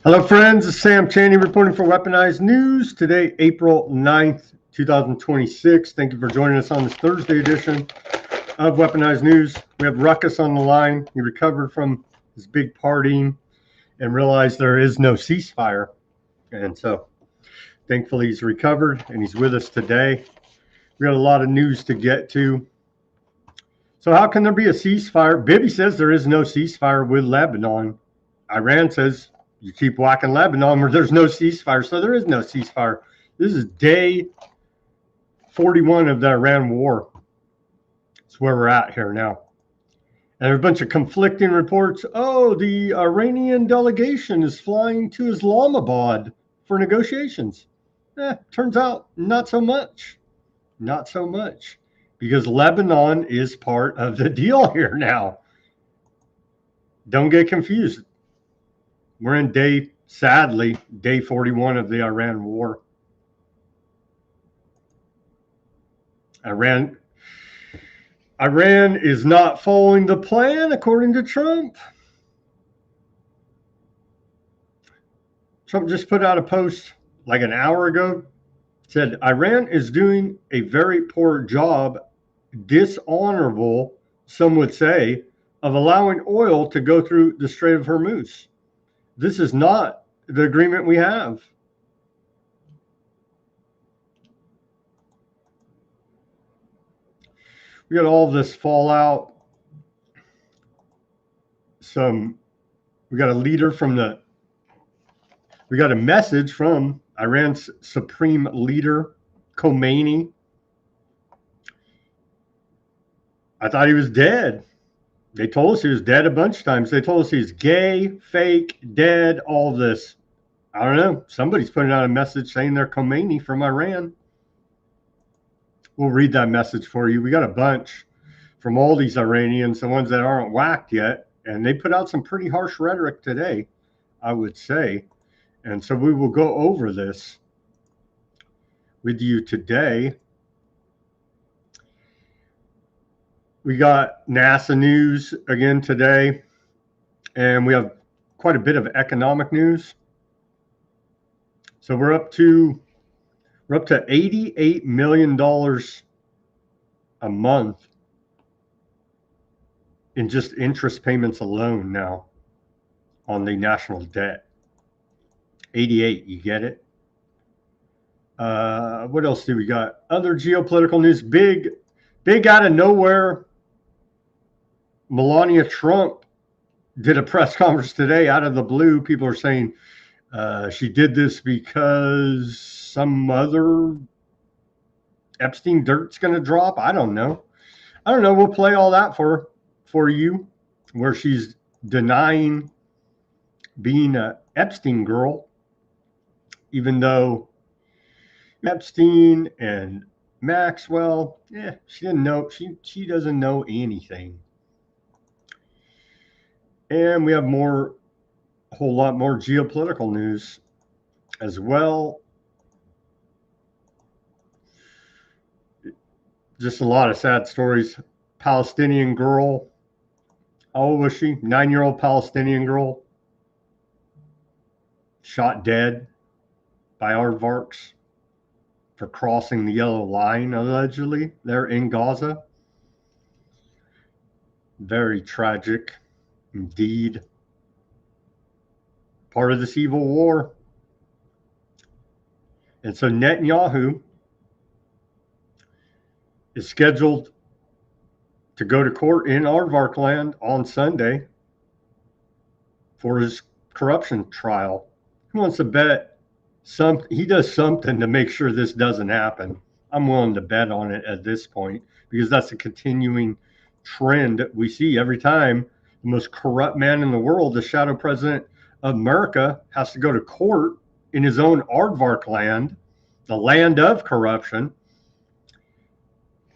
Hello, friends. It's Sam Chaney reporting for Weaponized News. Today, April 9th, 2026. Thank you for joining us on this Thursday edition of Weaponized News. We have Ruckus on the line. He recovered from his big partying and realized there is no ceasefire. And so, thankfully, he's recovered and he's with us today. We got a lot of news to get to. So, how can there be a ceasefire? Bibi says there is no ceasefire with Lebanon. Iran says you keep whacking Lebanon where there's no ceasefire. So there is no ceasefire. This is day 41 of the Iran war. That's where we're at here now. And there's a bunch of conflicting reports. Oh, the Iranian delegation is flying to Islamabad for negotiations. Turns out not so much. Not so much. Because Lebanon is part of the deal here now. Don't get confused. We're in sadly, day 41 of the Iran war. Iran is not following the plan, according to Trump. Trump just put out a post like an hour ago. Said, Iran is doing a very poor job, dishonorable, some would say, of allowing oil to go through the Strait of Hormuz. This is not the agreement we have. We got all this fallout. We got a message from Iran's supreme leader, Khomeini. I thought he was dead. They told us he was dead a bunch of times. They told us he's gay, fake, dead, all this. I don't know. Somebody's putting out a message saying they're Khomeini from Iran. We'll read that message for you. We got a bunch from all these Iranians, the ones that aren't whacked yet. And they put out some pretty harsh rhetoric today, I would say. And so we will go over this with you today. We got NASA news again today, and we have quite a bit of economic news. So we're up to $88 million a month in just interest payments alone now on the national debt. 88, you get it? What else do we got? Other geopolitical news, big out of nowhere. Melania Trump did a press conference today out of the blue. People are saying she did this because some other Epstein dirt's going to drop. I don't know. We'll play all that for you, where she's denying being a Epstein girl, even though Epstein and Maxwell, she didn't know. She doesn't know anything. And we have a whole lot more geopolitical news as well. Just a lot of sad stories. Palestinian girl. How old was she? 9-year-old Palestinian girl. Shot dead by aardvarks for crossing the yellow line, allegedly, there in Gaza. Very tragic. Indeed, part of this evil war. And so Netanyahu is scheduled to go to court in Aardvark land on Sunday for his corruption trial. He wants to bet he does something to make sure this doesn't happen. I'm willing to bet on it at this point, because that's a continuing trend that we see every time the most corrupt man in the world, the shadow president of America, has to go to court in his own aardvark land, the land of corruption.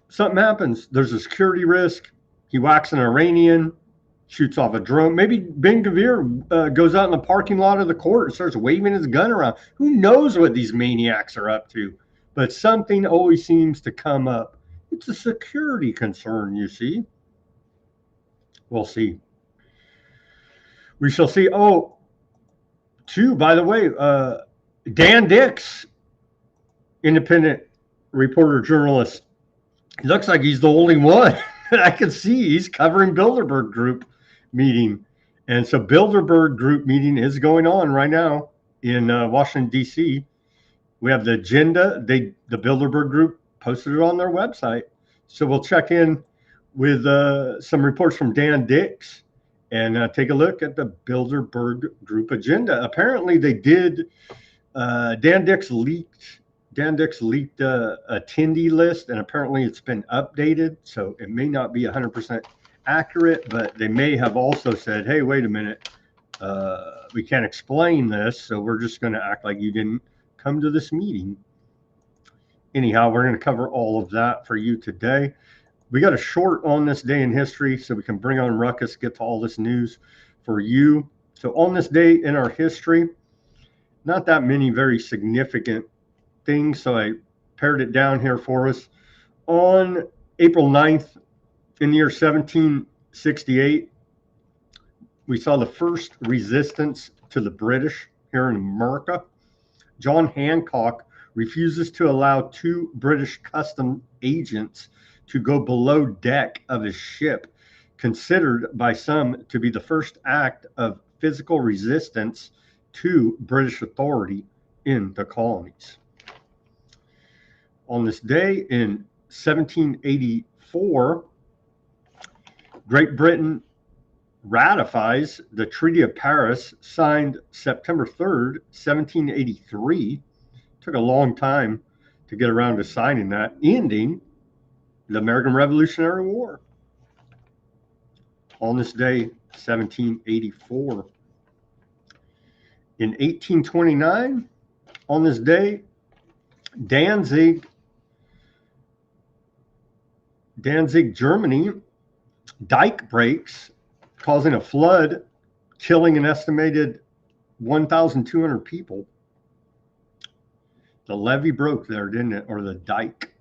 Something happens. There's a security risk. He whacks an Iranian, shoots off a drone. Maybe Ben Gvir goes out in the parking lot of the court and starts waving his gun around. Who knows what these maniacs are up to? But something always seems to come up. It's a security concern, you see. We'll see. We shall see. Oh, Two, by the way, Dan Dix, independent reporter journalist. It looks like he's the only one I can see. He's covering Bilderberg Group meeting. And so Bilderberg Group meeting is going on right now in Washington, D.C. We have the agenda. The Bilderberg Group posted it on their website. So we'll check in with some reports from Dan Dix and take a look at the Bilderberg Group agenda. Apparently they did, Dan Dix leaked attendee list, and apparently it's been updated. So it may not be 100% accurate, but they may have also said, hey, wait a minute, we can't explain this, so we're just going to act like you didn't come to this meeting. Anyhow, we're going to cover all of that for you today. We got a short on this day in history, so we can bring on Ruckus, get to all this news for you. So on this day in our history, not that many very significant things, so I pared it down here for us. On April 9th, in the year 1768, we saw the first resistance to the British here in America. John Hancock refuses to allow two British custom agents to go below deck of his ship, considered by some to be the first act of physical resistance to British authority in the colonies. On this day in 1784, Great Britain ratifies the Treaty of Paris, signed September 3rd, 1783. Took a long time to get around to signing that, ending the American Revolutionary War. On this day, 1784. In 1829, on this day, Danzig, Germany, dike breaks, causing a flood, killing an estimated 1,200 people. The levee broke there, didn't it? Or the dike.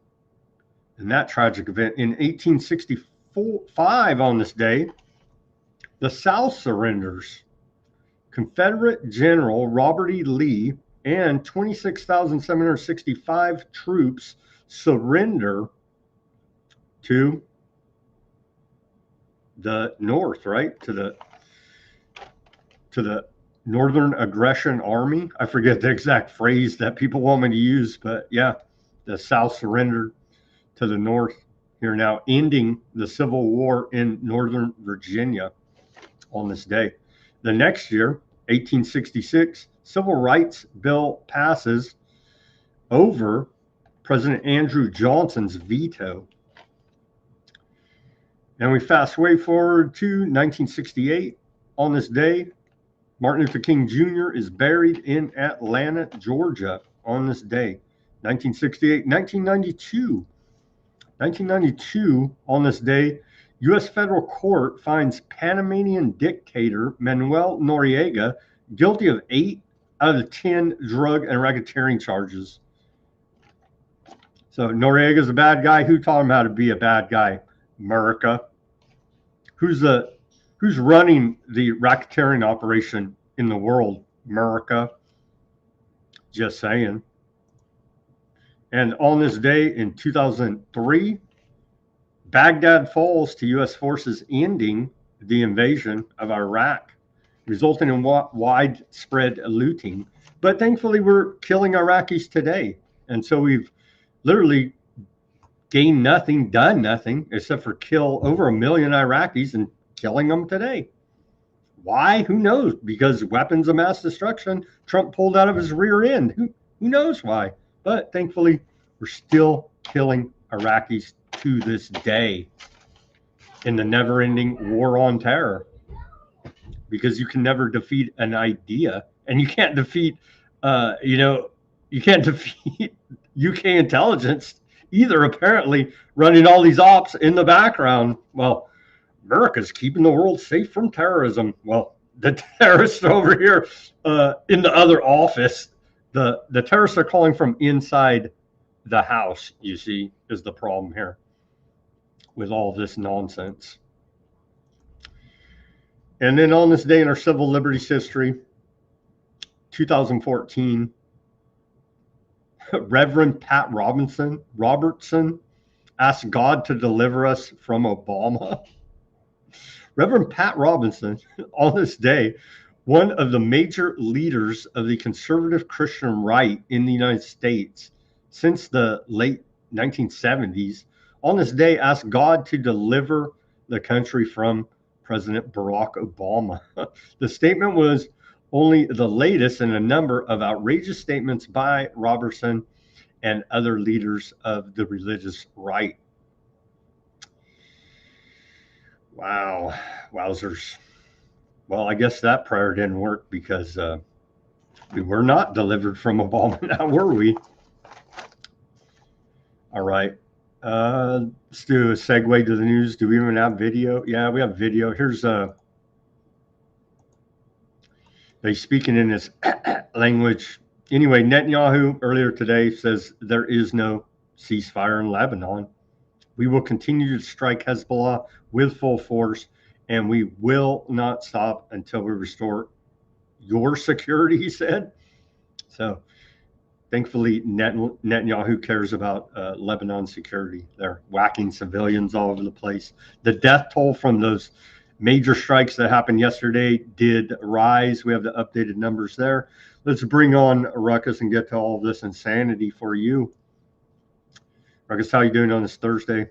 And that tragic event. In 1865, on this day, the South surrenders. Confederate General Robert E. Lee and 26,765 troops surrender to the North, right? To the Northern Aggression Army. I forget the exact phrase that people want me to use, but yeah, the South surrendered to the North here now, ending the Civil War in Northern Virginia on this day. The next year, 1866, Civil Rights Bill passes over President Andrew Johnson's veto. And we fast way forward to 1968. On this day, Martin Luther King Jr. is buried in Atlanta, Georgia on this day. 1968, 1992, on this day, U.S. federal court finds Panamanian dictator Manuel Noriega guilty of 8 out of 10 drug and racketeering charges. So Noriega's a bad guy. Who taught him how to be a bad guy? America. Who's running the racketeering operation in the world? America. Just saying. And on this day in 2003, Baghdad falls to U.S. forces, ending the invasion of Iraq, resulting in widespread looting. But thankfully, we're killing Iraqis today. And so we've literally gained nothing, done nothing, except for kill over 1 million Iraqis and killing them today. Why? Who knows? Because weapons of mass destruction, Trump pulled out of his rear end. Who knows why? But thankfully, we're still killing Iraqis to this day in the never-ending war on terror. Because you can never defeat an idea, and you can't defeat, you can't defeat UK intelligence either, apparently, running all these ops in the background. Well, America's keeping the world safe from terrorism. Well, the terrorists over here in the other office, the terrorists are calling from inside the house, you see, is the problem here with all this nonsense. And then on this day in our civil liberties history, 2014, Reverend Pat Robertson asked God to deliver us from Obama. Reverend Pat Robinson, on this day, one of the major leaders of the conservative Christian right in the United States since the late 1970s, on this day asked God to deliver the country from President Barack Obama. The statement was only the latest in a number of outrageous statements by Robertson and other leaders of the religious right. Wow, wowzers. Well, I guess that prayer didn't work because we were not delivered from Obama now, were we? All right. Let's do a segue to the news. Do we even have video? Yeah, we have video. Here's they speaking in this language. Anyway, Netanyahu earlier today says there is no ceasefire in Lebanon. We will continue to strike Hezbollah with full force, and we will not stop until we restore your security, he said. So thankfully, Netanyahu cares about Lebanon's security. They're whacking civilians all over the place. The death toll from those major strikes that happened yesterday did rise. We have the updated numbers there. Let's bring on Ruckus and get to all of this insanity for you. Ruckus, how you doing on this Thursday?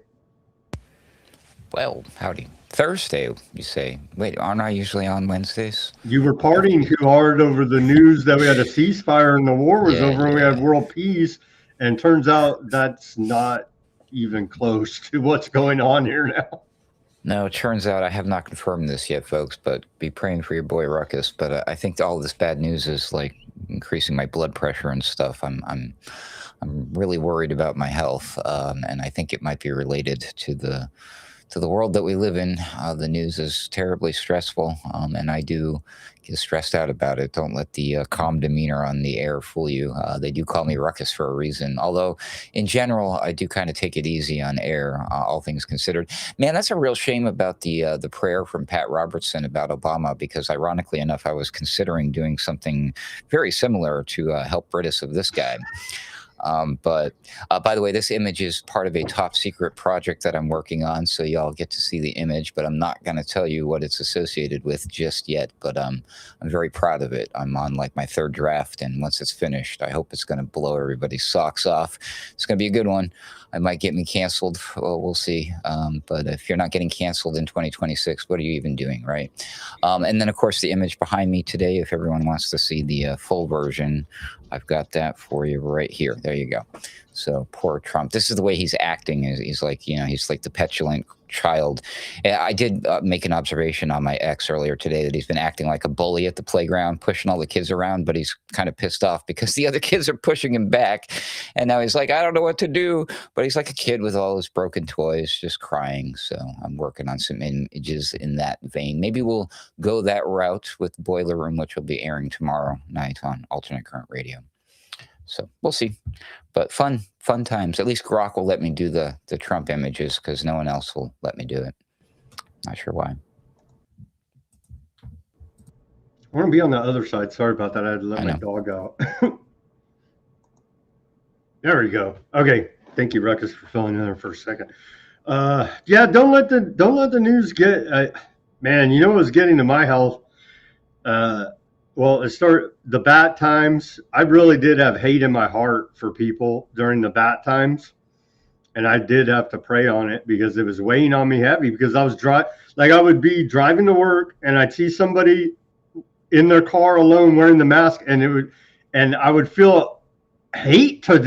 Well, howdy. Thursday, you say? Wait, aren't I usually on Wednesdays? You were partying too hard over the news that we had a ceasefire and the war was over and we had world peace. And turns out that's not even close to what's going on here now. No, it turns out I have not confirmed this yet, folks, but be praying for your boy Ruckus. But I think all this bad news is like increasing my blood pressure and stuff. I'm really worried about my health, and I think it might be related to the world that we live in. The news is terribly stressful, and I do get stressed out about it. Don't let the calm demeanor on the air fool you. They do call me Ruckus for a reason, although in general, I do kind of take it easy on air, all things considered. Man, that's a real shame about the prayer from Pat Robertson about Obama, because ironically enough, I was considering doing something very similar to help rid us of this guy. But by the way, this image is part of a top secret project that I'm working on, so y'all get to see the image, but I'm not going to tell you what it's associated with just yet. But I'm very proud of it. I'm on like my third draft, and once it's finished, I hope it's going to blow everybody's socks off. It's going to be a good one. It might get me canceled. Well, we'll see. But if you're not getting canceled in 2026, what are you even doing, right? And then, of course, the image behind me today, if everyone wants to see the full version, I've got that for you right here. There you go. So poor Trump. This is the way he's acting. He's like, you know, he's like the petulant child. I did make an observation on my ex earlier today that he's been acting like a bully at the playground, pushing all the kids around, but he's kind of pissed off because the other kids are pushing him back. And now he's like, I don't know what to do. But he's like a kid with all his broken toys, just crying. So I'm working on some images in that vein. Maybe we'll go that route with Boiler Room, which will be airing tomorrow night on Alternate Current Radio. So we'll see. But fun times. At least Grok will let me do the Trump images because no one else will let me do it. Not sure why. I want to be on the other side. Sorry about that. I had to let my dog out. There we go. Okay. Thank you, Ruckus, for filling in there for a second. Yeah, don't let the news get man, you know what was getting to my health? Well, it started the bat times. I really did have hate in my heart for people during the bat times. And I did have to pray on it because it was weighing on me heavy because I was I would be driving to work and I'd see somebody in their car alone wearing the mask and I would feel hate toward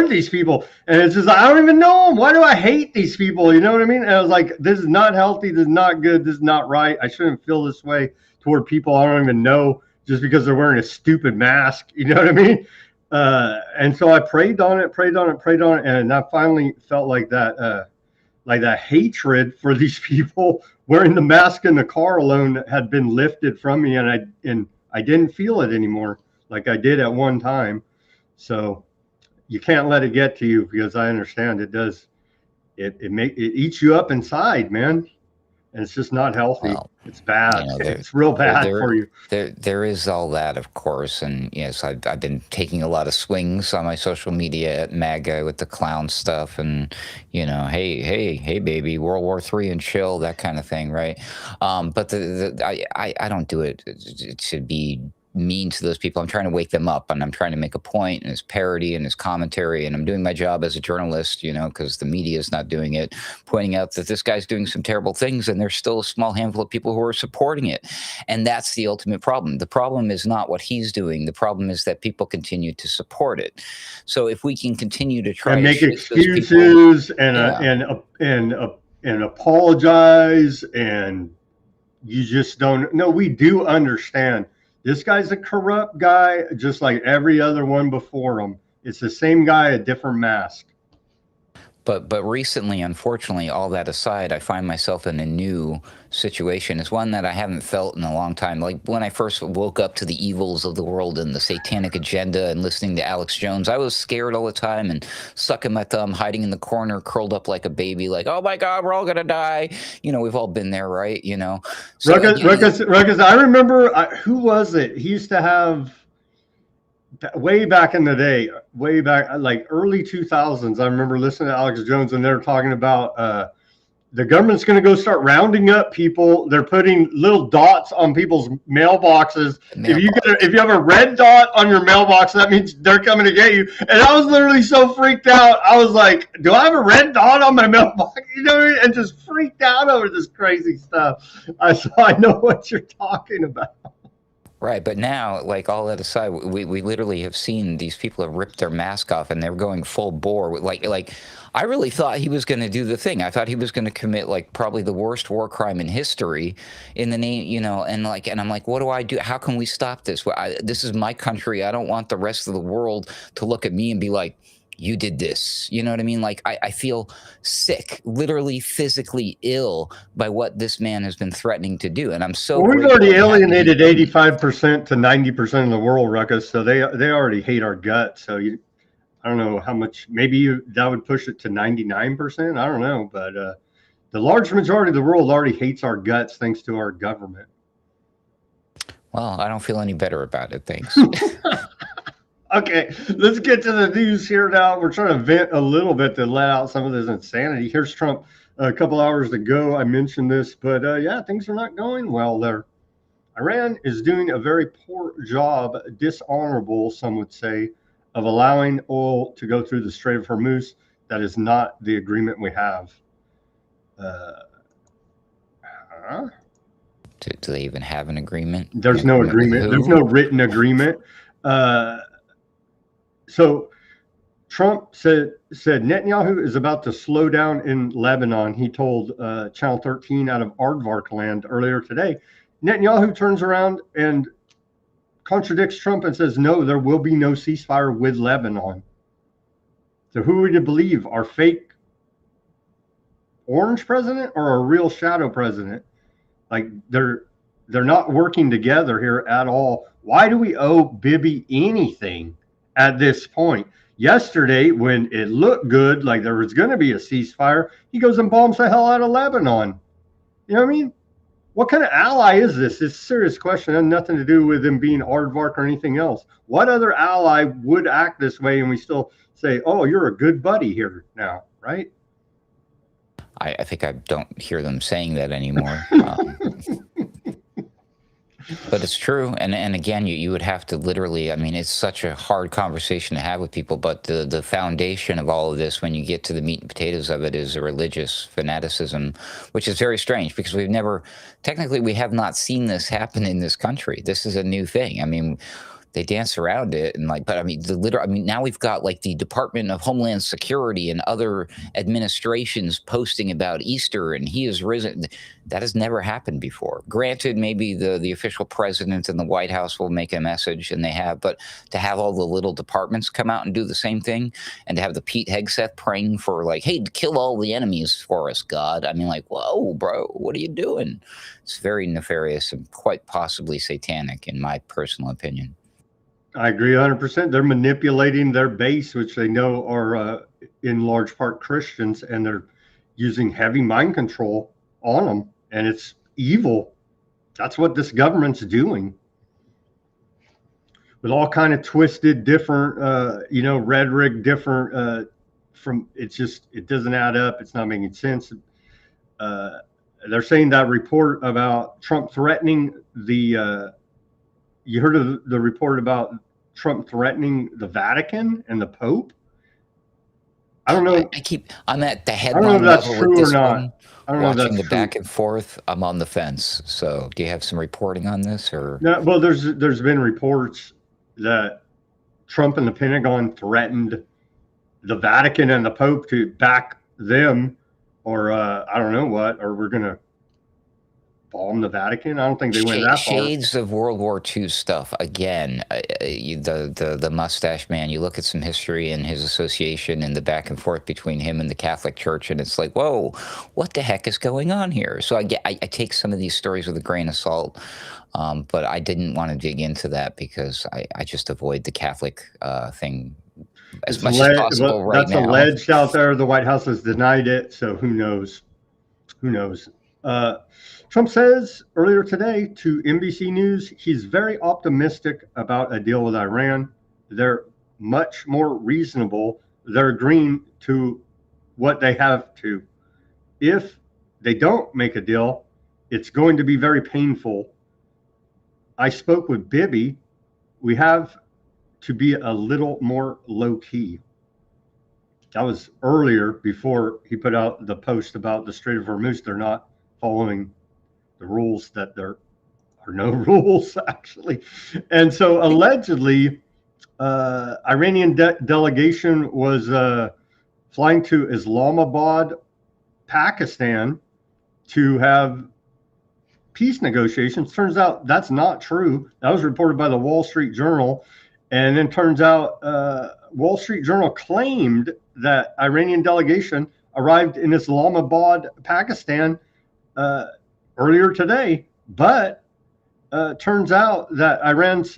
these people. And it's just, I don't even know them. Why do I hate these people? You know what I mean? And I was like, this is not healthy. This is not good. This is not right. I shouldn't feel this way toward people I don't even know just because they're wearing a stupid mask. You know what I mean? And so I prayed on it, and I finally felt like that hatred for these people wearing the mask in the car alone had been lifted from me, and I didn't feel it anymore like I did at one time. So you can't let it get to you because I understand it does. It eats you up inside, man. and it's just not healthy. Well, It's bad. you know, It's real bad for you. There is all that, of course, and yes, I've been taking a lot of swings on my social media at MAGA with the clown stuff, and you know, hey, baby, World War III and chill, that kind of thing, right? But I don't do it to be mean to those people. I'm trying to wake them up, and I'm trying to make a point, and his parody and his commentary, and I'm doing my job as a journalist, you know, because the media is not doing it, pointing out that this guy's doing some terrible things, and there's still a small handful of people who are supporting it. And that's the ultimate problem. The problem is not what he's doing. The problem is that people continue to support it. So if we can continue to try and make to excuses people, and apologize, and you just don't. No, we do understand. This guy's a corrupt guy, just like every other one before him. It's the same guy, a different mask. But recently, unfortunately, all that aside, I find myself in a new situation. It's one that I haven't felt in a long time. Like when I first woke up to the evils of the world and the satanic agenda and listening to Alex Jones, I was scared all the time and sucking my thumb, hiding in the corner, curled up like a baby, like, oh my God, we're all going to die. You know, we've all been there, right? You know, so Ruckus, I remember, who was it? He used to have, way back in the day, way back, like early 2000s, I remember listening to Alex Jones, and they're talking about the government's going to go start rounding up people. They're putting little dots on people's mailboxes. If you have a red dot on your mailbox, that means they're coming to get you. And I was literally so freaked out. I was like, do I have a red dot on my mailbox? You know what I mean? And just freaked out over this crazy stuff. So I know what you're talking about. Right, but now, like all that aside, we literally have seen these people have ripped their mask off and they're going full bore. Like I really thought he was going to do the thing. I thought he was going to commit like probably the worst war crime in history in the name, you know, and I'm like, what do I do? How can we stop this? This is my country. I don't want the rest of the world to look at me and be like, you did this. You know what I mean? Like, I feel sick, literally physically ill by what this man has been threatening to do. And I'm so we've already alienated 85% to 90% of the world, Ruckus. So they already hate our guts. So I don't know how much, maybe that would push it to 99%. I don't know. But the large majority of the world already hates our guts thanks to our government. Well, I don't feel any better about it. Thanks. Okay, let's get to the news here now. We're trying to vent a little bit to let out some of this insanity. Here's Trump a couple hours to go. I mentioned this, but yeah, things are not going well there. Iran is doing a very poor job, dishonorable, some would say, of allowing oil to go through the Strait of Hormuz. That is not the agreement we have. Do they even have an agreement? There's no agreement. There's no written agreement. So Trump said Netanyahu is about to slow down in Lebanon. He told Channel 13 out of Aardvark land earlier today. Netanyahu turns around and contradicts Trump and says, no, there will be no ceasefire with Lebanon. So who would you believe? Our fake orange president or a real shadow president? Like they're not working together here at all. Why do we owe Bibi anything at this point? Yesterday, when it looked good, like there was going to be a ceasefire, he goes and bombs the hell out of Lebanon. You know what I mean? What kind of ally is this? It's a serious question. It has nothing to do with him being aardvark or anything else. What other ally would act this way and we still say, oh, you're a good buddy here now, right? I think I don't hear them saying that anymore. But it's true. And again, you would have to literally, I mean, it's such a hard conversation to have with people, but the foundation of all of this, when you get to the meat and potatoes of it, is a religious fanaticism, which is very strange because technically we have not seen this happen in this country. This is a new thing. I mean, they dance around it but I mean, now we've got like the Department of Homeland Security and other administrations posting about Easter, and he has risen. That has never happened before. Granted, maybe the official president and the White House will make a message, and they have, but to have all the little departments come out and do the same thing, and to have the Pete Hegseth praying for like, hey, kill all the enemies for us, God. I mean, like, whoa, bro, what are you doing? It's very nefarious and quite possibly satanic, in my personal opinion. I agree 100%. They're manipulating their base, which they know are in large part Christians, and they're using heavy mind control on them. and it's evil. That's what this government's doing, with all kind of twisted, different, rhetoric, different. It doesn't add up. It's not making sense. They're saying that report about Trump threatening the. You heard of the report about Trump threatening the Vatican and the Pope? I don't know. I'm at the I don't know headline if that's level true with or this not. one. I don't know if Watching that's the true. back and forth, I'm on the fence. So, do you have some reporting on this, or? No, well, there's been reports that Trump and the Pentagon threatened the Vatican and the Pope to back them, or I don't know what, or we're gonna bomb the Vatican. I don't think they went that far. Shades of World War II stuff again. The mustache man. You look at some history and his association and the back and forth between him and the Catholic Church, and it's like, whoa, what the heck is going on here? So I take some of these stories with a grain of salt, but I didn't want to dig into that because I just avoid the Catholic thing as much as possible right now. That's alleged out there. The White House has denied it, so who knows? Who knows? Trump says earlier today to NBC News he's very optimistic about a deal with Iran. They're much more reasonable. They're agreeing to what they have to. If they don't make a deal, it's going to be very painful. I spoke with Bibi. We have to be a little more low key. That was earlier, before he put out the post about the Strait of Hormuz. They're not following the rules, that there are no rules, actually. And so allegedly, Iranian delegation was flying to Islamabad, Pakistan, to have peace negotiations. Turns out that's not true. That was reported by the Wall Street Journal. And then turns out Wall Street Journal claimed that Iranian delegation arrived in Islamabad, Pakistan, earlier today, but turns out that Iran's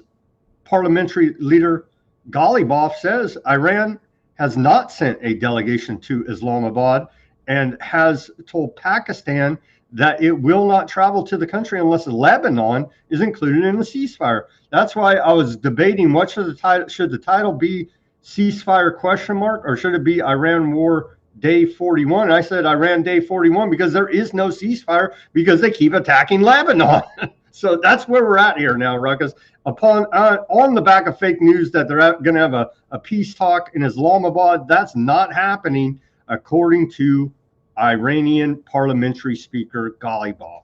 parliamentary leader Ghalibaf says Iran has not sent a delegation to Islamabad and has told Pakistan that it will not travel to the country unless Lebanon is included in the ceasefire. That's why I was debating what should the title be, ceasefire ? Or should it be Iran war day 41? I said Iran day 41 because there is no ceasefire, because they keep attacking Lebanon. So that's where we're at here now, Ruckus. On the back of fake news that they're going to have a peace talk in Islamabad, that's not happening, according to Iranian parliamentary speaker Ghalibaf.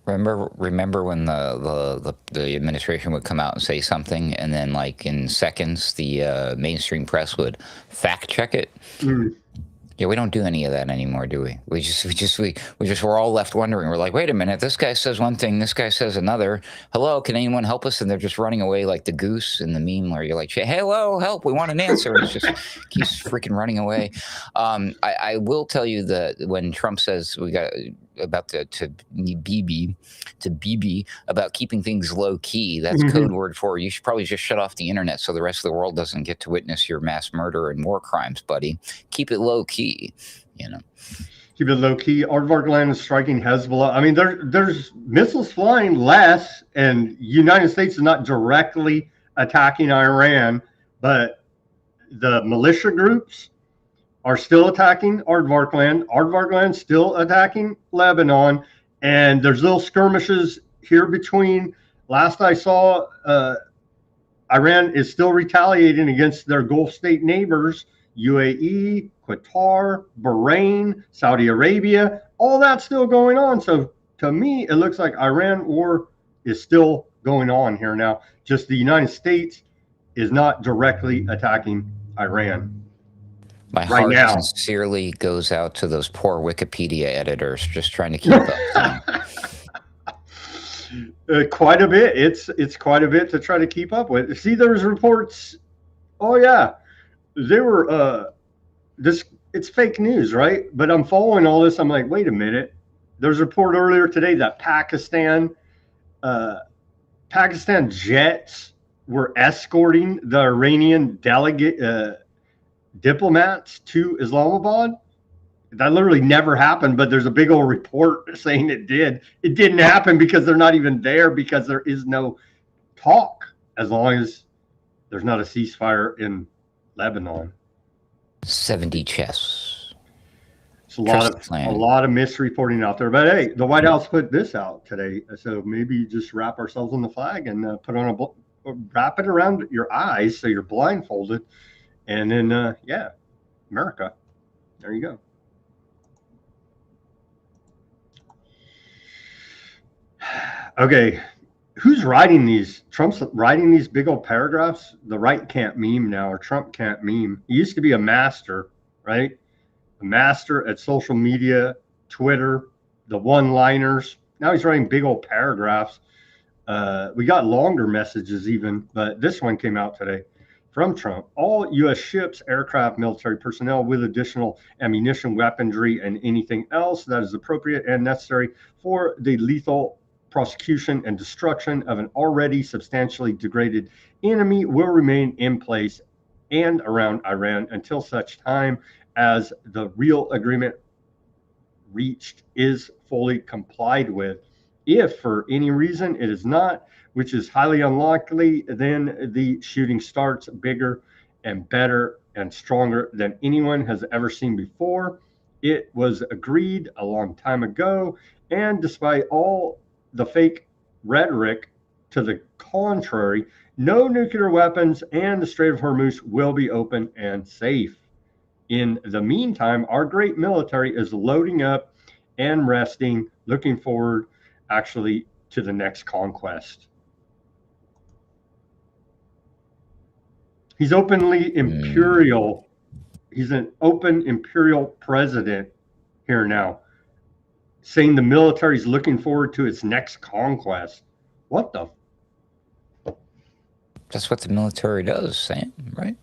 Remember when the administration would come out and say something, and then like in seconds the mainstream press would fact check it. Yeah, we don't do any of that anymore, do we? We're all left wondering. We're like, wait a minute, this guy says one thing, this guy says another. Hello, can anyone help us? And they're just running away like the goose in the meme where you're like, hey, hello, help, we want an answer. And it just keeps freaking running away. I will tell you that when Trump says we got about to BB about keeping things low key, that's code word for you should probably just shut off the internet so the rest of the world doesn't get to witness your mass murder and war crimes, buddy. Keep it low key, you know. Keep it low key. Aardvark land is striking Hezbollah. I mean, there's missiles flying less, and United States is not directly attacking Iran, but the militia groups are still attacking Aardvark land. Aardvark land still attacking Lebanon, and there's little skirmishes here between. Last I saw, Iran is still retaliating against their Gulf state neighbors, UAE, Qatar, Bahrain, Saudi Arabia. All that's still going on. So to me, it looks like Iran war is still going on here now. Just the United States is not directly attacking Iran. My heart sincerely goes out to those poor Wikipedia editors just trying to keep up. Quite a bit. It's quite a bit to try to keep up with. See, there was reports. Oh yeah, they were. It's fake news, right? But I'm following all this. I'm like, wait a minute. There's a report earlier today that Pakistan jets were escorting the Iranian diplomats to Islamabad. That literally never happened, but there's a big old report saying it did. It didn't happen because they're not even there, because there is no talk as long as there's not a ceasefire in Lebanon. 70 chess. It's a lot of misreporting out there. But hey, the White House put this out today, so maybe just wrap ourselves in the flag and put on wrap it around your eyes so you're blindfolded, and then yeah, America. There you go. Okay, who's writing these? Trump's writing these big old paragraphs. The right can't meme now, or Trump can't meme. He used to be a master, right? A master at social media, Twitter, the one-liners. Now he's writing big old paragraphs. We got longer messages even, but this one came out today from Trump. All U.S. ships, aircraft, military personnel with additional ammunition, weaponry, and anything else that is appropriate and necessary for the lethal prosecution and destruction of an already substantially degraded enemy will remain in place and around Iran until such time as the real agreement reached is fully complied with. If for any reason it is not, which is highly unlikely, then the shooting starts bigger and better and stronger than anyone has ever seen before. It was agreed a long time ago, and despite all the fake rhetoric to the contrary, no nuclear weapons and the Strait of Hormuz will be open and safe. In the meantime, our great military is loading up and resting, looking forward actually to the next conquest. He's openly imperial. He's an open imperial president here now, saying the military is looking forward to its next conquest. What the? That's what the military does, Sam, right?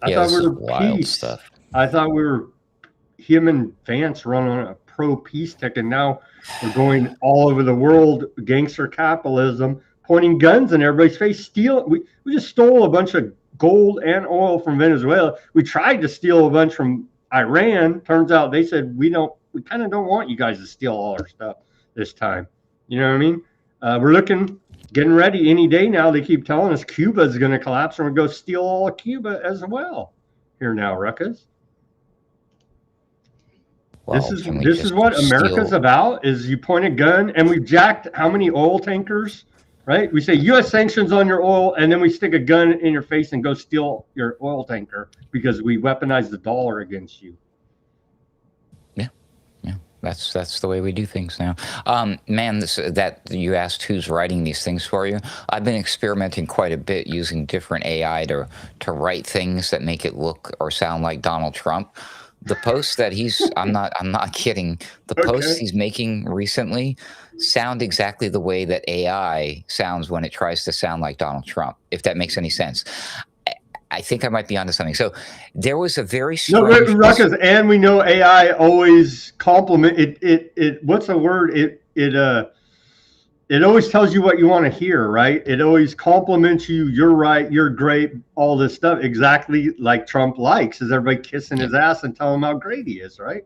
I thought we were peace. Stuff. I thought we were, him and Vance run on a pro-peace ticket, and now we're going all over the world, gangster capitalism, pointing guns in everybody's face, steal. We just stole a bunch of gold and oil from Venezuela. We tried to steal a bunch from Iran. Turns out they said we kind of don't want you guys to steal all our stuff this time. You know what I mean? We're getting ready any day now. They keep telling us Cuba is going to collapse, and we're going to steal all of Cuba as well. Here now, Ruckus. Well, this is what America's about, is you point a gun, and we've jacked how many oil tankers, right? We say U.S. sanctions on your oil, and then we stick a gun in your face and go steal your oil tanker because we weaponize the dollar against you. That's the way we do things now. Man, that you asked who's writing these things for you. I've been experimenting quite a bit using different AI to write things that make it look or sound like Donald Trump. The posts that I'm not kidding. The posts he's making recently sound exactly the way that AI sounds when it tries to sound like Donald Trump, if that makes any sense. I think I might be onto something. So there was a very strange... No, Ruckus, and we know AI always compliment it. What's the word? It always tells you what you want to hear, right? It always compliments you. You're right. You're great. All this stuff, exactly like Trump likes, is everybody kissing his ass and telling him how great he is, right?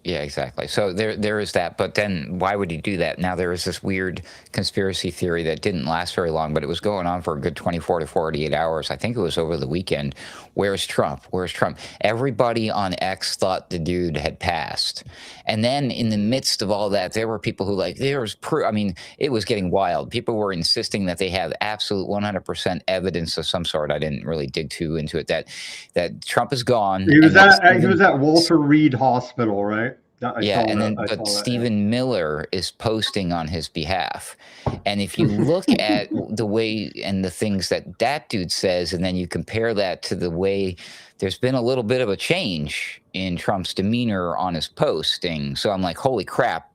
Yeah, exactly. So there is that. But then why would he do that? Now there is this weird conspiracy theory that didn't last very long, but it was going on for a good 24 to 48 hours. I think it was over the weekend. Where's Trump? Where's Trump? Everybody on X thought the dude had passed. And then in the midst of all that, there were people who it was getting wild. People were insisting that they have absolute 100% evidence of some sort. I didn't really dig too into it, that Trump is gone. He was at Walter Reed Hospital, right? But Stephen Miller is posting on his behalf. And if you look at the way and the things that dude says, and then you compare that to the way there's been a little bit of a change in Trump's demeanor on his posting. So I'm like, holy crap.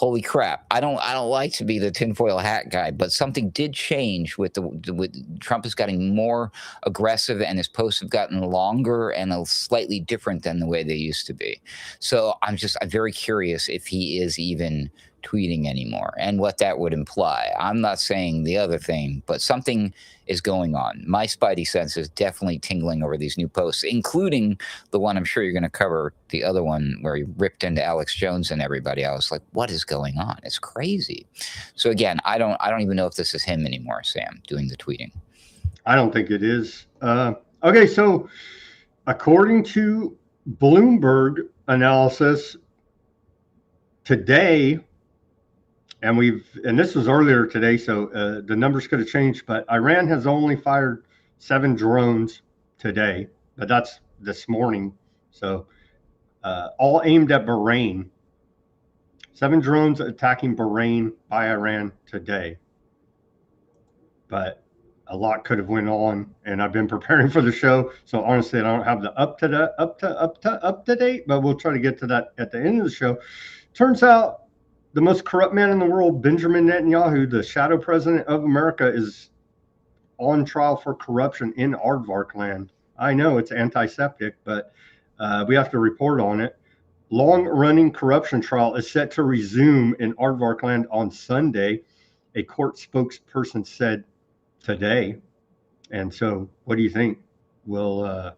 I don't like to be the tinfoil hat guy, but something did change with Trump is getting more aggressive, and his posts have gotten longer and slightly different than the way they used to be. So I'm very curious if he is even tweeting anymore and what that would imply. I'm not saying the other thing, but something is going on. My spidey sense is definitely tingling over these new posts, including the one I'm sure you're going to cover, the other one where he ripped into Alex Jones and everybody. I was like, what is going on? It's crazy. So again, I don't even know if this is him anymore, Sam, doing the tweeting. I don't think it is. Okay, so according to Bloomberg analysis today, and this was earlier today, so the numbers could have changed, but Iran has only fired 7 drones today, but that's this morning. So all aimed at Bahrain. 7 drones attacking Bahrain by Iran today. But a lot could have went on, and I've been preparing for the show, so honestly, I don't have the up to date, but we'll try to get to that at the end of the show. Turns out the most corrupt man in the world, Benjamin Netanyahu, the shadow president of America, is on trial for corruption in Aardvark land. I know it's antiseptic, but we have to report on it. Long-running corruption trial is set to resume in Aardvark land on Sunday, a court spokesperson said today. And so, what do you think? Will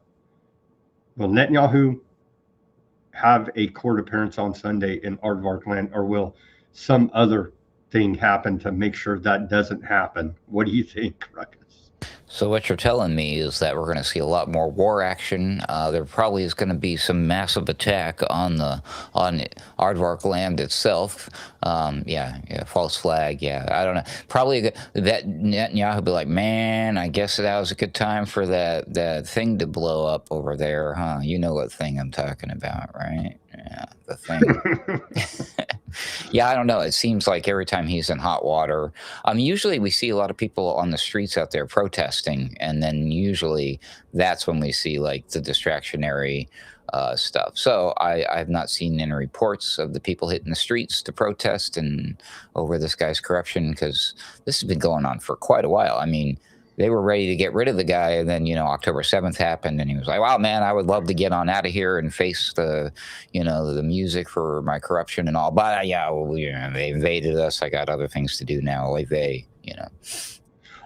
Netanyahu have a court appearance on Sunday in Aardvark land, or will some other thing happen to make sure that doesn't happen? What do you think, Ruckus? So what you're telling me is that we're going to see a lot more war action. There probably is going to be some massive attack on Aardvark land itself. Yeah, false flag. Yeah, I don't know. Probably that Netanyahu will be like, man, I guess that was a good time for that thing to blow up over there, huh? You know what thing I'm talking about, right? Yeah, the thing. Yeah, I don't know. It seems like every time he's in hot water, usually we see a lot of people on the streets out there protesting, and then usually that's when we see like the distractionary stuff. So I have not seen any reports of the people hitting the streets to protest and over this guy's corruption, because this has been going on for quite a while. I mean, they were ready to get rid of the guy, and then, October 7th happened, and he was like, wow, man, I would love to get on out of here and face the music for my corruption and all. But they invaded us. I got other things to do now.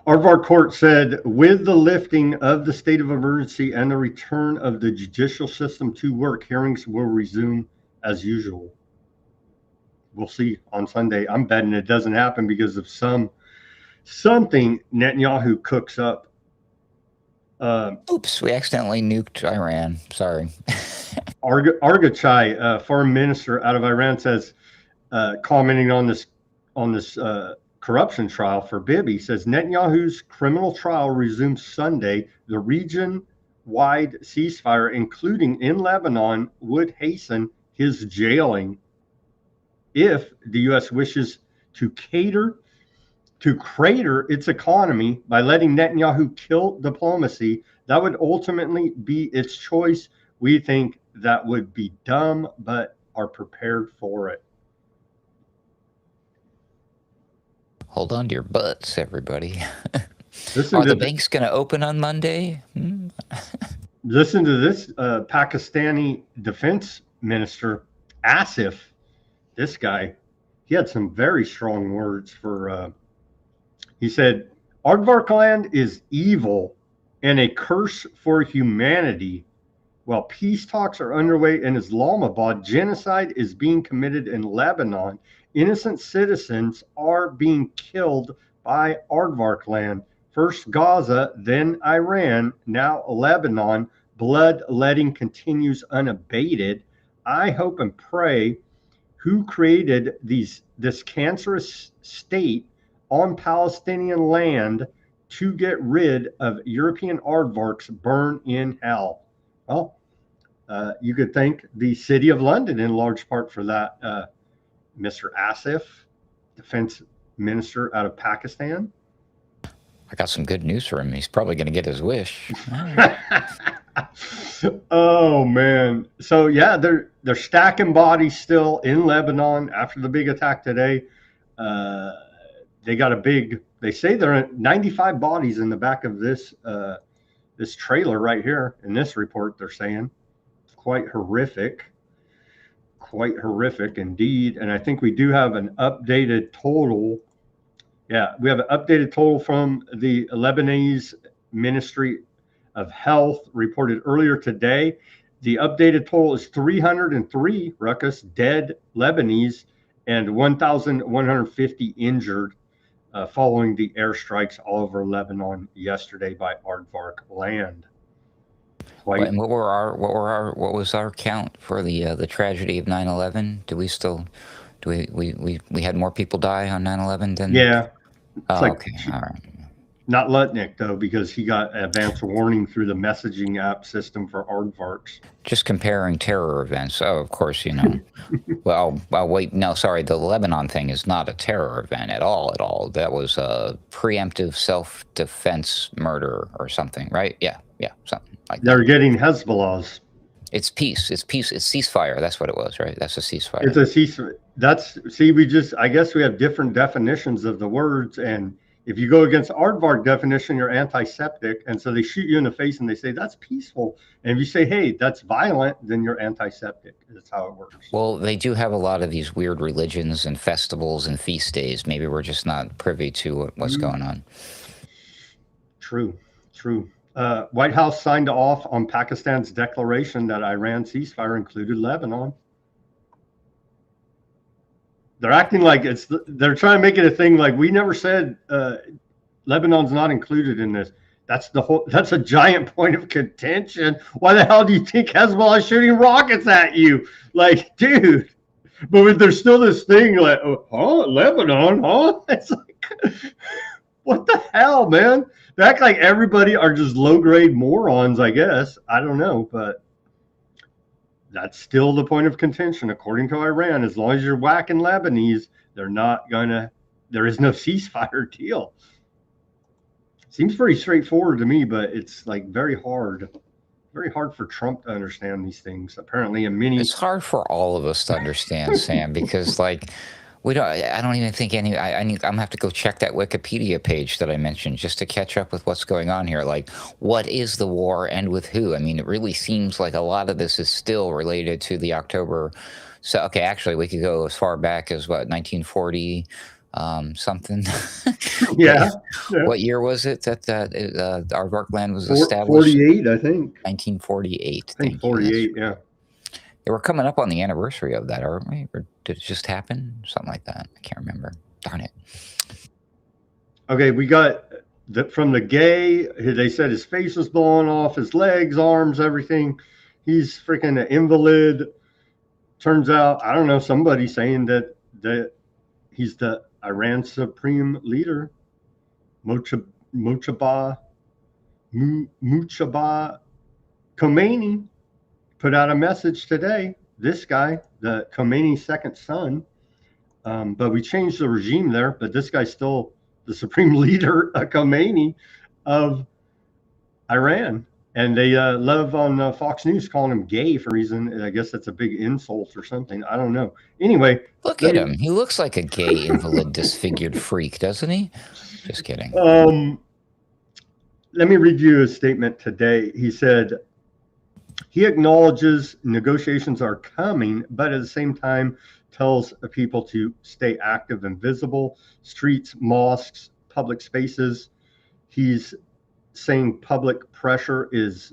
Aardvark court said, with the lifting of the state of emergency and the return of the judicial system to work, hearings will resume as usual. We'll see on Sunday. I'm betting it doesn't happen because of something Netanyahu cooks up. Oops, we accidentally nuked Iran. Sorry. Argachai, foreign minister out of Iran, says, commenting on this corruption trial for Bibi, says Netanyahu's criminal trial resumes Sunday. The region-wide ceasefire, including in Lebanon, would hasten his jailing if the U.S. wishes to crater its economy by letting Netanyahu kill diplomacy. That would ultimately be its choice. We think that would be dumb, but are prepared for it. Hold on to your butts, everybody. Are the banks going to open on Monday? Listen to this Pakistani defense minister, Asif. This guy, he had some very strong words for... He said, Aardvark land is evil and a curse for humanity. While peace talks are underway in Islamabad, genocide is being committed in Lebanon. Innocent citizens are being killed by Aardvark land. First Gaza, then Iran, now Lebanon. Bloodletting continues unabated. I hope and pray who created this cancerous state on Palestinian land to get rid of European aardvarks burn in hell. Well, you could thank the city of London in large part for that. Mr. Asif, defense minister out of Pakistan. I got some good news for him. He's probably going to get his wish. Oh man. So yeah, they're stacking bodies still in Lebanon after the big attack today. They say there are 95 bodies in the back of this trailer right here in this report. They're saying it's quite horrific. quite horrific indeed. And I think we do have an updated total. Yeah, we have an updated total from the Lebanese Ministry of Health reported earlier today. The updated total is 303 Ruckus dead Lebanese and 1,150 injured following the airstrikes all over Lebanon yesterday by aardvark land. And what was our count for the tragedy of 9/11? Do we had more people die on 9/11 than? Yeah. Oh, like, okay. All right. Not Lutnick though, because he got advance warning through the messaging app system for aardvarks. Just comparing terror events. Oh, of course, you know. well, wait, no, sorry. The Lebanon thing is not a terror event at all. That was a preemptive self-defense murder or something, right? Yeah, something like that. They're getting Hezbollah's. It's peace. It's peace. It's ceasefire. That's what it was, right? That's a ceasefire. It's a ceasefire. I guess we have different definitions of the words, and if you go against aardvark definition, you're anti-septic, and so they shoot you in the face and they say that's peaceful. And if you say, hey, that's violent, then you're anti-septic. That's how it works. Well, they do have a lot of these weird religions and festivals and feast days. Maybe we're just not privy to what's going on. True. White House signed off on Pakistan's declaration that Iran ceasefire included Lebanon. They're acting like they're trying to make it a thing like we never said Lebanon's not included in this. That's a giant point of contention. Why the hell do you think Hezbollah is shooting rockets at you? Like, dude. But there's still this thing like, oh, Lebanon, huh? It's like, what the hell, man? They act like everybody are just low-grade morons, I guess. I don't know, but that's still the point of contention, according to Iran. As long as you're whacking Lebanese, there is no ceasefire deal. Seems pretty straightforward to me, but it's like very hard for Trump to understand these things. Apparently, it's hard for all of us to understand, Sam, because like I don't even think I'm gonna have to go check that Wikipedia page that I mentioned just to catch up with what's going on here. Like, what is the war and with who? I mean, it really seems like a lot of this is still related to the October. So, okay, actually, we could go as far back as what, 1940 something. Yeah. What year was it that aardvark land was established? 48, I think. 1948. I think 48. Yeah. We're coming up on the anniversary of that, aren't we? Or did it just happen? Something like that. I can't remember. Darn it. Okay, we got from the gay. They said his face was blown off, his legs, arms, everything. He's freaking an invalid. Turns out, I don't know, somebody saying that he's the Iran supreme leader, Mujtaba Khomeini. Put out a message today, this guy, the Khomeini's second son, but we changed the regime there, but this guy's still the supreme leader, Khomeini, of Iran. And they love on Fox News calling him gay for a reason. I guess that's a big insult or something. I don't know. Anyway. Look at him. He looks like a gay, invalid, disfigured freak, doesn't he? Just kidding. Let me read you a statement today. He said, he acknowledges negotiations are coming, but at the same time tells people to stay active and visible. Streets, mosques, public spaces. He's saying public pressure is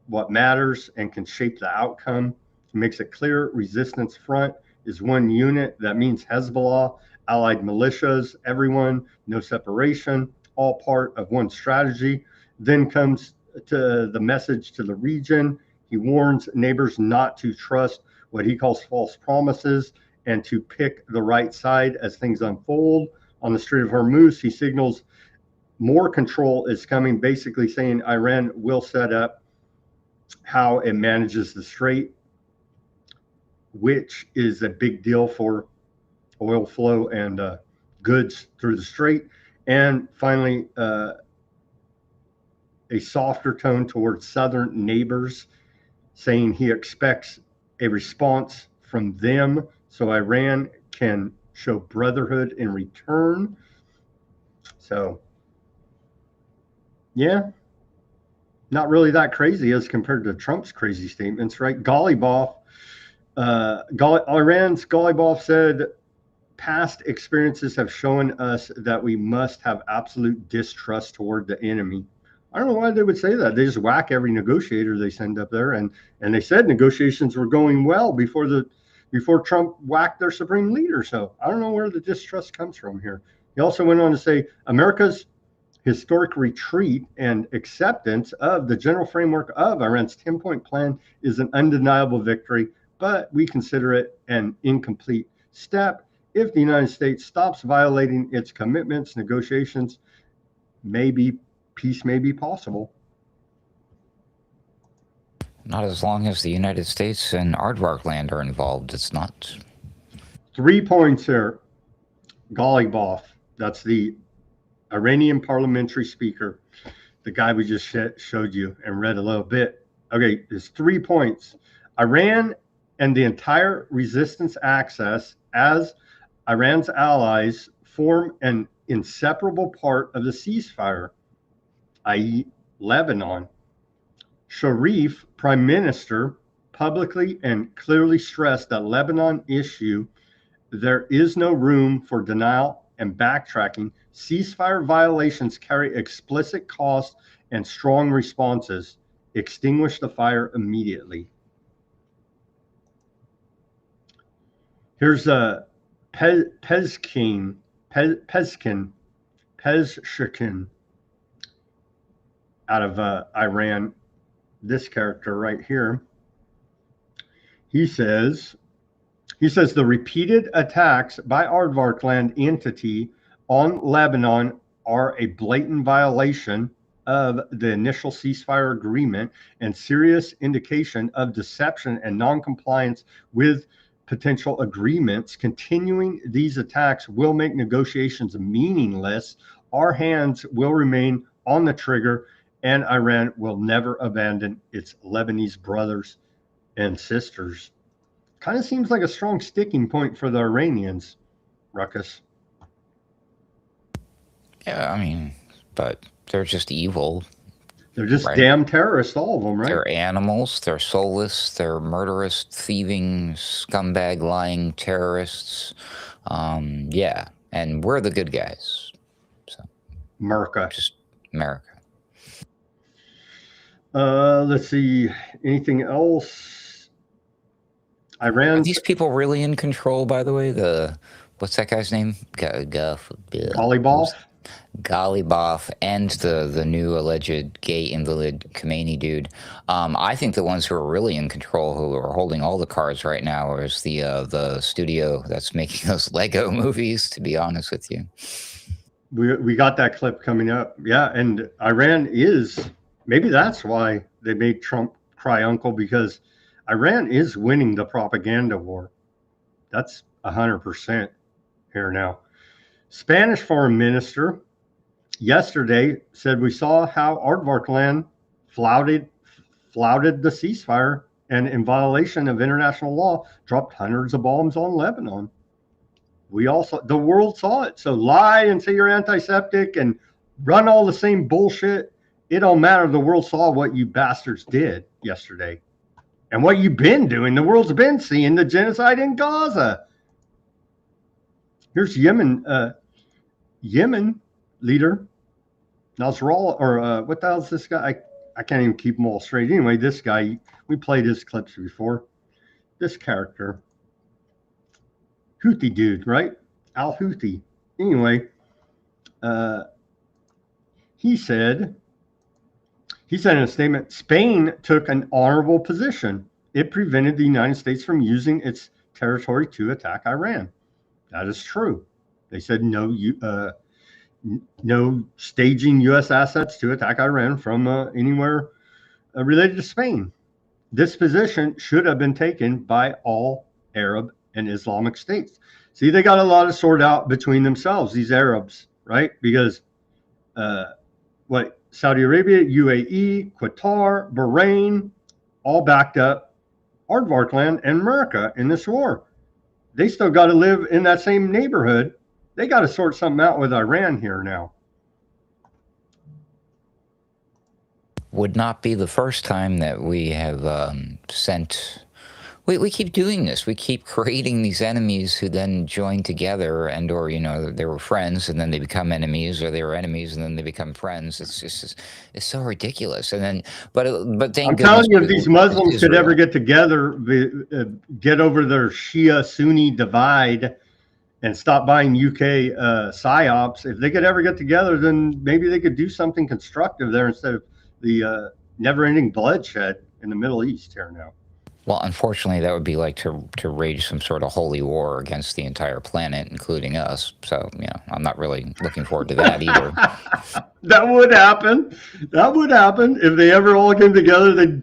what matters and can shape the outcome. He makes it clear resistance front is one unit. That means Hezbollah, allied militias, everyone, no separation, all part of one strategy. Then comes to the message to the region. He warns neighbors not to trust what he calls false promises and to pick the right side as things unfold. On the Strait of Hormuz, he signals more control is coming, basically saying Iran will set up how it manages the strait, which is a big deal for oil flow and goods through the strait. And finally, a softer tone towards southern neighbors, saying he expects a response from them so Iran can show brotherhood in return. So, yeah, not really that crazy as compared to Trump's crazy statements, right? Gollyboff Iran's Ghalibaf said, past experiences have shown us that we must have absolute distrust toward the enemy. I don't know why they would say that. They just whack every negotiator they send up there, and they said negotiations were going well before Trump whacked their supreme leader. So I don't know where the distrust comes from here. He also went on to say America's historic retreat and acceptance of the general framework of Iran's 10-point plan is an undeniable victory, but we consider it an incomplete step. If the United States stops violating its commitments, negotiations peace may be possible. Not as long as the United States and Aardvark land are involved. It's not. 3 points here. Ghalibaf, that's the Iranian parliamentary speaker, the guy we just showed you and read a little bit. Okay, there's 3 points. Iran and the entire resistance axis as Iran's allies form an inseparable part of the ceasefire, i.e. Lebanon. Sharif, prime minister, publicly and clearly stressed that Lebanon issue, there is no room for denial and backtracking. Ceasefire violations carry explicit costs and strong responses. Extinguish the fire immediately. Here's a Pezshkian out of Iran. This character right here. He says the repeated attacks by Aardvark land entity on Lebanon are a blatant violation of the initial ceasefire agreement and serious indication of deception and non-compliance with potential agreements. Continuing these attacks will make negotiations meaningless. Our hands will remain on the trigger, and Iran will never abandon its Lebanese brothers and sisters. Kind of seems like a strong sticking point for the Iranians, Ruckus. Yeah, I mean, but they're just evil. They're just damn terrorists, all of them, right? They're animals. They're soulless. They're murderous, thieving, scumbag, lying terrorists. Yeah, and we're the good guys. So, America. Just America. Let's see. Anything else? Iran. Are these people really in control, by the way? What's that guy's name? Ghalibaf and the new alleged gay invalid Khomeini dude. I think the ones who are really in control, who are holding all the cards right now, is the studio that's making those Lego movies, to be honest with you. We got that clip coming up. Yeah, and Iran is, maybe that's why they made Trump cry uncle, because Iran is winning the propaganda war. That's 100% here now. Spanish foreign minister yesterday said, we saw how Aardvark land flouted the ceasefire and in violation of international law dropped hundreds of bombs on Lebanon. The world saw it. So lie and say you're anti-Semitic and run all the same bullshit. It don't matter. The world saw what you bastards did yesterday and what you've been doing. The world's been seeing the genocide in Gaza. Here's Yemen leader Nasrallah, or what the hell is this guy? I can't even keep them all straight. Anyway, this guy, we played his clips before. This character, Houthi dude, right? Al Houthi. Anyway, he said in a statement, Spain took an honorable position. It prevented the United States from using its territory to attack Iran. That is true. They said no staging U.S. assets to attack Iran from anywhere related to Spain. This position should have been taken by all Arab and Islamic states. See, they got a lot of sort out between themselves, these Arabs, right? Because Saudi Arabia, UAE, Qatar, Bahrain, all backed up Aardvark land and America in this war. They still got to live in that same neighborhood. They got to sort something out with Iran here now. Would not be the first time that we have sent We keep doing this. We keep creating these enemies who then join together, and or they were friends and then they become enemies, or they were enemies and then they become friends. It's just it's so ridiculous. And then, but thank I'm goodness telling you, if these it's Muslims could ever Israel. get together, get over their Shia-Sunni divide, and stop buying UK psyops, if they could ever get together, then maybe they could do something constructive there instead of the never-ending bloodshed in the Middle East here now. Well, unfortunately, that would be like to wage some sort of holy war against the entire planet, including us. So, I'm not really looking forward to that either. That would happen. That would happen if they ever all came together.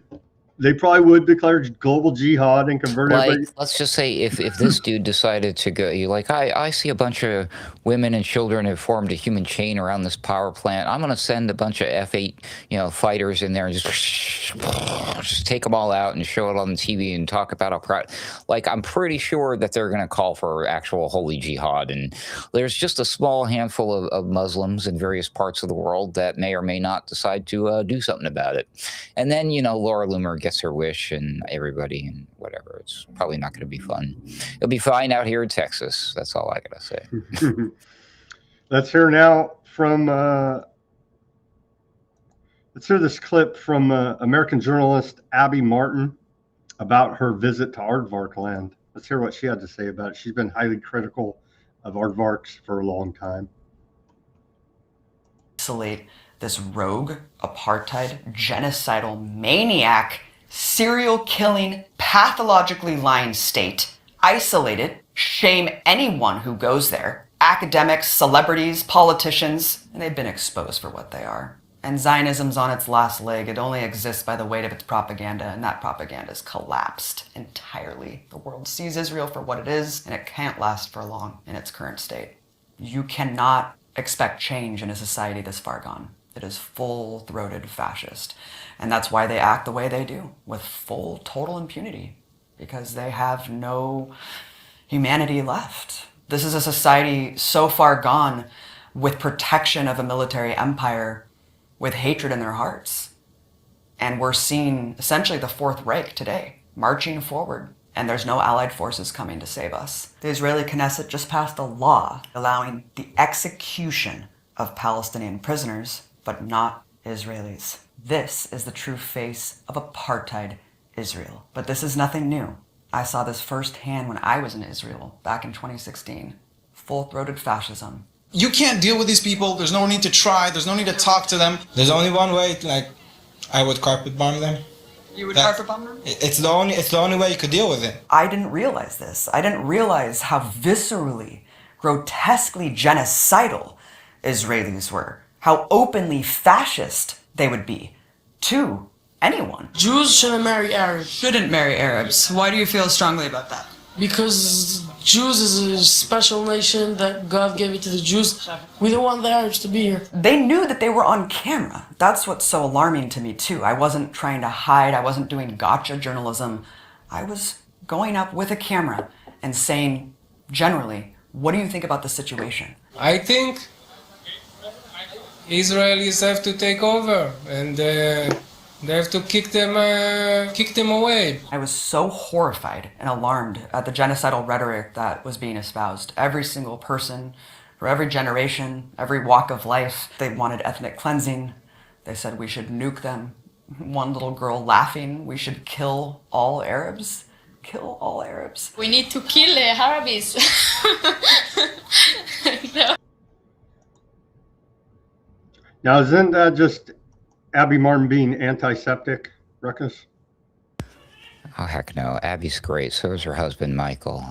They probably would declare global jihad and convert everybody. Let's just say if this dude decided to go, I see a bunch of women and children have formed a human chain around this power plant. I'm going to send a bunch of F-8, fighters in there and just take them all out and show it on the TV and talk about how proud. I'm pretty sure that they're going to call for actual holy jihad. And there's just a small handful of Muslims in various parts of the world that may or may not decide to do something about it. And then, Laura Loomer gets her wish and everybody and whatever. It's probably not going to be fun. It'll be fine out here in Texas. That's all I got to say. Let's hear now from, let's hear this clip from American journalist Abby Martin about her visit to aardvark land. Let's hear what she had to say about it. She's been highly critical of aardvarks for a long time. Isolate this rogue, apartheid, genocidal, maniac, serial killing, pathologically lying state. Isolate it, shame anyone who goes there. Academics, celebrities, politicians, and they've been exposed for what they are. And Zionism's on its last leg. It only exists by the weight of its propaganda, and that propaganda has collapsed entirely. The world sees Israel for what it is, and it can't last for long in its current state. You cannot expect change in a society this far gone. It is full-throated fascist. And that's why they act the way they do, with full, total impunity, because they have no humanity left. This is a society so far gone with protection of a military empire, with hatred in their hearts. And we're seeing essentially the Fourth Reich today, marching forward. And there's no allied forces coming to save us. The Israeli Knesset just passed a law allowing the execution of Palestinian prisoners, but not Israelis. This is the true face of apartheid Israel. But this is nothing new. I saw this firsthand when I was in Israel back in 2016. Full-throated fascism. You can't deal with these people. There's no need to try. There's no need to talk to them. There's only one way. I would carpet bomb them. You would carpet bomb them? It's the only way you could deal with it. I didn't realize this. I didn't realize how viscerally, grotesquely genocidal Israelis were. How openly fascist they would be to anyone. Jews shouldn't marry Arabs. Shouldn't marry Arabs. Why do you feel strongly about that? Because Jews is a special nation that God gave it to the Jews. We don't want the Arabs to be here. They knew that they were on camera. That's what's so alarming to me too. I wasn't trying to hide. I wasn't doing gotcha journalism. I was going up with a camera and saying, generally, what do you think about the situation? I think Israelis have to take over and they have to kick them away. I was so horrified and alarmed at the genocidal rhetoric that was being espoused. Every single person, for every generation, every walk of life, they wanted ethnic cleansing. They said we should nuke them. One little girl laughing, we should kill all Arabs. Kill all Arabs. We need to kill Arabs. No. Now, isn't that just Abby Martin being antiseptic, Ruckus? Oh, heck no. Abby's great. So is her husband, Michael.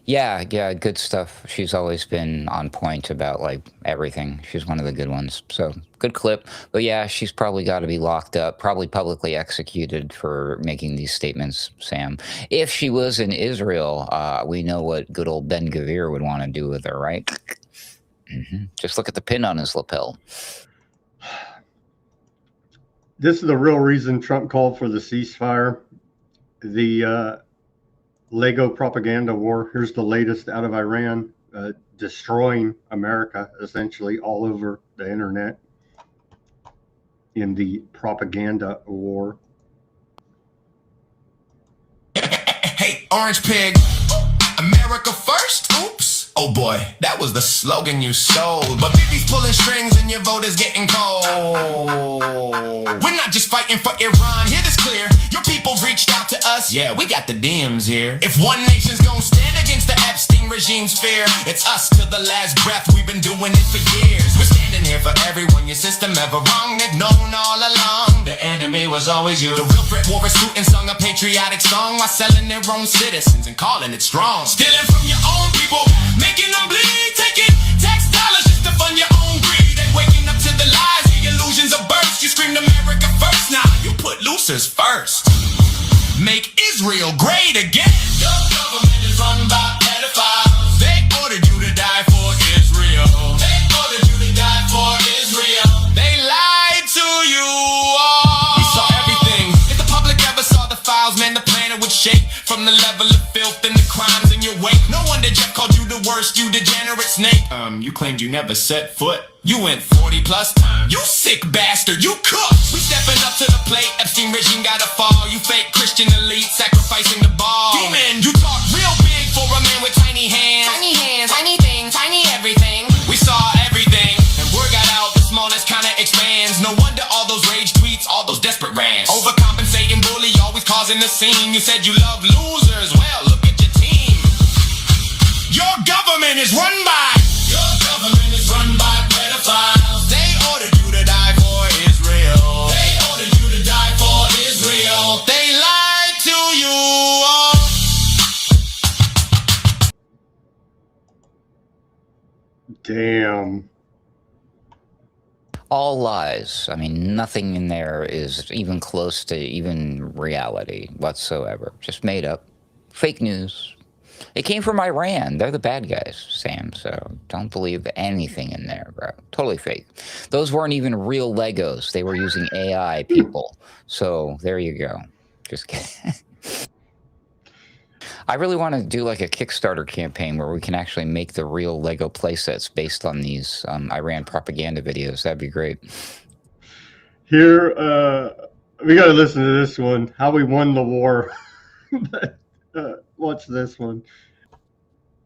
Yeah, good stuff. She's always been on point about, everything. She's one of the good ones. So, good clip. But yeah, she's probably got to be locked up, probably publicly executed for making these statements, Sam. If she was in Israel, we know what good old Ben Gvir would want to do with her, right? Just look at the pin on his lapel. This is the real reason Trump called for the ceasefire. The Lego propaganda war. Here's the latest out of Iran, destroying America, essentially, all over the internet in the propaganda war. orange pig. America first? Oops. Oh boy, that was the slogan you sold. But Bibi's pulling strings and your vote is getting cold. We're not just fighting for Iran, hear this clear. Your people reached out to us, yeah, we got the DMs here. If one nation's gonna stand against the Epstein regime's fear, it's us to the last breath, we've been doing it for years. We're standing here for everyone, your system ever wrong, they've known all along. The enemy was always you. The real threat wore a suit and sung a patriotic song while selling their own citizens and calling it strong. Stealing from your own people, making them bleed, taking tax dollars just to fund your own greed. And waking up to the lies, the illusions of birth. You screamed America first, now you put losers first. Make Israel great again. Your government is run by pedophiles. They ordered you to die for Israel. They ordered you to die for Israel. They lied to you all. We saw everything. If the public ever saw the files, man, the planet would shake from the level of filth and the crimes in your wake. No wonder Jeff called you the worst, you degenerate snake. You claimed you never set foot. You went 40 plus times. You sick bastard, you cooked. We stepping up to the plate. Epstein regime gotta fall. You fake Christian elite sacrificing the ball. Demon, you talk real big for a man with tiny hands. Tiny hands, tiny things, tiny everything. We saw everything, and word got out. The smallness kinda expands. No wonder all those rage tweets, all those desperate rants. Overcompensating bully, always causing the scene. You said you love losers. Well, look at your team. Your government is run by. Your government is run by pedophiles. They ordered you to die for Israel. They ordered you to die for Israel. They lied to you all. Damn. All lies. I mean, nothing in there is even close to even reality whatsoever. Just made up. Fake news. It came from Iran. They're the bad guys, Sam, so don't believe anything in there, bro. Totally fake. Those weren't even real Legos. They were using AI people. So there you go. Just kidding. I really want to do like a Kickstarter campaign where we can actually make the real Lego playsets based on these Iran propaganda videos. That'd be great. Here, we got to listen to this one. How we won the war. Watch this one.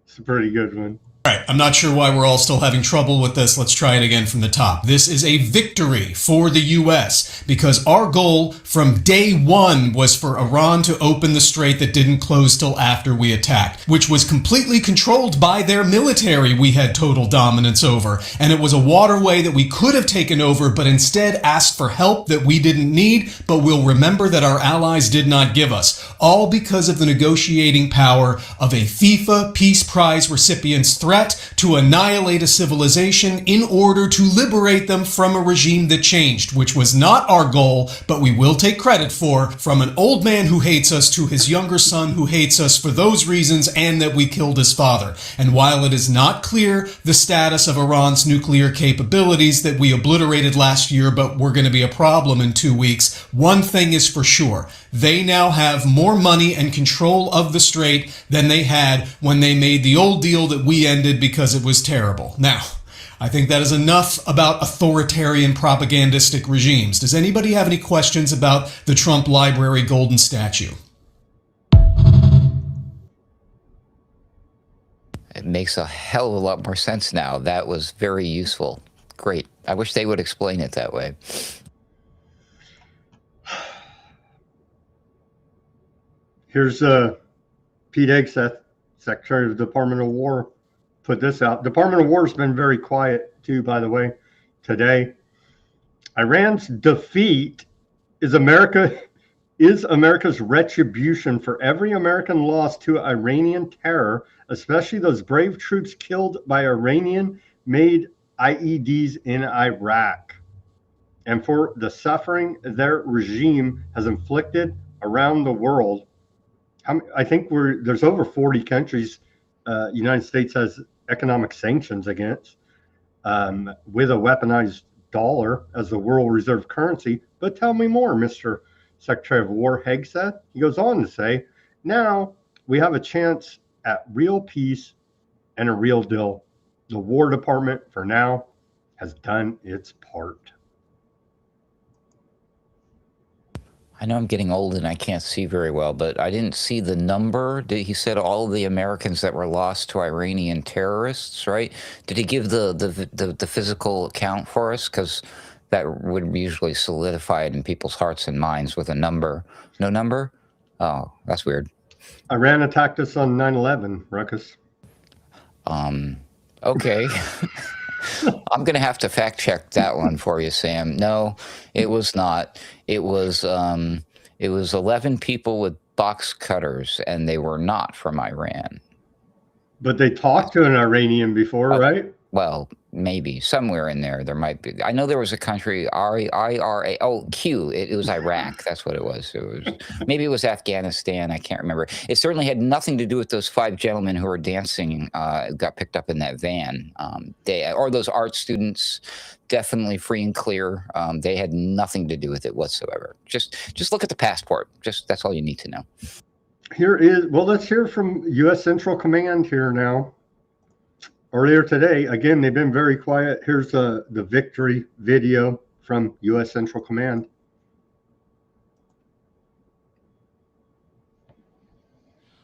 It's a pretty good one. All right, I'm not sure why we're all still having trouble with this. Let's try it again from the top. This is a victory for the U.S. because our goal from day one was for Iran to open the strait that didn't close till after we attacked, which was completely controlled by their military we had total dominance over. And it was a waterway that we could have taken over, but instead asked for help that we didn't need, but we'll remember that our allies did not give us. All because of the negotiating power of a FIFA Peace Prize recipient's threat to annihilate a civilization in order to liberate them from a regime that changed, which was not our goal, but we will take credit for, from an old man who hates us to his younger son who hates us for those reasons and that we killed his father. And while it is not clear the status of Iran's nuclear capabilities that we obliterated last year, but were going to be a problem in 2 weeks, one thing is for sure. They now have more money and control of the strait than they had when they made the old deal that we ended because it was terrible. Now, I think that is enough about authoritarian propagandistic regimes. Does anybody have any questions about the Trump Library golden statue? It makes a hell of a lot more sense now. That was very useful. Great. I wish they would explain it that way. Here's Pete Hegseth, Secretary of the Department of War, put this out. Department of War has been very quiet too, by the way, today. Iran's defeat is America's retribution for every American loss to Iranian terror, especially those brave troops killed by Iranian-made IEDs in Iraq, and for the suffering their regime has inflicted around the world. I think there's over 40 countries United States has economic sanctions against, with a weaponized dollar as the world reserve currency. But tell me more, Mr. Secretary of War Hegseth. He goes on to say, now we have a chance at real peace and a real deal. The War Department, for now, has done its part. I know I'm getting old and I can't see very well, but I didn't see the number. He said all the Americans that were lost to Iranian terrorists, right? Did he give the physical count for us? Because that would usually solidify it in people's hearts and minds with a number. No number? Oh, that's weird. Iran attacked us on 9/11, Ruckus. Okay. I'm going to have to fact check that one for you, Sam. No, it was not. It was 11 people with box cutters, and they were not from Iran. But they talked to an Iranian before, right? Well, maybe somewhere in there might be. I know there was a country, IRA. Oh, Q. It was Iraq. That's what it was. Maybe it was Afghanistan. I can't remember. It certainly had nothing to do with those 5 gentlemen who were dancing. Got picked up in that van. Or those art students. Definitely free and clear. They had nothing to do with it whatsoever. Just look at the passport. That's all you need to know. Let's hear from U.S. Central Command here now. Earlier today, again, they've been very quiet. Here's the victory video from U.S. Central Command.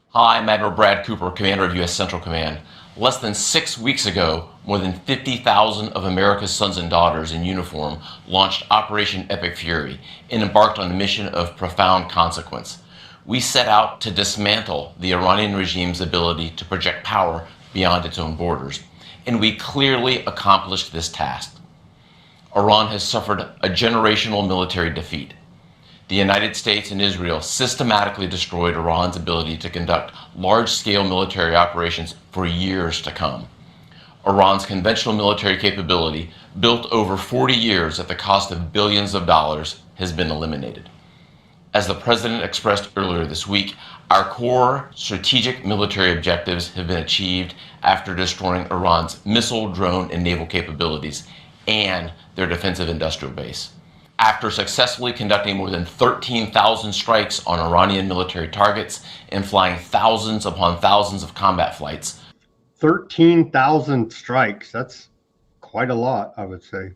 Hi, I'm Admiral Brad Cooper, Commander of U.S. Central Command. Less than 6 weeks ago, more than 50,000 of America's sons and daughters in uniform launched Operation Epic Fury and embarked on a mission of profound consequence. We set out to dismantle the Iranian regime's ability to project power beyond its own borders, and we clearly accomplished this task. Iran has suffered a generational military defeat. The United States and Israel systematically destroyed Iran's ability to conduct large-scale military operations for years to come. Iran's conventional military capability, built over 40 years at the cost of billions of dollars, has been eliminated. As the President expressed earlier this week, our core strategic military objectives have been achieved after destroying Iran's missile, drone, and naval capabilities and their defensive industrial base. After successfully conducting more than 13,000 strikes on Iranian military targets and flying thousands upon thousands of combat flights. 13,000 strikes. That's quite a lot, I would say.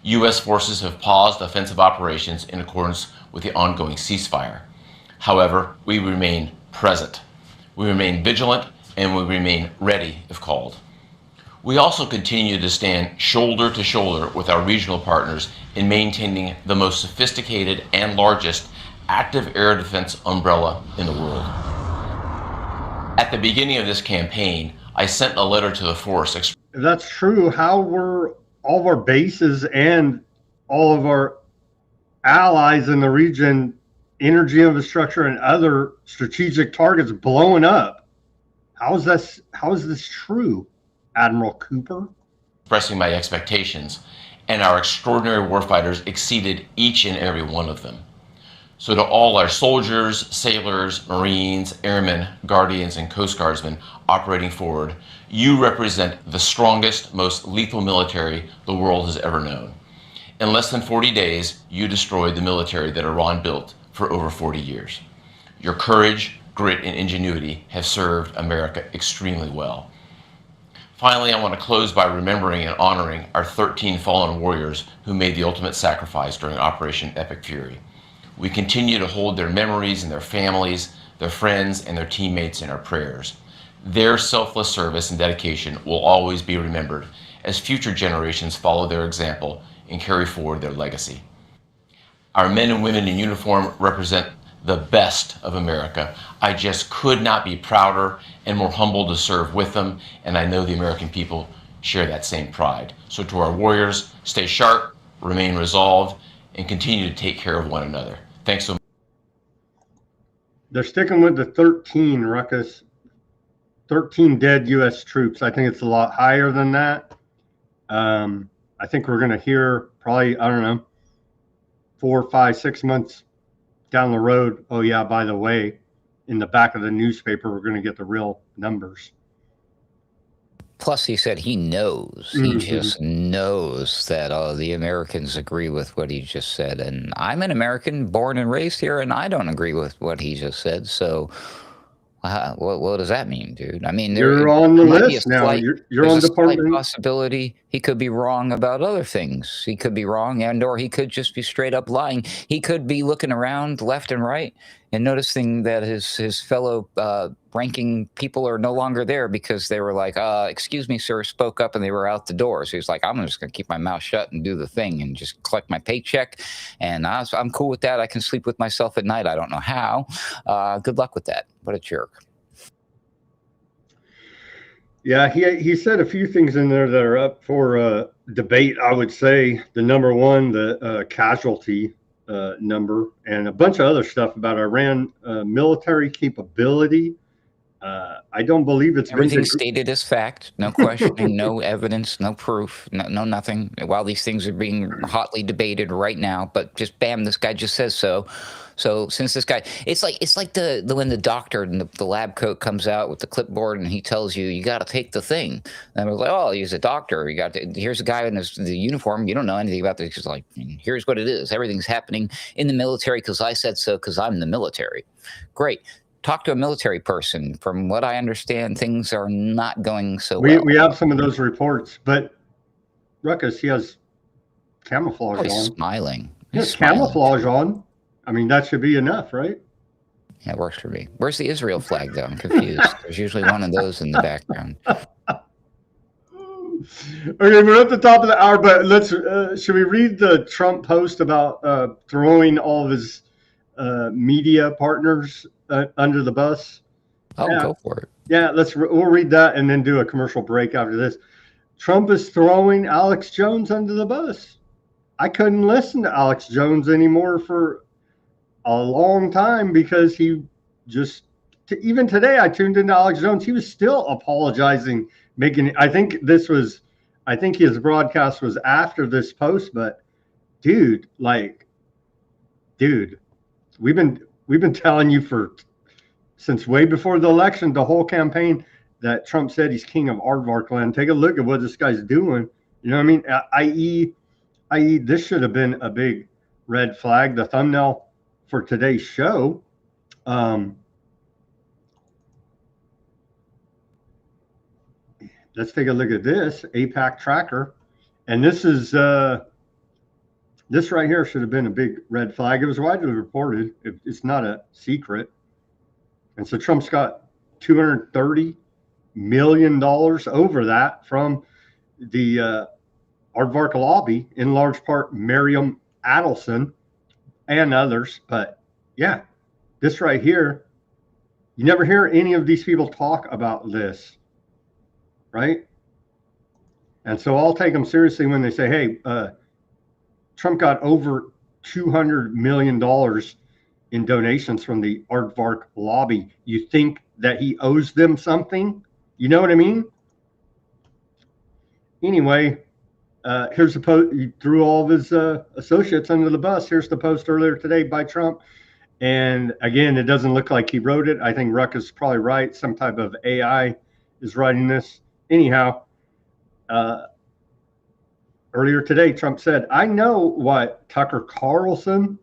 U.S. forces have paused offensive operations in accordance with the ongoing ceasefire. However, we remain present. We remain vigilant, and we remain ready if called. We also continue to stand shoulder to shoulder with our regional partners in maintaining the most sophisticated and largest active air defense umbrella in the world. At the beginning of this campaign, I sent a letter to the force. If that's true, how were all of our bases and all of our allies in the region, energy infrastructure and other strategic targets blowing up? How is this true, Admiral Cooper? Expressing my expectations, and our extraordinary warfighters exceeded each and every one of them. So to all our soldiers, sailors, Marines, airmen, guardians, and Coast Guardsmen operating forward, you represent the strongest, most lethal military the world has ever known. In less than 40 days, you destroyed the military that Iran built for over 40 years. Your courage, grit, and ingenuity have served America extremely well. Finally, I want to close by remembering and honoring our 13 fallen warriors who made the ultimate sacrifice during Operation Epic Fury. We continue to hold their memories and their families, their friends, and their teammates in our prayers. Their selfless service and dedication will always be remembered as future generations follow their example and carry forward their legacy. Our men and women in uniform represent the best of America. I just could not be prouder and more humbled to serve with them, and I know the American people share that same pride. So to our warriors, stay sharp, remain resolved, and continue to take care of one another. Thanks so much. They're sticking with the 13, Ruckus. 13 dead U.S. troops. I think it's a lot higher than that. I think we're going to hear probably, I don't know, 4, 5, 6 months down the road. Oh, yeah, by the way, in the back of the newspaper, we're going to get the real numbers. Plus, he said he knows. He just knows that the Americans agree with what he just said. And I'm an American born and raised here, and I don't agree with what he just said. So What does that mean, dude? I mean, You're on the there might be a list now. slight, You're there's on a slight Department. possibility he could be wrong about other things. He could be wrong, and or he could just be straight up lying. He could be looking around left and right and noticing that his fellow ranking people are no longer there because they were like, excuse me, sir, spoke up, and they were out the door. So he's like, I'm just going to keep my mouth shut and do the thing and just collect my paycheck. And I'm cool with that. I can sleep with myself at night. I don't know how. Good luck with that. What a jerk. Yeah, he said a few things in there that are up for debate. I would say the number one, the casualty number, and a bunch of other stuff about Iran military capability. I don't believe it's everything stated as fact, no questioning, no evidence, no proof, no nothing. While these things are being hotly debated right now, but just bam, this guy just says so. So since this guy, it's like the when the doctor in the lab coat comes out with the clipboard and he tells you got to take the thing. And I was like, oh, he's a doctor. You got to, here's a guy in the uniform. You don't know anything about this. He's like, here's what it is. Everything's happening in the military because I said so because I'm the military. Great. Talk to a military person. From what I understand, things are not going so well. We have some of those reports, but Ruckus, he has camouflage on. He's smiling. He has camouflage on. I mean, that should be enough, right? Yeah, it works for me. Where's the Israel flag, though? I'm confused. There's usually one of those in the background. Okay, we're at the top of the hour, but let's. Should we read the Trump post about throwing all of his media partners under the bus? Oh, yeah. Go for it. Yeah, we'll read that and then do a commercial break after this. Trump is throwing Alex Jones under the bus. I couldn't listen to Alex Jones anymore for a long time because he just, even today I tuned into Alex Jones. He was still apologizing, I think his broadcast was after this post, but dude, we've been telling you since way before the election, the whole campaign, that Trump said he's king of aardvark land. Take a look at what this guy's doing. You know what I mean? I.e., this should have been a big red flag. The thumbnail for today's show. Let's take a look at this APAC tracker, and this is this right here should have been a big red flag. It was widely reported. It's not a secret. And so Trump's got $230 million over that from the aardvark lobby, in large part Miriam Adelson and others. But yeah, this right here, you never hear any of these people talk about this, right? And so I'll take them seriously when they say, hey, Trump got over $200 million in donations from the aardvark lobby. You think that he owes them something? You know what I mean? Anyway, here's the post. He threw all of his associates under the bus. Here's the post earlier today by Trump. And again, it doesn't look like he wrote it. I think Ruckus is probably right. Some type of AI is writing this. Anyhow, earlier today, Trump said, I know what Tucker Carlson,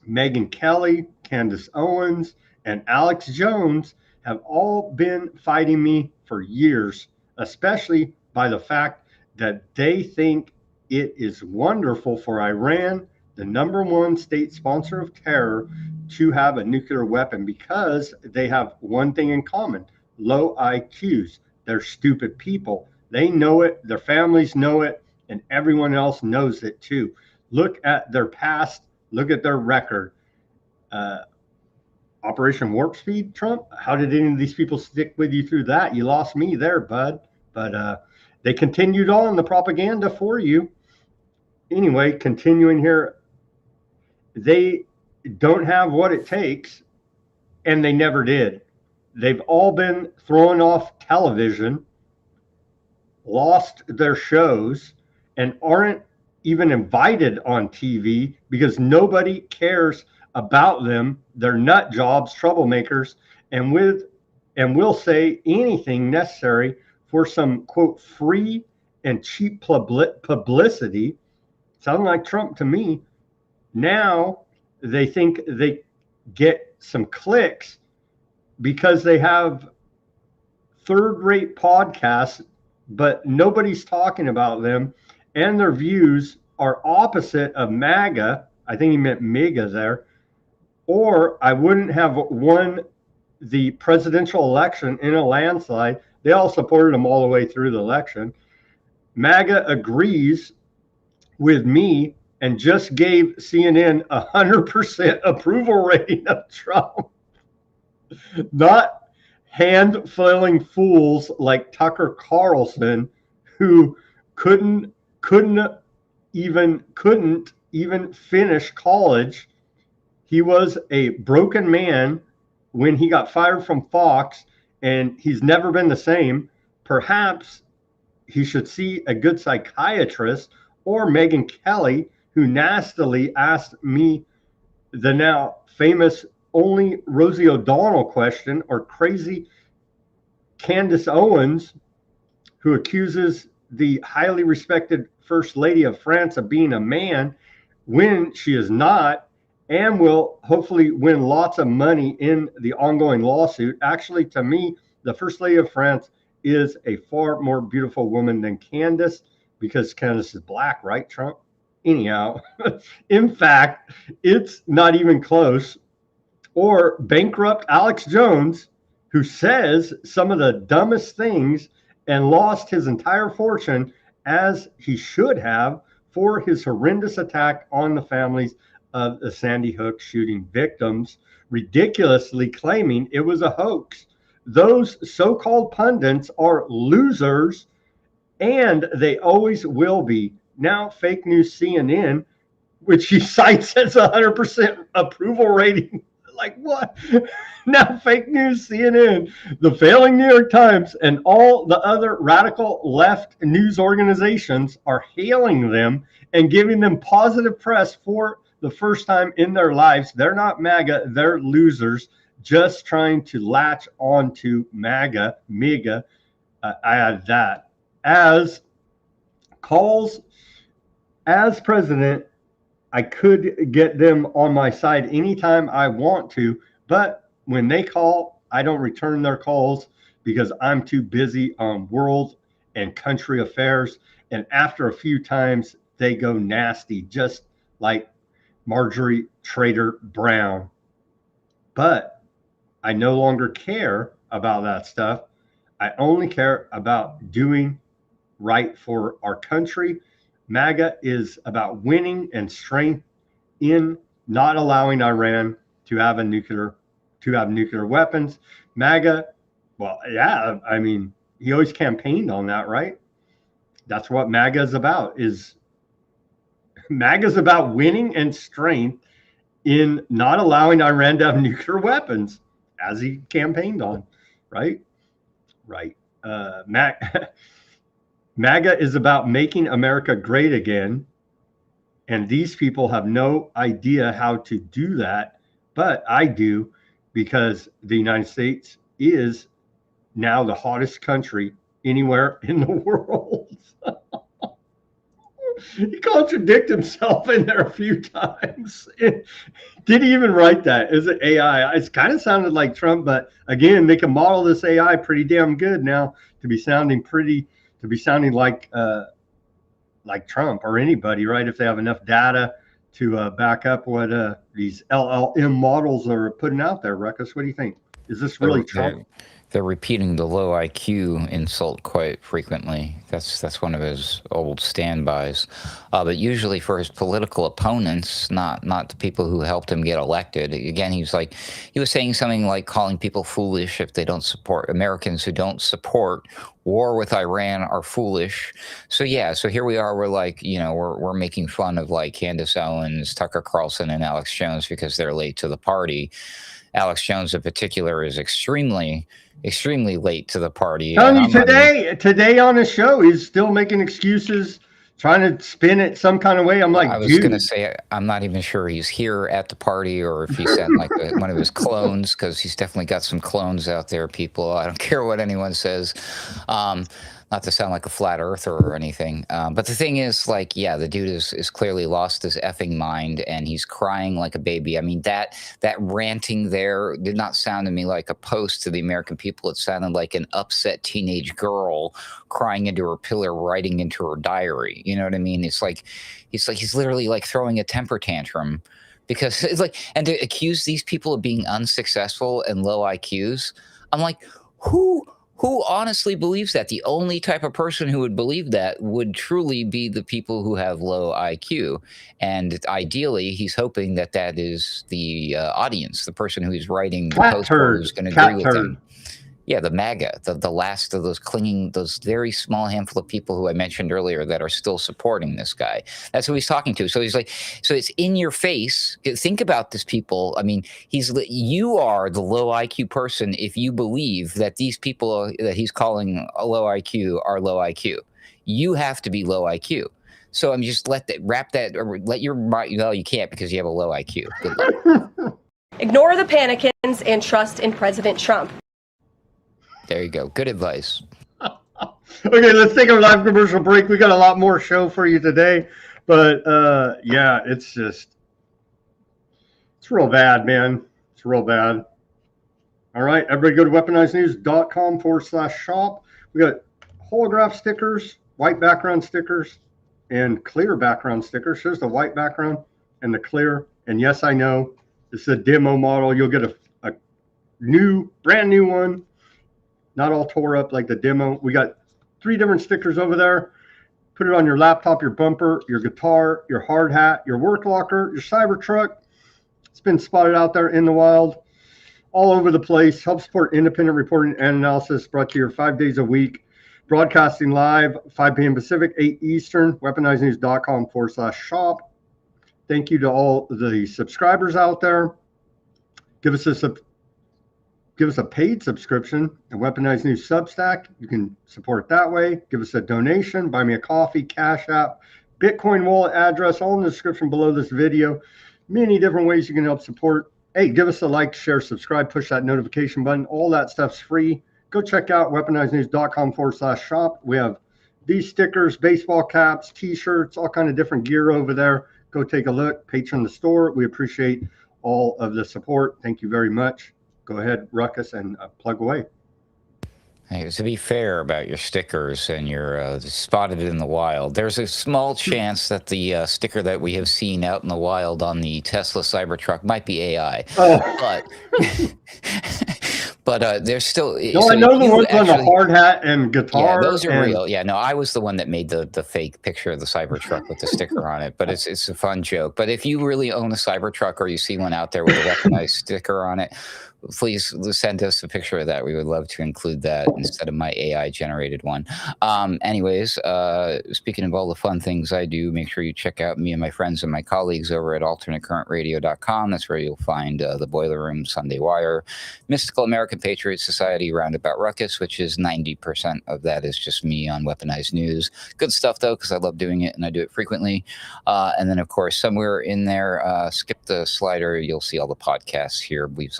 Megyn Kelly, Candace Owens, and Alex Jones have all been fighting me for years, especially by the fact that they think it is wonderful for Iran, the #1 state sponsor of terror, to have a nuclear weapon because they have one thing in common: low IQs. They're stupid people. They know it, their families know it, and everyone else knows it too. Look at their past, look at their record. Operation Warp Speed, Trump, how did any of these people stick with you through that? You lost me there, bud. But they continued on the propaganda for you. Anyway, continuing here, they don't have what it takes, and they never did. They've all been thrown off television, lost their shows, and aren't even invited on TV because nobody cares about them. They're nut jobs, troublemakers, and will say anything necessary for some, quote, free and cheap publicity. Sounding like Trump to me. Now they think they get some clicks because they have third-rate podcasts, but nobody's talking about them, and their views are opposite of MAGA. I think he meant MAGA there. Or I wouldn't have won the presidential election in a landslide. They all supported him all the way through the election. MAGA agrees with me and just gave CNN 100% approval rating of Trump. Not hand-flailing fools like Tucker Carlson, who couldn't even finish college. He was a broken man when he got fired from Fox, and he's never been the same. Perhaps he should see a good psychiatrist, or Megyn Kelly, who nastily asked me the now famous only Rosie O'Donnell question, or crazy Candace Owens, who accuses the highly respected First Lady of France of being a man when she is not, and will hopefully win lots of money in the ongoing lawsuit. Actually, to me, the First Lady of France is a far more beautiful woman than Candace, because Candace is black, right, Trump? Anyhow, in fact, it's not even close. Or bankrupt Alex Jones, who says some of the dumbest things and lost his entire fortune, as he should have, for his horrendous attack on the families of the Sandy Hook shooting victims, ridiculously claiming it was a hoax. Those so-called pundits are losers, and they always will be. Now, fake news CNN, which he cites as 100% approval rating. Like what? Now, fake news CNN, the failing New York Times, and all the other radical left news organizations are hailing them and giving them positive press for the first time in their lives. They're not MAGA, they're losers, just trying to latch onto MAGA. I add that. As calls as president, I could get them on my side anytime I want to, but when they call, I don't return their calls because I'm too busy on world and country affairs. And after a few times, they go nasty, just like Marjorie Trader Brown. But I no longer care about that stuff. I only care about doing right for our country. MAGA is about winning and strength in not allowing Iran to have nuclear weapons. MAGA, well, yeah, I mean, he always campaigned on that, right? That's what MAGA is about. MAGA is about winning and strength in not allowing Iran to have nuclear weapons, as he campaigned on, right? Right. MAGA is about making America great again, and these people have no idea how to do that, but I do, because the United States is now the hottest country anywhere in the world. He contradicted himself in there a few times. Did he even write that? Is it AI? It's kind of sounded like Trump, but again, they can model this AI pretty damn good now to be sounding like Trump or anybody, right? If they have enough data to back up what these LLM models are putting out there. Ruckus, what do you think? Is this really Trump? They're repeating the low IQ insult quite frequently. That's one of his old standbys. But usually for his political opponents, not the people who helped him get elected. Again, he was saying something like calling people foolish if they don't support, Americans who don't support war with Iran are foolish. So yeah, so here we are. We're like, we're making fun of like Candace Owens, Tucker Carlson, and Alex Jones because they're late to the party. Alex Jones in particular is extremely late to the party. Tony, today on his show, he's still making excuses, trying to spin it some kind of way. I'm like, I was going to say, I'm not even sure he's here at the party or if he sent like one of his clones, because he's definitely got some clones out there, people. I don't care what anyone says. Not to sound like a flat earther or anything, but the thing is, like, yeah, the dude is clearly lost his effing mind, and he's crying like a baby. I mean, that ranting there did not sound to me like a post to the American people. It sounded like an upset teenage girl crying into her pillow, writing into her diary. You know what I mean? It's like he's literally like throwing a temper tantrum, because it's like, and to accuse these people of being unsuccessful and low IQs, I'm like, who honestly believes that? The only type of person who would believe that would truly be the people who have low IQ. And ideally, he's hoping that that is the audience, the person who he's writing the post for, who's going to agree with him. Yeah, the MAGA, the last of those those very small handful of people who I mentioned earlier that are still supporting this guy. That's who he's talking to. So he's like, so it's in your face. Think about this, people. I mean, you are the low IQ person if you believe that these people that he's calling a low IQ are low IQ. You have to be low IQ. So I'm just let your mind. Well, you can't because you have a low IQ. Good luck. Ignore the panicans and trust in President Trump. There you go. Good advice. Okay, let's take a live commercial break. We got a lot more show for you today, but yeah, it's real bad, man. It's real bad. All right, everybody go to weaponizednews.com/shop. We got holograph stickers, white background stickers, and clear background stickers. Here's the white background and the clear. And yes, I know it's a demo model. You'll get a brand new one. Not all tore up like the demo. We got 3 different stickers over there. Put it on your laptop, your bumper, your guitar, your hard hat, your work locker, your Cybertruck. It's been spotted out there in the wild, all over the place. Help support independent reporting and analysis, brought to you 5 days a week. Broadcasting live, 5 p.m. Pacific, 8 Eastern, weaponizednews.com/shop. Thank you to all the subscribers out there. Give us a paid subscription at Weaponized News Substack. You can support that way. Give us a donation. Buy me a coffee, Cash App, Bitcoin wallet address, all in the description below this video. Many different ways you can help support. Hey, give us a like, share, subscribe, push that notification button. All that stuff's free. Go check out weaponizednews.com/shop. We have these stickers, baseball caps, T-shirts, all kind of different gear over there. Go take a look. Patron the store. We appreciate all of the support. Thank you very much. Go ahead, Ruckus, and plug away. Hey, to be fair about your stickers and your spotted in the wild, there's a small chance that the sticker that we have seen out in the wild on the Tesla Cybertruck might be AI. Oh. But there's still. No, so I know the ones on the hard hat and guitar. Yeah, those are real. Yeah, no, I was the one that made the fake picture of the Cybertruck with the sticker on it. But it's a fun joke. But if you really own a Cybertruck or you see one out there with a weaponized sticker on it, please send us a picture of that. We would love to include that instead of my AI generated one. Anyways, speaking of all the fun things I do, make sure you check out me and my friends and my colleagues over at alternatecurrentradio.com. That's where you'll find the Boiler Room, Sunday Wire, Mystical American Patriot Society, Roundabout Ruckus, which is 90% of that is just me on Weaponized News. Good stuff, though, because I love doing it and I do it frequently. And then, of course, somewhere in there, skip the slider, you'll see all the podcasts here. We've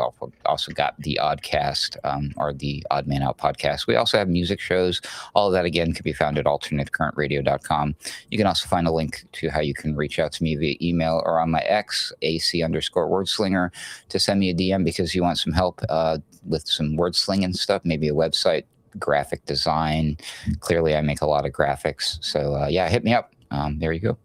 also got the Oddcast, or the Odd Man Out podcast. We also have music shows. All of that, again, can be found at alternatecurrentradio.com. You can also find a link to how you can reach out to me via email or on my X, AC_wordslinger, to send me a DM because you want some help with some word slinging stuff, maybe a website, graphic design. Clearly, I make a lot of graphics. So, yeah, hit me up. There you go.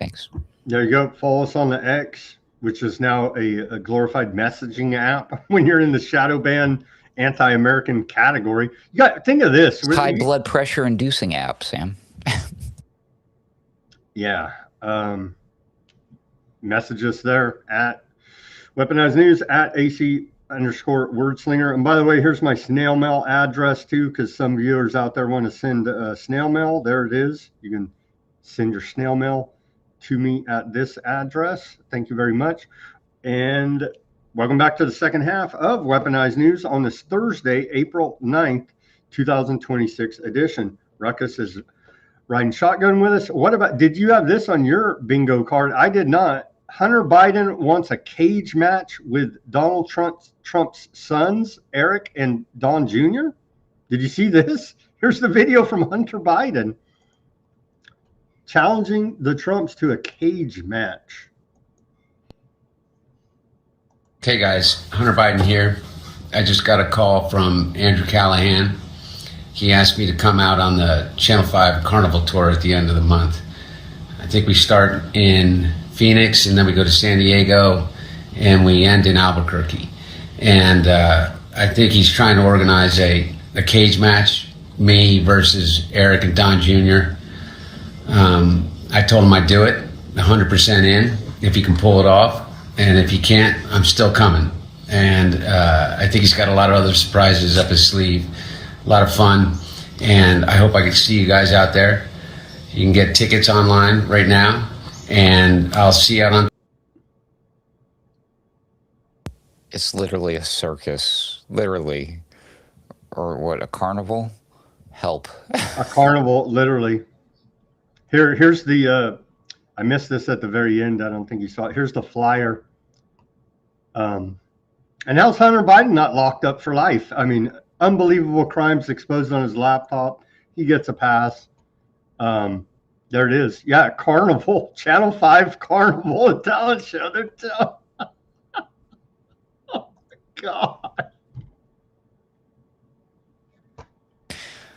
Thanks. There you go. Follow us on the X, which is now a glorified messaging app when you're in the shadow ban anti-American category. You got think of this. It's high blood pressure inducing app, Sam. Yeah. Message us there at Weaponized News at AC_wordslinger. And by the way, here's my snail mail address too, because some viewers out there want to send snail mail. There it is. You can send your snail mail to me at this address. Thank you very much. And welcome back to the second half of Weaponized News on this Thursday, April 9th, 2026 edition. Ruckus is riding shotgun with us. What about, did you have this on your bingo card? I did not. Hunter Biden wants a cage match with Donald Trump's sons, Eric and Don Jr. Did you see this? Here's the video from Hunter Biden challenging the Trumps to a cage match. Hey guys, Hunter Biden here. I just got a call from Andrew Callahan. He asked me to come out on the Channel 5 Carnival Tour at the end of the month. I think we start in Phoenix and then we go to San Diego and we end in Albuquerque. And I think he's trying to organize a cage match, me versus Eric and Don Jr. I told him I'd do it, 100% in, if he can pull it off. And if he can't, I'm still coming. And I think he's got a lot of other surprises up his sleeve, a lot of fun. And I hope I can see you guys out there. You can get tickets online right now. And I'll see you out on... It's literally a circus, literally. Or what, a carnival? Help. A carnival, literally. Here's the, I missed this at the very end. I don't think you saw it. Here's the flyer. And how's Hunter Biden not locked up for life? I mean, unbelievable crimes exposed on his laptop. He gets a pass. There it is. Yeah, Carnival, Channel 5 Carnival, a talent show. They're oh my God.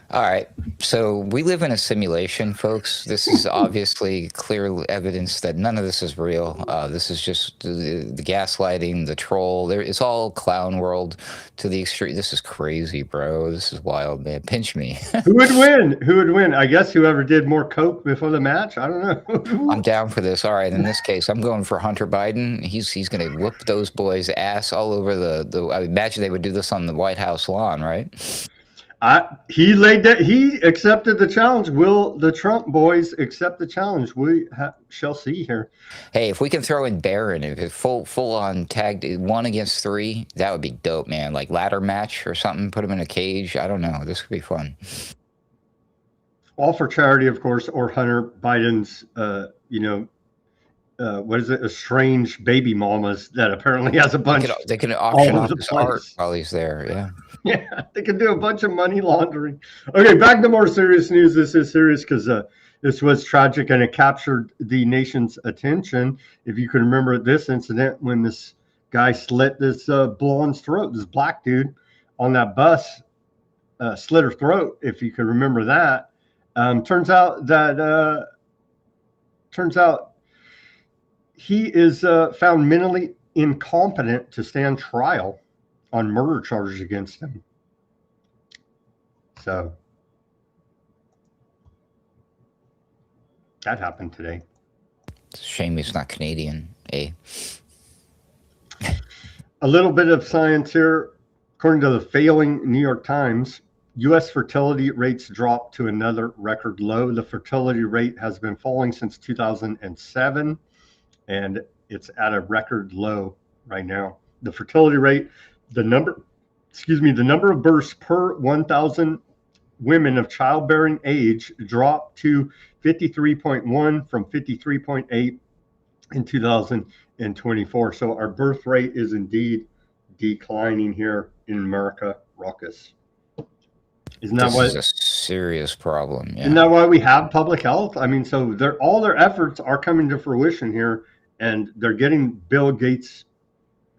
All right. So we live in a simulation, folks. This is obviously clear evidence that none of this is real. This is just the gaslighting, the troll. It's all clown world to the extreme. This is crazy, bro. This is wild, man. Pinch me. Who would win? Who would win? I guess whoever did more coke before the match. I don't know. I'm down for this. All right. In this case, I'm going for Hunter Biden. He's going to whoop those boys' ass all over the. I imagine they would do this on the White House lawn, right? He accepted the challenge. Will the Trump boys accept the challenge? We shall see here. Hey, if we can throw in Barron, if it's full on tagged 1 against 3, that would be dope, man. Like ladder match or something. Put him in a cage. I don't know. This could be fun. All for charity, of course, or Hunter Biden's, what is it? Estranged baby mamas that apparently has a bunch. They can auction off his art while he's there. Yeah. Yeah, they can do a bunch of money laundering. Okay, back to more serious news. This is serious because this was tragic and it captured the nation's attention. If you can remember this incident when this guy slit this blonde's throat, this black dude on that bus slit her throat. If you can remember that, turns out he is found mentally incompetent to stand trial on murder charges against him. So that happened today. It's a shame he's not Canadian, eh? A little bit of science here. According to the failing New York Times, U.S. fertility rates dropped to another record low. The fertility rate has been falling since 2007, and it's at a record low right now. The fertility rate, the number of births per 1,000 women of childbearing age dropped to 53.1 from 53.8 in 2024. So our birth rate is indeed declining here in America. Ruckus. Isn't that this is a serious problem? Yeah. Isn't that why we have public health? I mean, so all their efforts are coming to fruition here, and they're getting Bill Gates'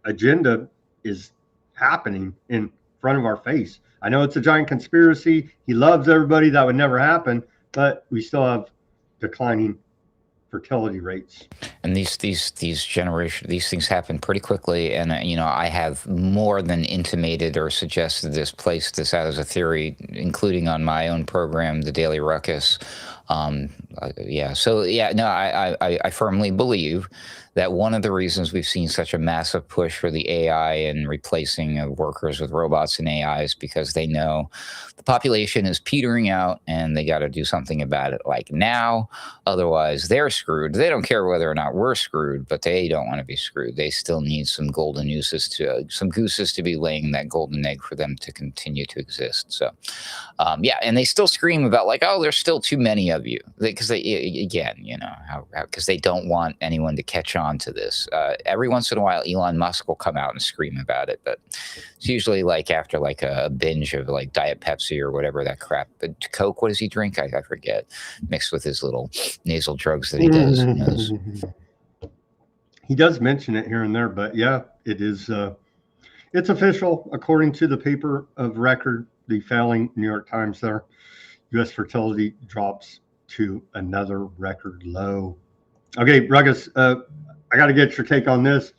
agenda is happening in front of our face. I know it's a giant conspiracy. He loves everybody. That would never happen, but we still have declining fertility rates. And these things happen pretty quickly. And I have more than intimated or suggested this, placed this out as a theory, including on my own program, the Daily Ruckus. I firmly believe that one of the reasons we've seen such a massive push for the AI and replacing of workers with robots and AI is because they know the population is petering out and they got to do something about it like now. Otherwise, they're screwed. They don't care whether or not we're screwed, but they don't want to be screwed. They still need some golden gooses to be laying that golden egg for them to continue to exist. So, and they still scream about like, oh, there's still too many of you, because again, you know because they don't want anyone to catch on to this. Every once in a while, Elon Musk will come out and scream about it, but it's usually like after like a binge of like Diet Pepsi or whatever that crap. But Coke, what does he drink? I forget. Mixed with his little nasal drugs that he does. Who knows? He does mention it here and there, but yeah, it is. It's official, according to the paper of record, the failing New York Times. There, U.S. fertility drops to another record low. Okay, Ruckus, I got to get your take on this.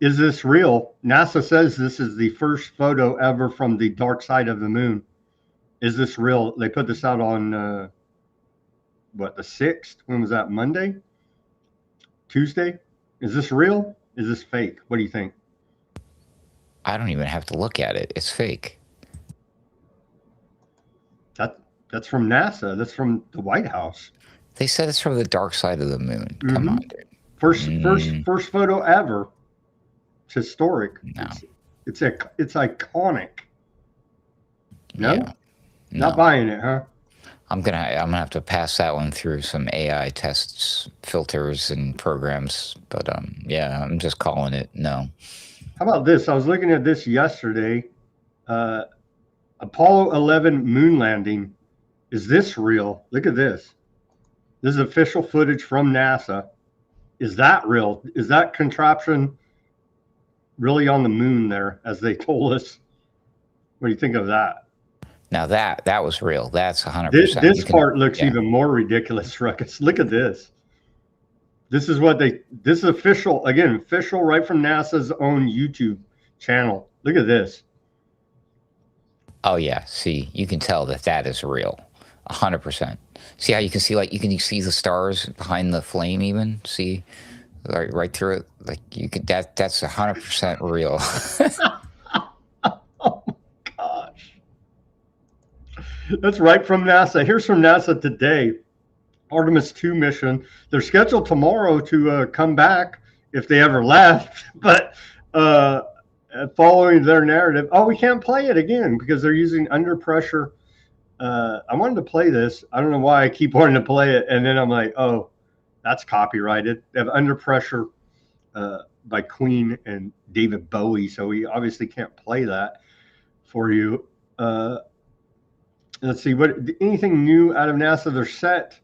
Is this real? NASA says this is the first photo ever from the dark side of the moon. Is this real? They put this out on, the 6th? When was that, Monday? Tuesday? Is this real? Is this fake? What do you think? I don't even have to look at it. It's fake. That's from NASA. That's from the White House. They said it's from the dark side of the moon. Come on, dude. First photo ever. It's historic. No. It's iconic. No? Yeah. Not buying it, huh? I'm gonna have to pass that one through some AI tests, filters, and programs. But yeah, I'm just calling it no. How about this? I was looking at this yesterday. Apollo 11 moon landing. Is this real? Look at this. This is official footage from NASA. Is that real? Is that contraption really on the moon there, as they told us? What do you think of that? Now that was real. That's 100%. This part looks even more ridiculous, Ruckus. Look at this. This is this is official, again, official right from NASA's own YouTube channel. Look at this. Oh yeah, see, you can tell that is real. 100%. See how you can see, like, you can see the stars behind the flame even? See? Right through it. Like, you could, that's 100% real. Oh my gosh. That's right from NASA. Here's from NASA today. Artemis 2 mission. They're scheduled tomorrow to come back if they ever left, but following their narrative, we can't play it again because they're using under pressure. I wanted to play this. I don't know why I keep wanting to play it, and then I'm like, oh, that's copyrighted. They have Under Pressure by Queen and David Bowie, so we obviously can't play that for you. Let's see, anything new out of NASA? They're set.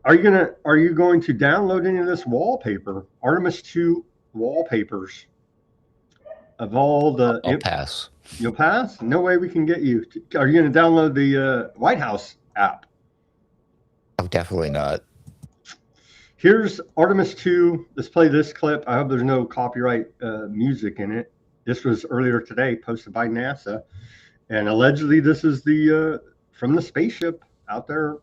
Are you going to download any of this wallpaper? Artemis 2 wallpapers of all the. I'll pass. You'll pass? No way we can get you. Are you going to download the White House app? Oh, definitely not. Here's Artemis 2. Let's play this clip. I hope there's no copyright music in it. This was earlier today, posted by NASA. And allegedly, this is the from the spaceship out there.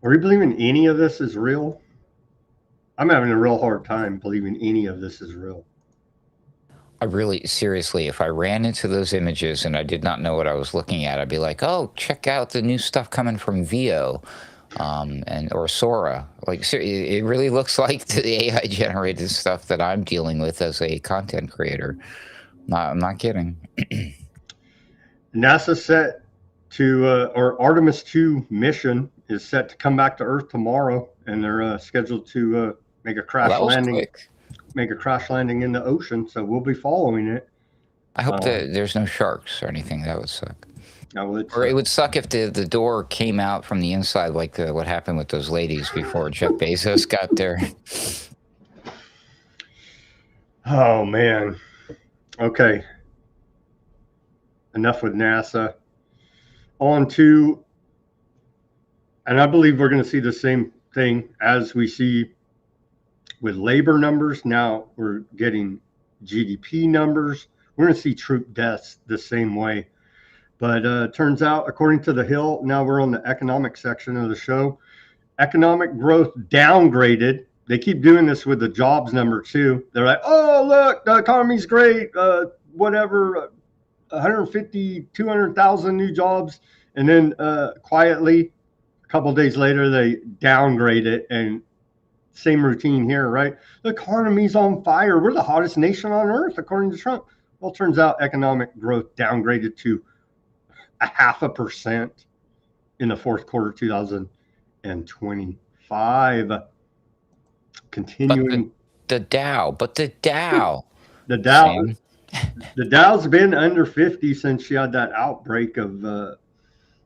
Are you believing any of this is real? I'm having a real hard time believing any of this is real. I really, seriously, if I ran into those images and I did not know what I was looking at, I'd be like, oh, check out the new stuff coming from Veo or Sora. Like, it really looks like the AI-generated stuff that I'm dealing with as a content creator. I'm not kidding. NASA set to, or Artemis 2 mission is set to come back to Earth tomorrow, and they're scheduled to make a crash landing. Quick. Make a crash landing in the ocean, so we'll be following it. I hope that there's no sharks or anything. That would suck. Or it would suck if the door came out from the inside, like what happened with those ladies before Jeff Bezos got there. Oh man. Okay. Enough with NASA. On to, and I believe we're going to see the same thing as we see with labor numbers. Now we're getting GDP numbers. We're going to see troop deaths the same way. But turns out, according to The Hill, now we're on the economic section of the show. Economic growth downgraded. They keep doing this with the jobs number too. They're like, oh, look, the economy's great, whatever, 150, 200,000 new jobs. And then quietly, a couple of days later, they downgrade it. And same routine here, right? The economy's on fire. We're the hottest nation on earth, according to Trump. Well, it turns out economic growth downgraded to 0.5% in the fourth quarter 2025. Continuing. The Dow. The Dow. The Dow's been under 50 since she had that outbreak of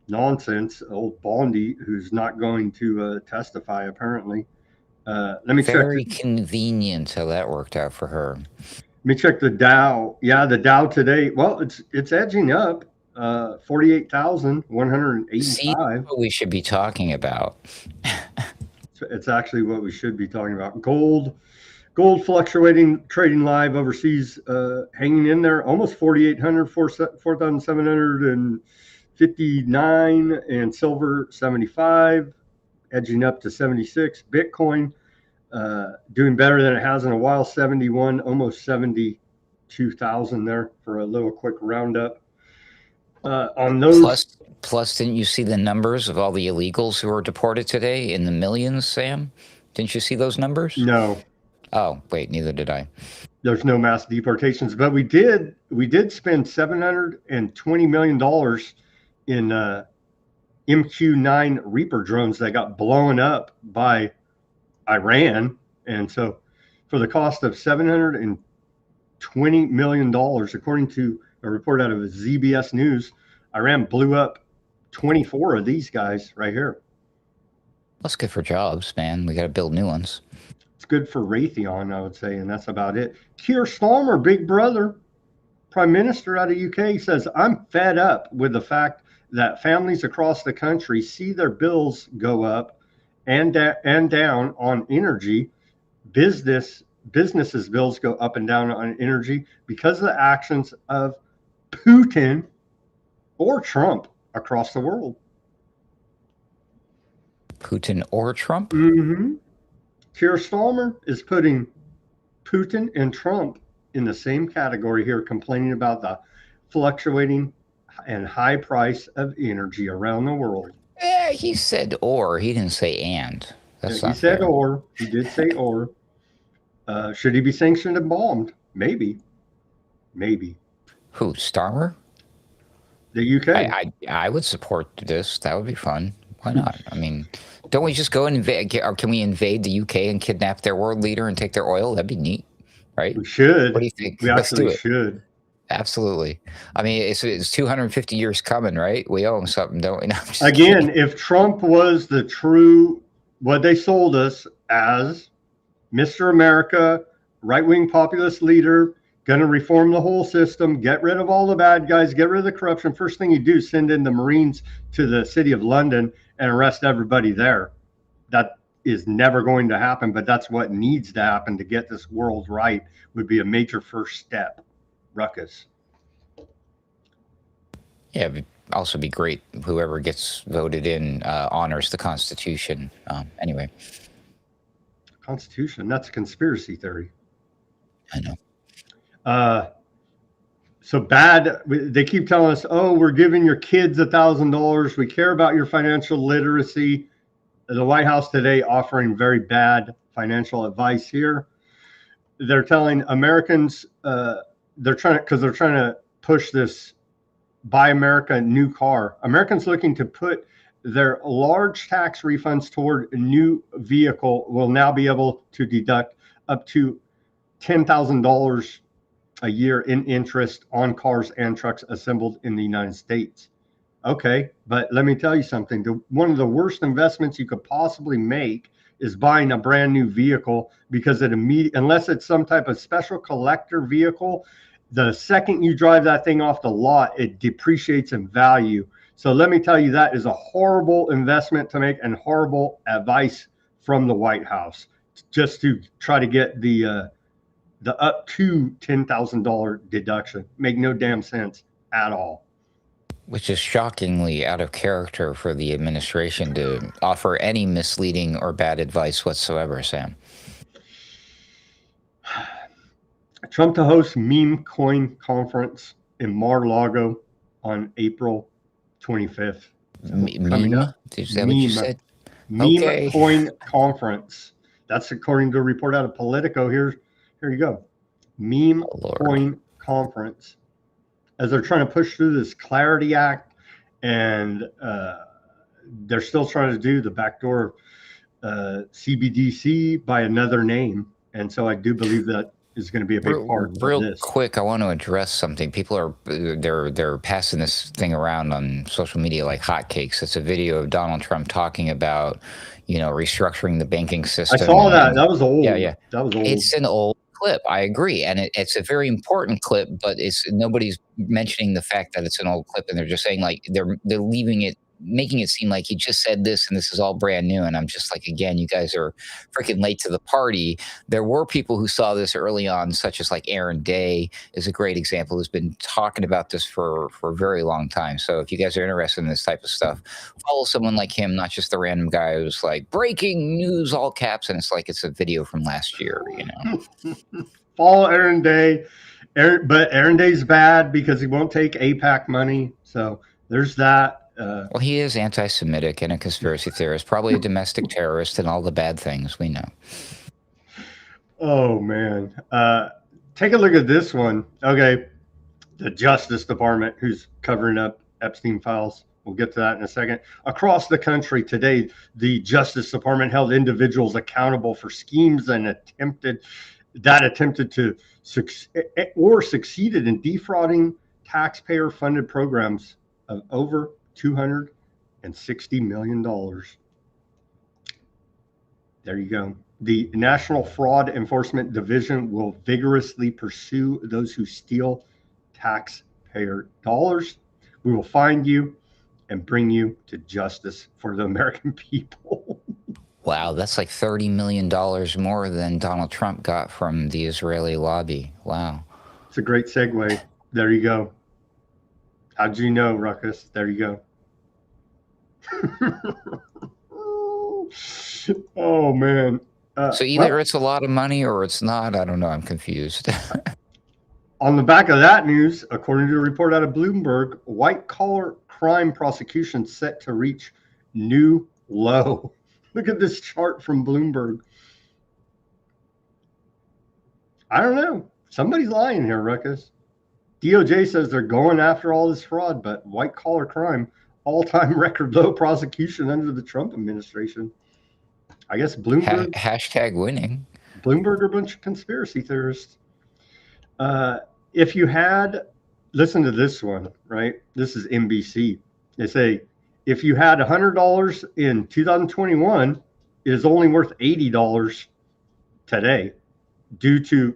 nonsense. Old Bondi, who's not going to testify, apparently. Let me check. Very convenient how that worked out for her. Let me check the Dow. Yeah, the Dow today. Well, it's edging up. 48,185. See what we should be talking about. It's actually what we should be talking about. Gold fluctuating, trading live overseas, hanging in there, almost 4,800, 4,759, and silver 75, edging up to 76. Bitcoin doing better than it has in a while, 71, almost 72,000 there for a little quick roundup. On those. Plus, didn't you see the numbers of all the illegals who were deported today in the millions, Sam? Didn't you see those numbers? No. Oh, wait, neither did I. There's no mass deportations, but we did spend $720 million in MQ-9 Reaper drones that got blown up by Iran. And so for the cost of $720 million, according to a report out of ZBS News, Iran blew up 24 of these guys right here. That's good for jobs, man. We got to build new ones. It's good for Raytheon, I would say, and that's about it. Keir Starmer, big brother, prime minister out of UK, says, I'm fed up with the fact that families across the country see their bills go up and down on energy. Businesses' bills go up and down on energy because of the actions of Putin or Trump across the world. Putin or Trump? Mm-hmm. Keir Starmer is putting Putin and Trump in the same category here, complaining about the fluctuating and high price of energy around the world. Yeah, he said or. He didn't say and. That's he said fair. Or. He did say or. Should he be sanctioned and bombed? Maybe. Who, Starmer? The UK. I would support this. That would be fun. Why not? I mean, don't we just go and invade? Or can we invade the UK and kidnap their world leader and take their oil? That'd be neat, right? We should. What do you think? We actually should. Absolutely. I mean, it's 250 years coming, right? We owe them something, don't we? No, again, if Trump was the true, what they sold us as Mr. America, right-wing populist leader, going to reform the whole system, get rid of all the bad guys, get rid of the corruption. First thing you do, send in the Marines to the city of London and arrest everybody there. That is never going to happen, but that's what needs to happen to get this world right, would be a major first step. Ruckus. Yeah, it'd also be great whoever gets voted in honors the Constitution. Anyway. Constitution, that's a conspiracy theory. I know. So bad. They keep telling us, oh, we're giving your kids $1,000. We care about your financial literacy. The White House today offering very bad financial advice here. They're telling Americans, they're trying to push this Buy America new car. Americans looking to put their large tax refunds toward a new vehicle will now be able to deduct up to $10,000 a year in interest on cars and trucks assembled in the United States. Okay, but let me tell you something. One of the worst investments you could possibly make is buying a brand new vehicle, because unless it's some type of special collector vehicle, the second you drive that thing off the lot, it depreciates in value. So let me tell you, that is a horrible investment to make and horrible advice from the White House, just to try to get the up to $10,000 deduction. Make no damn sense at all. Which is shockingly out of character for the administration to offer any misleading or bad advice whatsoever, Sam. Trump to host meme coin conference in Mar-a-Lago on April 25th. So coming Meme? up. Is that what you said? Meme Okay. coin conference. That's according to a report out of Politico. Here you go. Meme coin conference. As they're trying to push through this Clarity Act, and they're still trying to do the backdoor CBDC by another name. And so I do believe that is going to be a big part of Real this. quick, I want to address something. People are they're passing this thing around on social media like hotcakes. It's a video of Donald Trump talking about, restructuring the banking system. I saw that. That was old. Yeah. That was old. It's an old clip. I agree, and it's a very important clip. But nobody's mentioning the fact that it's an old clip, and they're just saying like they're leaving it, making it seem like he just said this and this is all brand new. And I'm just like, again, you guys are freaking late to the party. There were people who saw this early on, such as like Aaron Day is a great example, who's been talking about this for a very long time. So if you guys are interested in this type of stuff, follow someone like him, not just the random guy who's like breaking news, all caps. And it's like, it's a video from last year, Follow Aaron Day. But Aaron Day's bad because he won't take AIPAC money. So there's that. Well, he is anti-Semitic and a conspiracy theorist, probably a domestic terrorist and all the bad things we know. Oh, man. Take a look at this one. Okay. The Justice Department, who's covering up Epstein files. We'll get to that in a second. Across the country today, the Justice Department held individuals accountable for schemes and attempted to succeeded in defrauding taxpayer-funded programs of over $260 million. There you go. The National Fraud Enforcement Division will vigorously pursue those who steal taxpayer dollars. We will find you and bring you to justice for the American people. Wow, that's like $30 million more than Donald Trump got from the Israeli lobby. Wow. It's a great segue. There you go. How'd you know, Ruckus? There you go. Oh, man. So either it's a lot of money or it's not. I don't know. I'm confused. On the back of that news, according to a report out of Bloomberg, white-collar crime prosecution set to reach new low. Look at this chart from Bloomberg. I don't know. Somebody's lying here, Ruckus. DOJ says they're going after all this fraud, but white-collar crime, all-time record low prosecution under the Trump administration. I guess Bloomberg. Hashtag winning. Bloomberg are a bunch of conspiracy theorists. If you had, listen to this one, right? This is NBC. They say, if you had $100 in 2021, it is only worth $80 today due to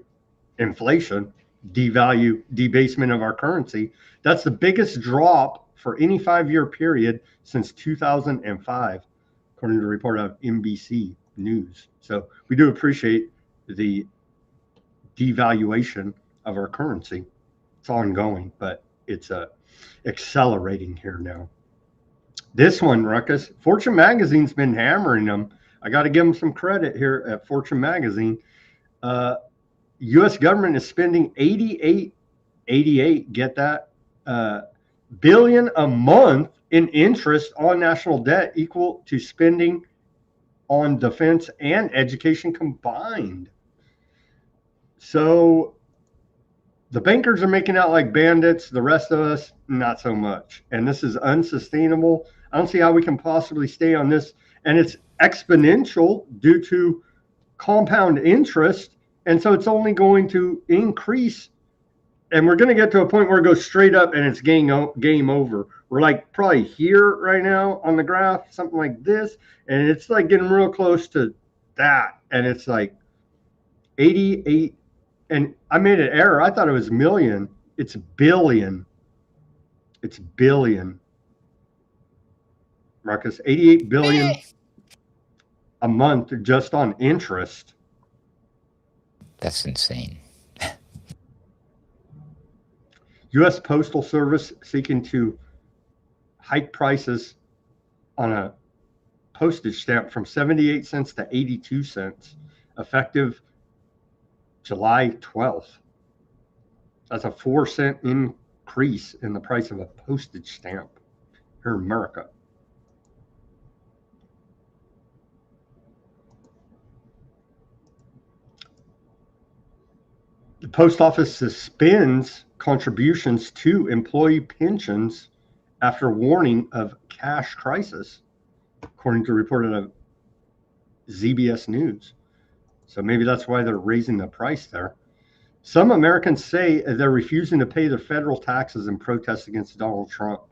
inflation, debasement of our currency. That's the biggest drop for any 5-year period since 2005, according to a report of NBC News. So we do appreciate the devaluation of our currency. It's ongoing, but it's accelerating here now. This one, Ruckus, Fortune Magazine's been hammering them. I got to give them some credit here at Fortune Magazine. U.S. government is spending 88, get that, billion a month in interest on national debt, equal to spending on defense and education combined. So the bankers are making out like bandits. The rest of us, not so much. And this is unsustainable. I don't see how we can possibly stay on this. And it's exponential due to compound interest. And so it's only going to increase. And we're going to get to a point where it goes straight up and it's game over. We're like probably here right now on the graph, something like this. And it's like getting real close to that. And it's like 88. And I made an error. I thought it was million. It's billion. It's billion. Marcus, 88 billion a month just on interest. That's insane. U.S. Postal Service seeking to hike prices on a postage stamp from 78 cents to 82 cents, effective July 12th. That's a 4 cent increase in the price of a postage stamp here in America. The post office suspends contributions to employee pensions after warning of cash crisis, according to a report of ZBS News. So maybe that's why they're raising the price there. Some Americans say they're refusing to pay their federal taxes in protest against Donald Trump.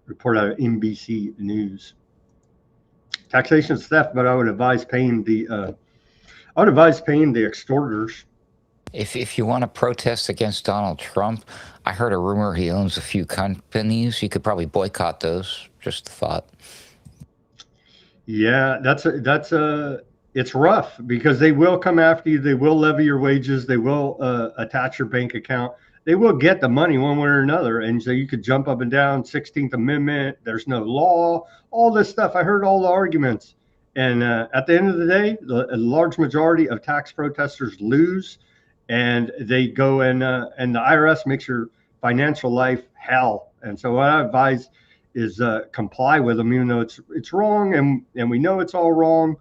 Report out of NBC News. Taxation is theft, but I would advise paying the extorters. If you want to protest against Donald Trump, I heard a rumor he owns a few companies. You could probably boycott those. Just a thought. Yeah, it's rough because they will come after you. They will levy your wages. They will attach your bank account. They will get the money one way or another. And so you could jump up and down, 16th Amendment, there's no law, all this stuff. I heard all the arguments. And at the end of the day, a large majority of tax protesters lose. And they go and the IRS makes your financial life hell. And so what I advise is comply with them, even though it's wrong, and we know it's all wrong,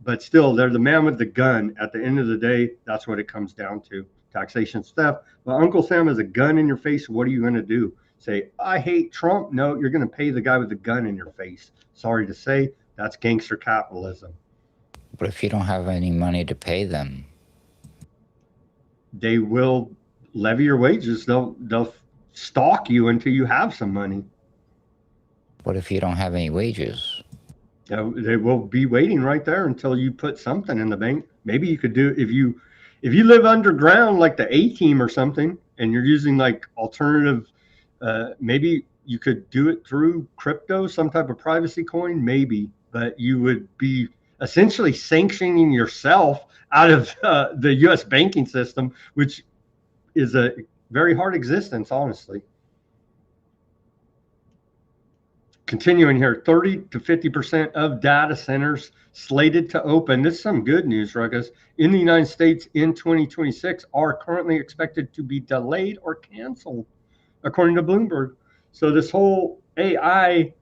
but still they're the man with the gun. At the end of the day, that's what it comes down to. Taxation theft. But Uncle Sam has a gun in your face. What are you going to do? Say, I hate Trump? No, you're going to pay the guy with the gun in your face. Sorry to say, that's gangster capitalism. But if you don't have any money to pay them, they will levy your wages. They'll stalk you until you have some money. What if you don't have any wages? They will be waiting right there until you put something in the bank. Maybe you could do if you live underground like the A-Team or something, and you're using like alternative. Maybe you could do it through crypto, some type of privacy coin, maybe. But you would be essentially sanctioning yourself out of the U.S. banking system, which is a very hard existence, honestly. Continuing here, 30 to 50% of data centers slated to open. This is some good news, Ruckus, in the United States in 2026 are currently expected to be delayed or canceled, according to Bloomberg. So this whole AI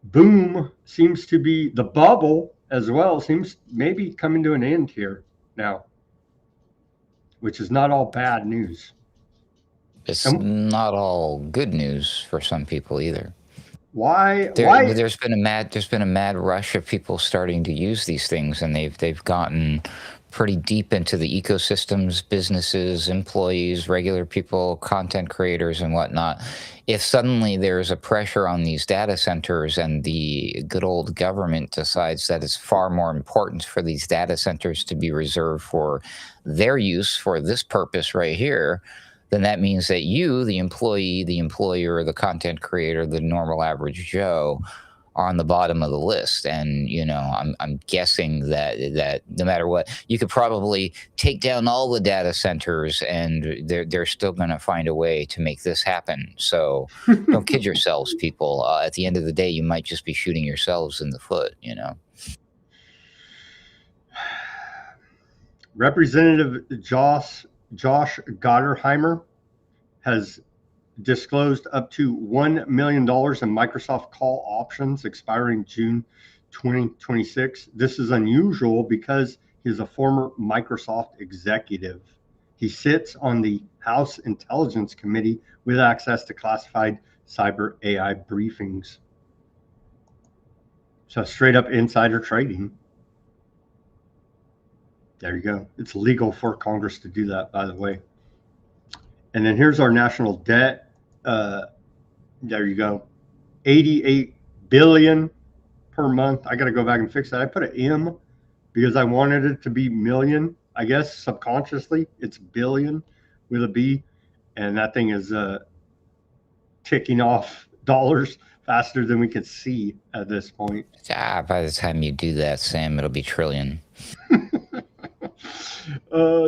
boom seems to be the bubble as well, seems maybe coming to an end here now, which is not all bad news. It's not all good news for some people either. Why? There's been a mad rush of people starting to use these things, and they've gotten pretty deep into the ecosystems, businesses, employees, regular people, content creators, and whatnot. If suddenly there's a pressure on these data centers and the good old government decides that it's far more important for these data centers to be reserved for their use for this purpose right here, then that means that you, the employee, the employer, the content creator, the normal average Joe, are on the bottom of the list. And, you know, I'm guessing that no matter what, you could probably take down all the data centers and they're still going to find a way to make this happen. So don't kid yourselves, people. At the end of the day, you might just be shooting yourselves in the foot, you know. Representative Josh Gotterheimer has disclosed up to $1 million in Microsoft call options expiring June 2026. This is unusual because he's a former Microsoft executive. He sits on the House Intelligence Committee with access to classified cyber AI briefings. So straight up insider trading. There you go. It's legal for Congress to do that, by the way. And then here's our national debt. There you go. 88 billion per month. I got to go back and fix that. I put an M because I wanted it to be million. I guess subconsciously it's billion with a B. And that thing is ticking off dollars faster than we could see at this point. By the time you do that, Sam, it'll be trillion.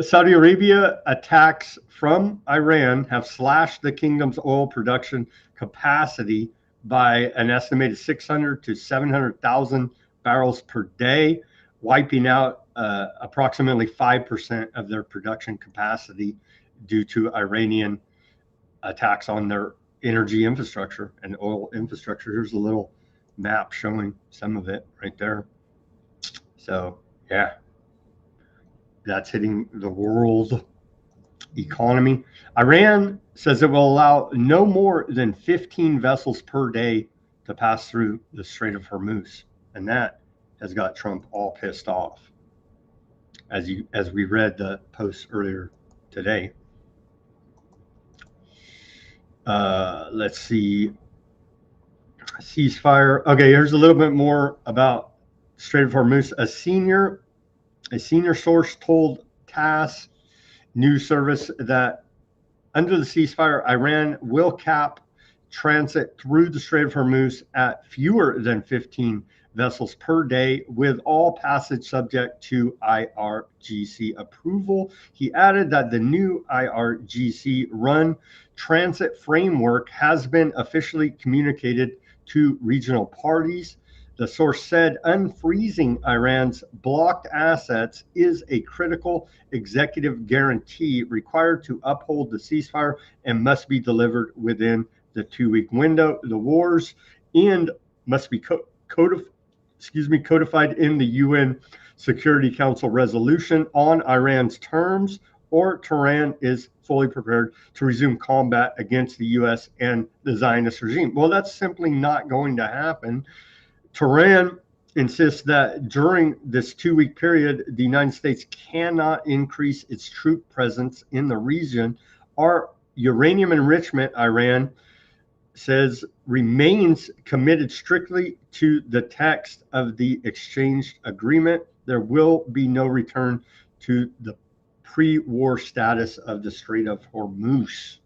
Saudi Arabia attacks from Iran have slashed the kingdom's oil production capacity by an estimated 600 to 700,000 barrels per day, wiping out approximately 5% of their production capacity due to Iranian attacks on their energy infrastructure and oil infrastructure. Here's a little map showing some of it right there. So yeah, that's hitting the world economy. Iran says it will allow no more than 15 vessels per day to pass through the Strait of Hormuz, and that has got Trump all pissed off, as we read the post earlier today. Let's see. Ceasefire. Okay, here's a little bit more about Strait of Hormuz. A senior source told TASS news service that under the ceasefire, Iran will cap transit through the Strait of Hormuz at fewer than 15 vessels per day, with all passage subject to IRGC approval. He added that the new IRGC run transit framework has been officially communicated to regional parties. The source said unfreezing Iran's blocked assets is a critical executive guarantee required to uphold the ceasefire and must be delivered within the 2-week window. The war's end must be codified in the UN Security Council resolution on Iran's terms, or Tehran is fully prepared to resume combat against the U.S. and the Zionist regime. Well, that's simply not going to happen. Tehran insists that during this 2-week period, the United States cannot increase its troop presence in the region. Our uranium enrichment, Iran says, remains committed strictly to the text of the exchange agreement. There will be no return to the pre-war status of the Strait of Hormuz,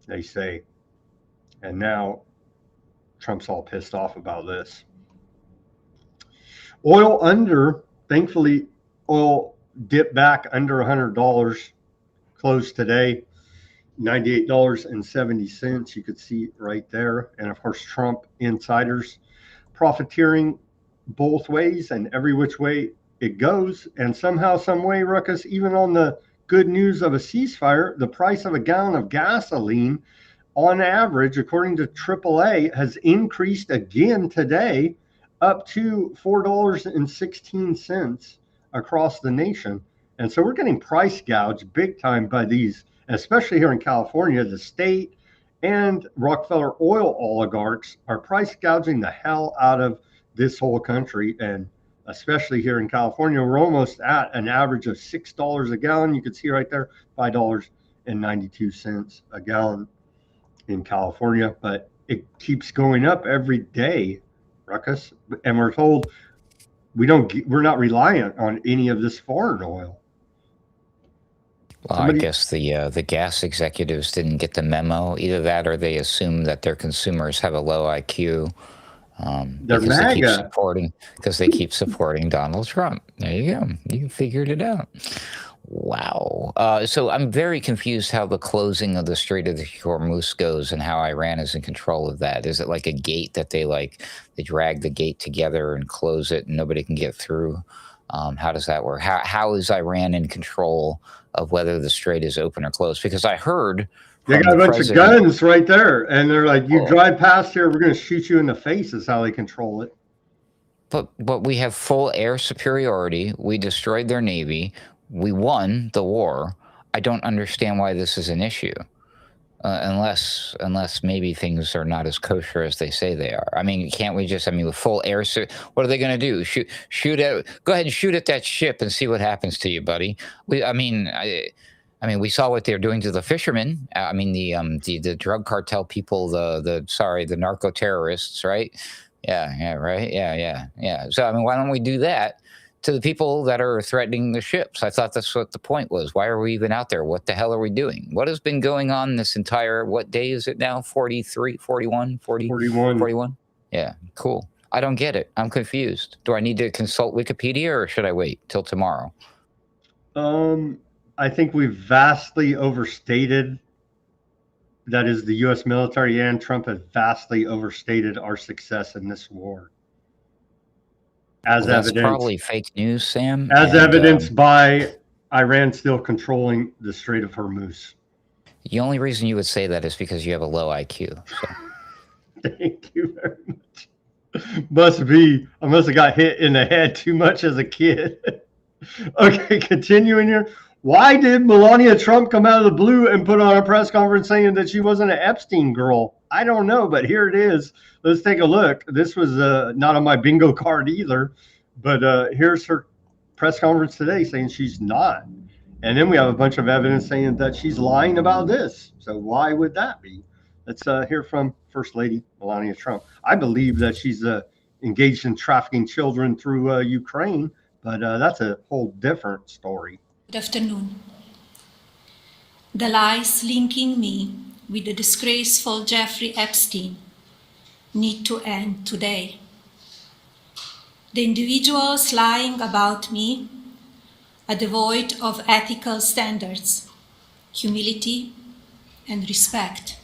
they say. And now Trump's all pissed off about this. Thankfully, oil dipped back under $100, closed today, $98.70. You could see right there. And of course, Trump insiders profiteering both ways and every which way it goes. And somehow, some way, Ruckus, even on the good news of a ceasefire, the price of a gallon of gasoline on average, according to AAA, has increased again today, up to $4.16 across the nation. And so we're getting price gouged big time by these, especially here in California. The state and Rockefeller oil oligarchs are price gouging the hell out of this whole country. And especially here in California, we're almost at an average of $6 a gallon. You can see right there, $5.92 a gallon in California. But it keeps going up every day, Ruckus. And we're told we're not reliant on any of this foreign oil. Well, I guess the gas executives didn't get the memo. Either that, or they assume that their consumers have a low IQ. They're MAGA. Because they keep supporting Donald Trump. There you go. You figured it out. Wow. So I'm very confused how the closing of the Strait of Hormuz goes and how Iran is in control of that. Is it like a gate that they drag the gate together and close it and nobody can get through? How does that work? How is Iran in control of whether the strait is open or closed? Because I heard they got a bunch of guns right there, and they're like, "You drive past here, we're going to shoot you in the face." Is how they control it. But we have full air superiority. We destroyed their navy. We won the war. I don't understand why this is an issue, unless maybe things are not as kosher as they say they are. I mean, can't we just? I mean, with full air, what are they going to do? Shoot at? Go ahead and shoot at that ship and see what happens to you, buddy. I mean, we saw what they're doing to the fishermen. I mean, the drug cartel people, the narco terrorists, right? Yeah, right. Yeah. So I mean, why don't we do that to the people that are threatening the ships? I thought that's what the point was. Why are we even out there? What the hell are we doing? What has been going on this entire, what day is it now? 41? 41? Yeah, cool. I don't get it. I'm confused. Do I need to consult Wikipedia or should I wait till tomorrow? I think we've vastly overstated, that is, the U.S. military and Trump have vastly overstated our success in this war. That's probably fake news, Sam. As evidenced by Iran still controlling the Strait of Hormuz. The only reason you would say that is because you have a low IQ. So. Thank you very much. Must be. I must have got hit in the head too much as a kid. Okay, continuing here. Why did Melania Trump come out of the blue and put on a press conference saying that she wasn't an Epstein girl? I don't know, but here it is. Let's take a look. This was not on my bingo card either, but here's her press conference today saying she's not. And then we have a bunch of evidence saying that she's lying about this. So why would that be? Let's hear from First Lady Melania Trump. I believe that she's engaged in trafficking children through Ukraine, but that's a whole different story. Good afternoon. The lies linking me with the disgraceful Jeffrey Epstein need to end today. The individuals lying about me are devoid of ethical standards, humility, and respect.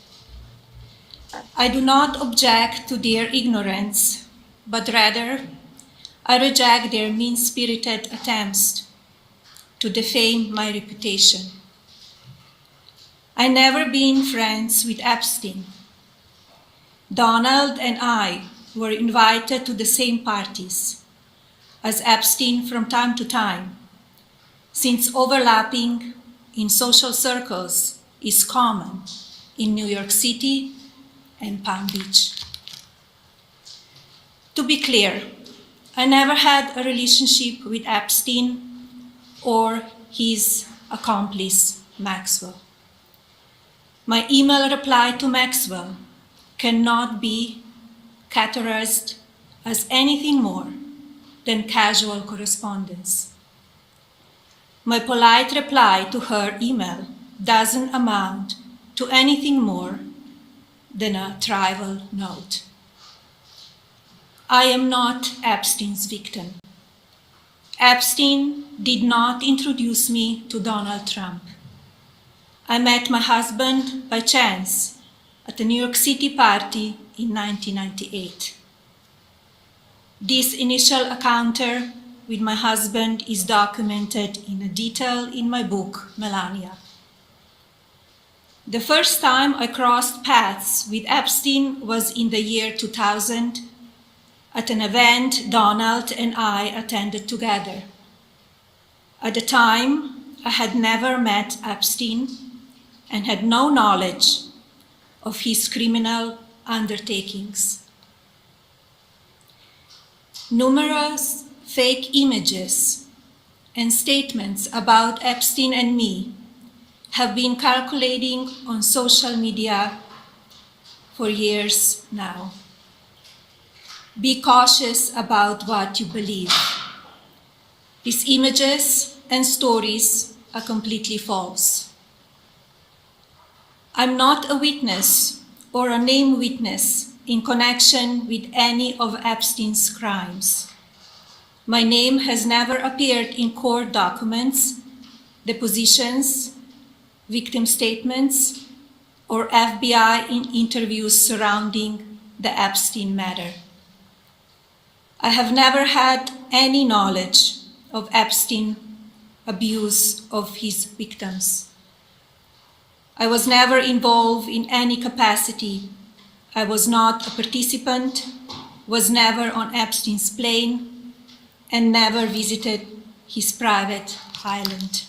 I do not object to their ignorance, but rather I reject their mean-spirited attempts to defame my reputation. I never been friends with Epstein. Donald and I were invited to the same parties as Epstein from time to time, since overlapping in social circles is common in New York City and Palm Beach. To be clear, I never had a relationship with Epstein or his accomplice, Maxwell. My email reply to Maxwell cannot be categorized as anything more than casual correspondence. My polite reply to her email doesn't amount to anything more than a trivial note. I am not Epstein's victim. Epstein did not introduce me to Donald Trump. I met my husband by chance at a New York City party in 1998. This initial encounter with my husband is documented in detail in my book, Melania. The first time I crossed paths with Epstein was in the year 2000 at an event Donald and I attended together. At the time, I had never met Epstein and had no knowledge of his criminal undertakings. Numerous fake images and statements about Epstein and me have been circulating on social media for years now. Be cautious about what you believe. These images and stories are completely false. I'm not a witness or a named witness in connection with any of Epstein's crimes. My name has never appeared in court documents, depositions, victim statements, or FBI interviews surrounding the Epstein matter. I have never had any knowledge of Epstein abuse of his victims. I was never involved in any capacity. I was not a participant, was never on Epstein's plane, and never visited his private island.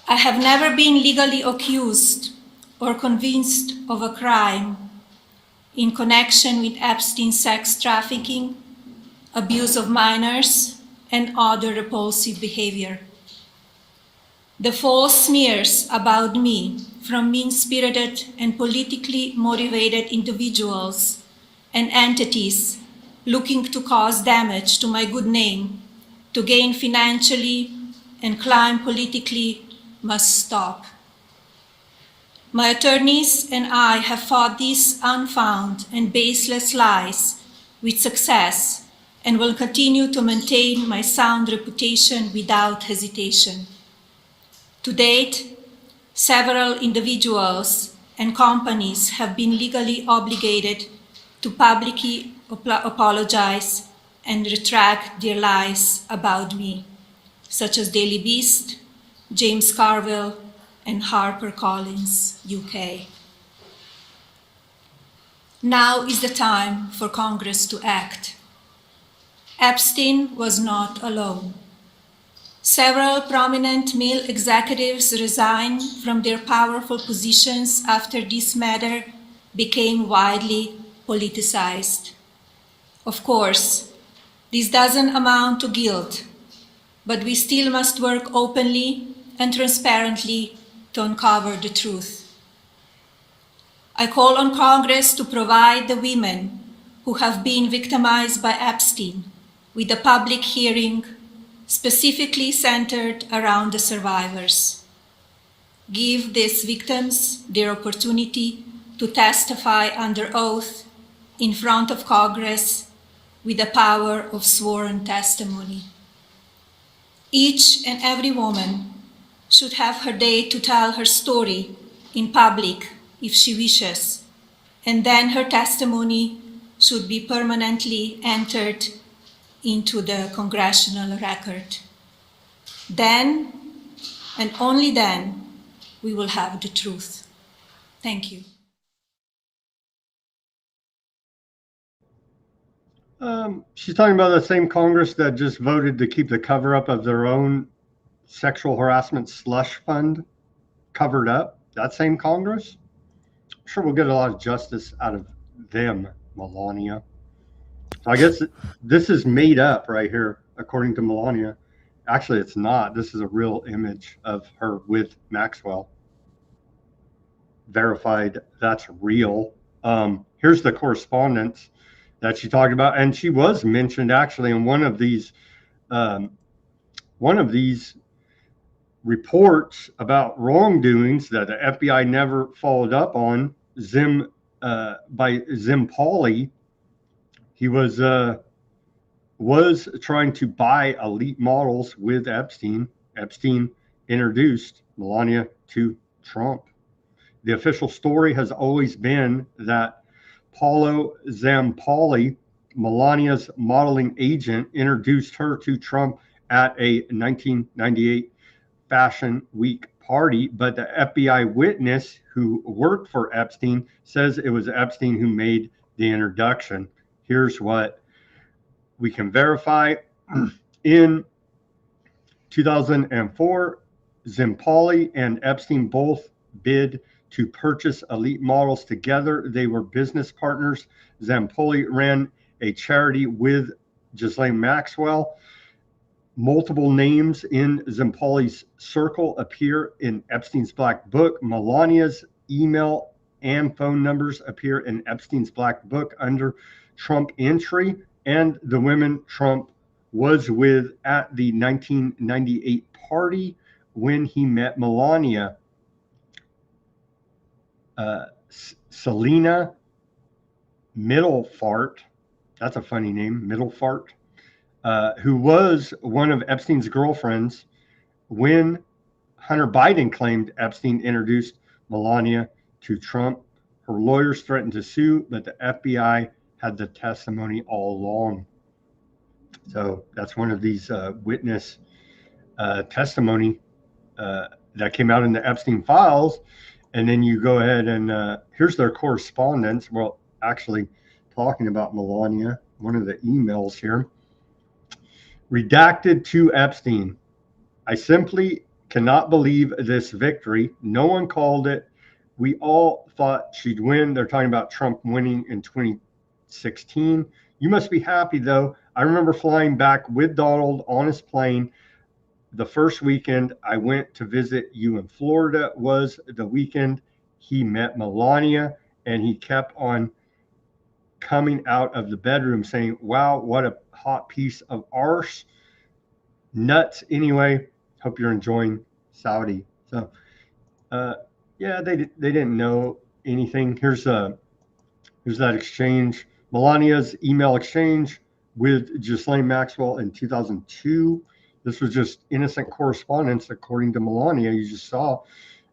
I have never been legally accused or convinced of a crime in connection with Epstein's sex trafficking, abuse of minors, and other repulsive behavior. The false smears about me from mean-spirited and politically motivated individuals and entities looking to cause damage to my good name, to gain financially and climb politically, must stop. My attorneys and I have fought these unfounded and baseless lies with success and will continue to maintain my sound reputation without hesitation. To date, several individuals and companies have been legally obligated to publicly apologize and retract their lies about me, such as Daily Beast, James Carville, and HarperCollins, UK. Now is the time for Congress to act. Epstein was not alone. Several prominent male executives resigned from their powerful positions after this matter became widely politicized. Of course, this doesn't amount to guilt, but we still must work openly and transparently to uncover the truth. I call on Congress to provide the women who have been victimized by Epstein with a public hearing specifically centered around the survivors. Give these victims their opportunity to testify under oath in front of Congress with the power of sworn testimony. Each and every woman should have her day to tell her story in public if she wishes, and then her testimony should be permanently entered into the congressional record. Then, and only then, we will have the truth. Thank you. She's talking about the same Congress that just voted to keep the cover-up of their own sexual harassment slush fund covered up. That same Congress? I'm sure we'll get a lot of justice out of them, Melania. So I guess this is made up right here, according to Melania. Actually, it's not. This is a real image of her with Maxwell. Verified that's real. Here's the correspondence that she talked about, and she was mentioned actually in one of these reports about wrongdoings that the FBI never followed up on. By Zim Pauli, he was trying to buy elite models with Epstein. Epstein introduced Melania to Trump. The official story has always been that Paolo Zampoli, Melania's modeling agent, introduced her to Trump at a 1998 Fashion Week party, but the FBI witness who worked for Epstein says it was Epstein who made the introduction. Here's what we can verify. In 2004, Zampoli and Epstein both bid to purchase elite models together. They were business partners. Zampoli ran a charity with Ghislaine Maxwell. Multiple names in Zampoli's circle appear in Epstein's black book. Melania's email and phone numbers appear in Epstein's black book under Trump entry, and the women Trump was with at the 1998 party when he met Melania. Selena Middlefart, that's a funny name, Middlefart, who was one of Epstein's girlfriends when Hunter Biden claimed Epstein introduced Melania to Trump. Her lawyers threatened to sue, but the FBI had the testimony all along. So that's one of these witness testimony that came out in the Epstein files. And then you go ahead and here's their correspondence. Well, actually talking about Melania, one of the emails here. Redacted to Epstein. I simply cannot believe this victory. No one called it. We all thought she'd win. They're talking about Trump winning in 2016. You must be happy, though. I remember flying back with Donald on his plane. The first weekend I went to visit you in Florida was the weekend he met Melania, and he kept on coming out of the bedroom saying, wow, what a hot piece of arse. Nuts. Anyway, hope you're enjoying Saudi. So, yeah, they didn't know anything. Here's that exchange. Melania's email exchange with Ghislaine Maxwell in 2002. This was just innocent correspondence, according to Melania. You just saw.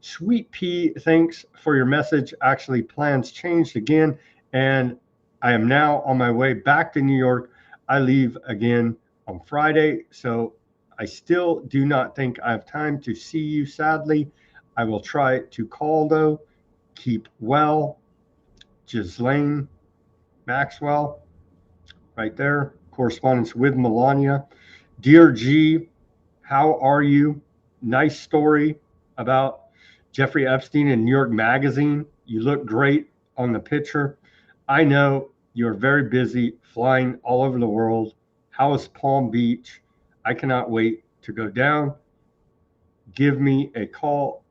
Sweet Pea, thanks for your message. Actually, plans changed again, and I am now on my way back to New York. I leave again on Friday, so I still do not think I have time to see you, sadly. I will try to call, though. Keep well. Ghislaine Maxwell, right there. Correspondence with Melania. Dear G, how are you? Nice story about Jeffrey Epstein in New York Magazine. You look great on the picture. I know you're very busy flying all over the world. How is Palm Beach? I cannot wait to go down. Give me a call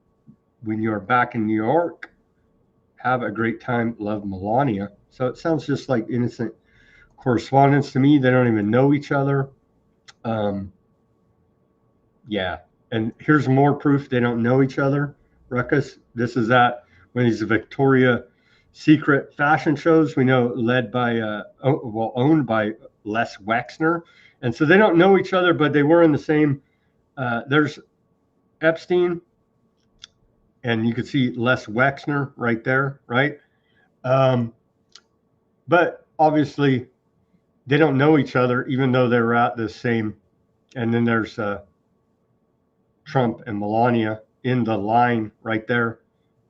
when you're back in New York. Have a great time. Love, Melania. So it sounds just like innocent correspondence to me. They don't even know each other. Yeah. And here's more proof they don't know each other. Ruckus, this is at one of these Victoria's Secret fashion shows, we know, led by, owned by Les Wexner. And so they don't know each other, but they were in the same, there's Epstein, and you can see Les Wexner right there, right? But obviously they don't know each other, even though they're at the same. And then there's Trump and Melania in the line right there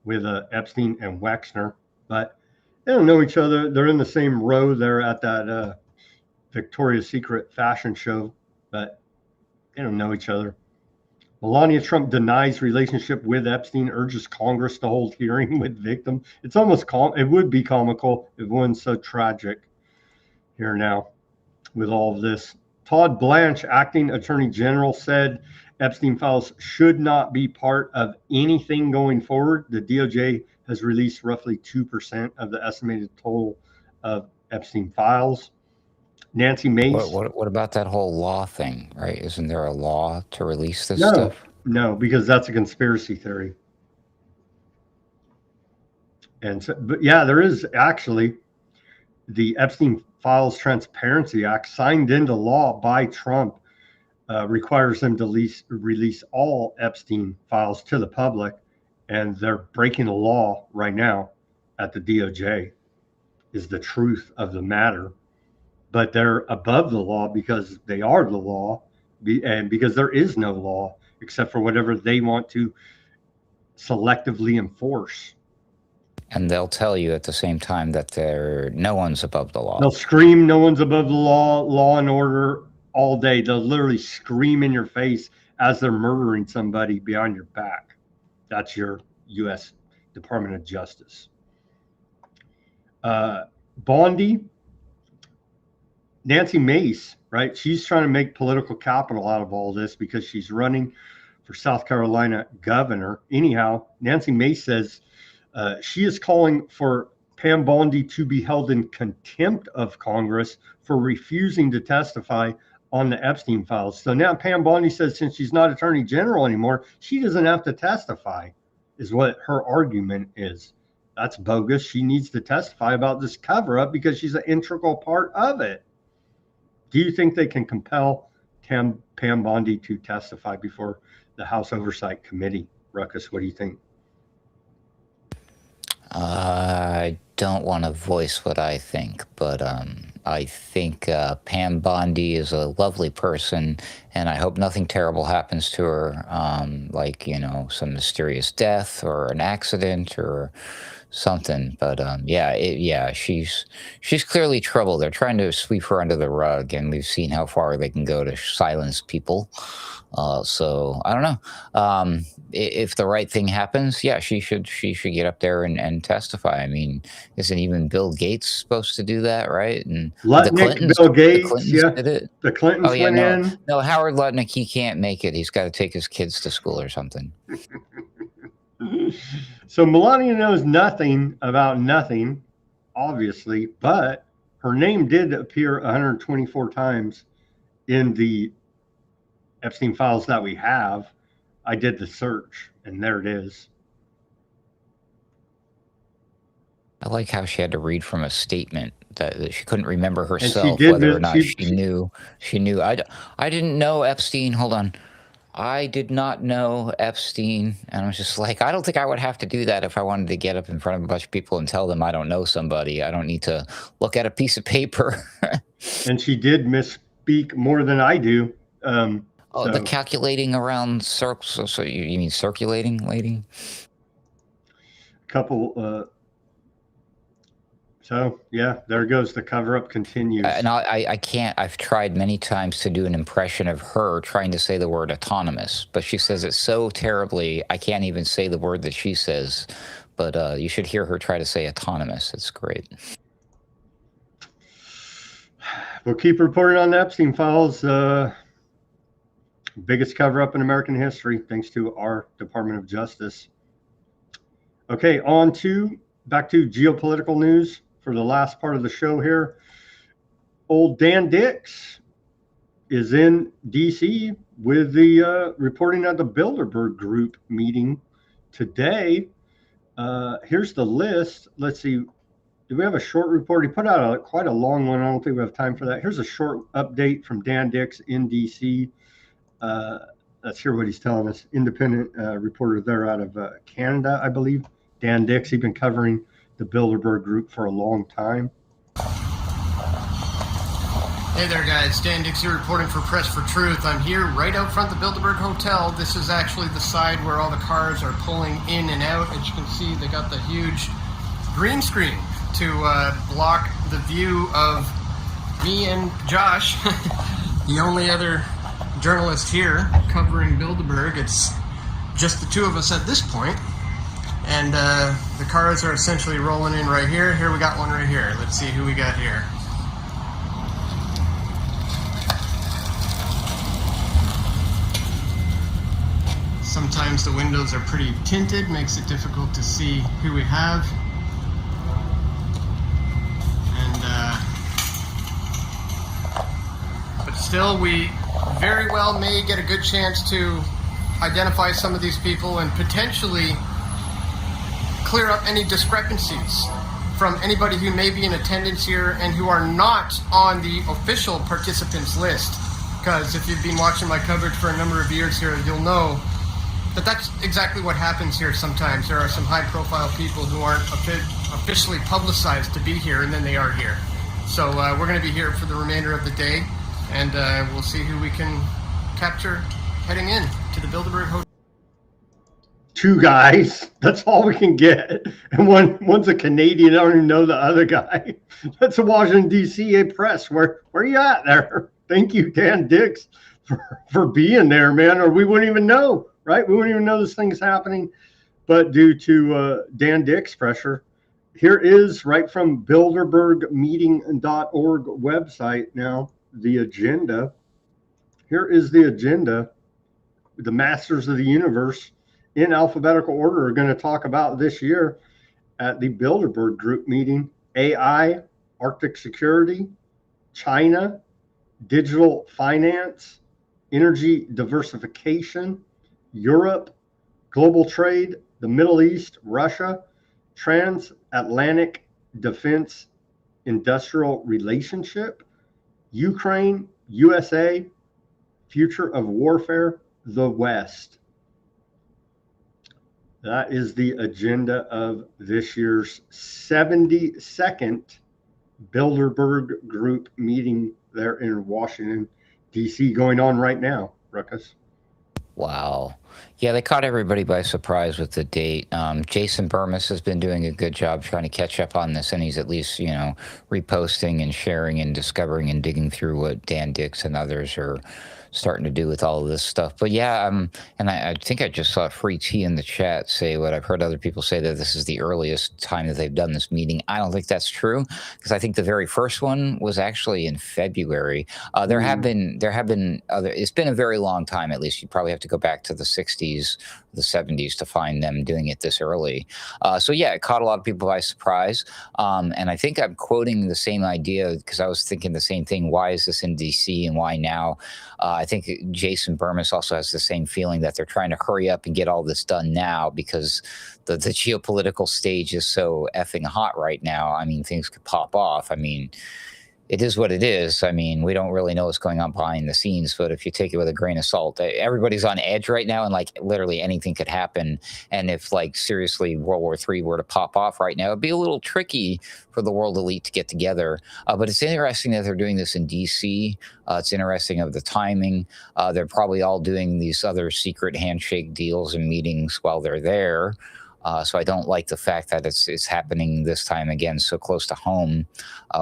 with Epstein and Wexner, but they don't know each other. They're in the same row there at that Victoria's Secret fashion show, but they don't know each other. Melania Trump denies relationship with Epstein, urges Congress to hold hearing with victim. It's almost it would be comical if it wasn't so tragic here now with all of this. Todd Blanche, acting attorney general, said Epstein files should not be part of anything going forward. The DOJ has released roughly 2% of the estimated total of Epstein files. Nancy Mace. What about that whole law thing, right? Isn't there a law to release this stuff? No, because that's a conspiracy theory. And so, but yeah, there is actually the Epstein Files Transparency Act, signed into law by Trump, requires them to release all Epstein files to the public, and they're breaking the law right now at the DOJ, is the truth of the matter. But they're above the law because they are the law, and because there is no law except for whatever they want to selectively enforce. And they'll tell you at the same time that no one's above the law. They'll scream, no one's above the law, law and order all day. They'll literally scream in your face as they're murdering somebody behind your back. That's your U.S. Department of Justice. Bondi, Nancy Mace, right? She's trying to make political capital out of all this because she's running for South Carolina governor. Anyhow, Nancy Mace says she is calling for Pam Bondi to be held in contempt of Congress for refusing to testify on the Epstein files. So now Pam Bondi says since she's not Attorney General anymore, she doesn't have to testify, is what her argument is. That's bogus. She needs to testify about this cover-up because she's an integral part of it. Do you think they can compel Pam Bondi to testify before the House Oversight Committee? Ruckus, what do you think? I don't want to voice what I think, but I think Pam Bondi is a lovely person, and I hope nothing terrible happens to her, like, you know, some mysterious death or an accident or something. But she's clearly trouble. They're trying to sweep her under the rug, and we've seen how far they can go to silence people. So I don't know. If the right thing happens, yeah, she should get up there and testify. I mean, isn't even Bill Gates supposed to do that, right? And Bill Gates, yeah, did it. The Clintons went in. No, Howard Lutnick, he can't make it. He's got to take his kids to school or something. So Melania knows nothing about nothing, obviously, but her name did appear 124 times in the Epstein files that we have. I did the search, and there it is. I like how she had to read from a statement that she couldn't remember herself, whether or not she knew. I didn't know Epstein. Hold on. I did not know Epstein. And I was just like, I don't think I would have to do that if I wanted to get up in front of a bunch of people and tell them I don't know somebody. I don't need to look at a piece of paper. And she did misspeak more than I do. Oh, the calculating around circles. So you mean circulating, lady? Couple. So yeah, there goes. The cover-up continues. And I can't. I've tried many times to do an impression of her trying to say the word autonomous, but she says it so terribly. I can't even say the word that she says. But you should hear her try to say autonomous. It's great. We'll keep reporting on the Epstein files. Biggest cover-up in American history, thanks to our Department of Justice. Okay, back to geopolitical news for the last part of the show here. Old Dan Dix is in D.C. with the reporting at the Bilderberg Group meeting today. Here's the list. Let's see. Do we have a short report? He put out quite a long one. I don't think we have time for that. Here's a short update from Dan Dix in D.C. Let's hear what he's telling us. Independent reporter there out of Canada, I believe. Dan Dix, he's been covering the Bilderberg Group for a long time. Hey there, guys. Dan Dix here reporting for Press for Truth. I'm here right out front of the Bilderberg Hotel. This is actually the side where all the cars are pulling in and out. As you can see, they got the huge green screen to block the view of me and Josh, the only other journalist here covering Bilderberg. It's just the two of us at this point. And the cars are essentially rolling in right here. Here we got one right here. Let's see who we got here. Sometimes the windows are pretty tinted, makes it difficult to see who we have. But still, we very well may get a good chance to identify some of these people and potentially clear up any discrepancies from anybody who may be in attendance here and who are not on the official participants list. Because if you've been watching my coverage for a number of years here, you'll know that that's exactly what happens here sometimes. There are some high-profile people who aren't officially publicized to be here, and then they are here. So we're going to be here for the remainder of the day, and we'll see who we can capture heading in to the Bilderberg Hotel. Two guys, that's all we can get. And one's a Canadian, I don't even know the other guy. That's a Washington, D.C. Press. Where are you at there? Thank you, Dan Dix, for being there, man, or we wouldn't even know, right? We wouldn't even know this thing's happening. But due to Dan Dix pressure, here is right from bilderbergmeeting.org website now, the agenda. Here is the agenda. The masters of the universe in alphabetical order are going to talk about this year at the Bilderberg Group meeting: AI, Arctic security, China, digital finance, energy diversification, Europe, global trade, the Middle East, Russia, transatlantic defense industrial relationship, Ukraine, USA, future of warfare, the West. That is the agenda of this year's 72nd Bilderberg Group meeting there in Washington, D.C., going on right now, Ruckus. Wow. Yeah, they caught everybody by surprise with the date. Jason Burmis has been doing a good job trying to catch up on this, and he's at least, reposting and sharing and discovering and digging through what Dan Dix and others are starting to do with all of this stuff. But yeah, and I think I just saw Free T in the chat say what I've heard other people say, that this is the earliest time that they've done this meeting. I don't think that's true, because I think the very first one was actually in February. There have been other. It's been a very long time. At least you probably have to go back to the 60s, the 70s to find them doing it this early. So yeah, it caught a lot of people by surprise. And I think I'm quoting the same idea, because I was thinking the same thing. Why is this in DC and why now? I think Jason Burmis also has the same feeling that they're trying to hurry up and get all this done now, because the geopolitical stage is so effing hot right now. I mean, things could pop off. I mean, it is what it is. I mean, we don't really know what's going on behind the scenes, but if you take it with a grain of salt, everybody's on edge right now, and like literally anything could happen. And if like seriously World War III were to pop off right now, it'd be a little tricky for the world elite to get together. But it's interesting that they're doing this in DC. It's interesting of the timing. They're probably all doing these other secret handshake deals and meetings while they're there. So I don't like the fact that it's happening this time again so close to home.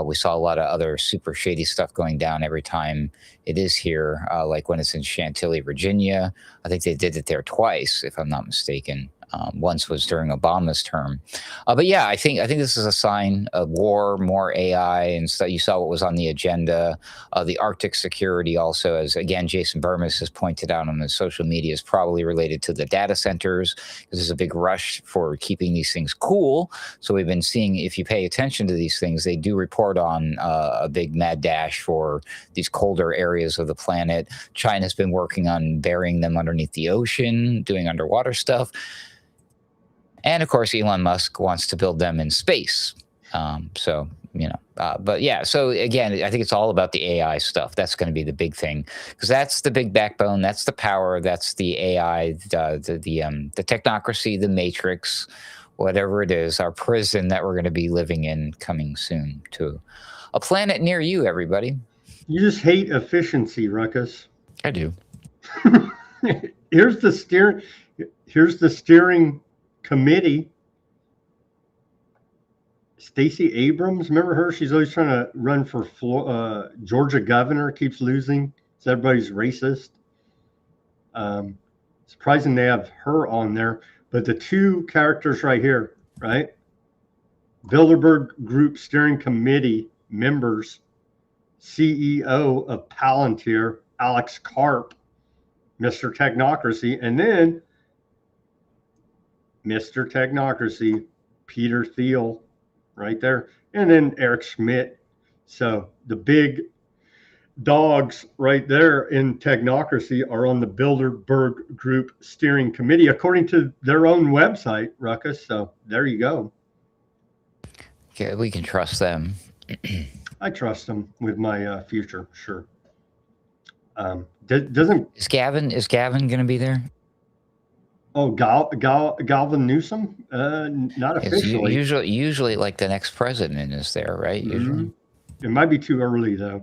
We saw a lot of other super shady stuff going down every time it is here, like when it's in Chantilly, Virginia. I think they did it there twice, if I'm not mistaken. Once was during Obama's term. But yeah, I think this is a sign of war, more AI, and so you saw what was on the agenda. The Arctic security also, as again, Jason Burmis has pointed out on his social media, is probably related to the data centers, because there's a big rush for keeping these things cool. So we've been seeing, if you pay attention to these things, they do report on a big mad dash for these colder areas of the planet. China's been working on burying them underneath the ocean, doing underwater stuff. And of course, Elon Musk wants to build them in space. So, you know, but yeah, so again, I think it's all about the AI stuff. That's going to be the big thing, because that's the big backbone. That's the power. That's the AI, the technocracy, the matrix, whatever it is, our prison that we're going to be living in coming soon to a planet near you, everybody. You just hate efficiency, Ruckus. I do. Here's the steering committee. Stacey Abrams, remember her? She's always trying to run for Georgia governor, keeps losing. So everybody's racist. Surprising they have her on there. But the two characters right here, right? Bilderberg Group Steering Committee members, CEO of Palantir, Alex Karp, Mr. Technocracy, and then Mr. Technocracy, Peter Thiel, right there, and then Eric Schmidt. So the big dogs right there in technocracy are on the Bilderberg Group Steering Committee, according to their own website, Ruckus. So there you go. Okay, we can trust them. I trust them with my future, sure. Is Gavin going to be there? Oh, Galvin Newsom? Not officially. Usually, like the next president is there, right? Usually, it might be too early though.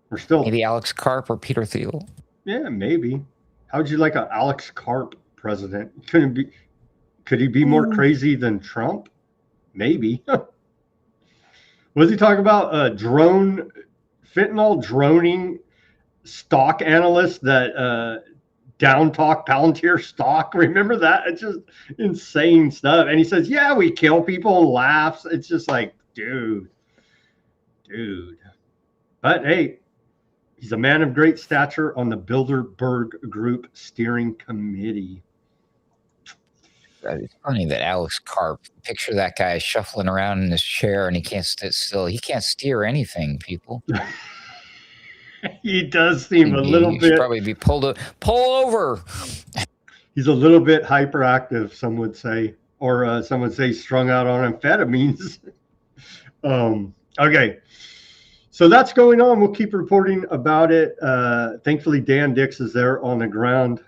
We're still maybe Alex Karp or Peter Thiel. Yeah, maybe. How would you like an Alex Karp president? Could he be more crazy than Trump? Maybe. What was he talking about? Fentanyl droning stock analyst that down talk Palantir stock. Remember that? It's just insane stuff. And he says, yeah, we kill people, and laughs. It's just like, dude. But hey, he's a man of great stature on the Bilderberg Group Steering Committee. It's funny that Alex Karp, picture that guy shuffling around in his chair and he can't sit still. He can't steer anything, people. He does seem a little bit. Should probably be pull over. He's a little bit hyperactive, some would say, or some would say strung out on amphetamines. Okay, so that's going on. We'll keep reporting about it. Thankfully, Dan Dix is there on the ground.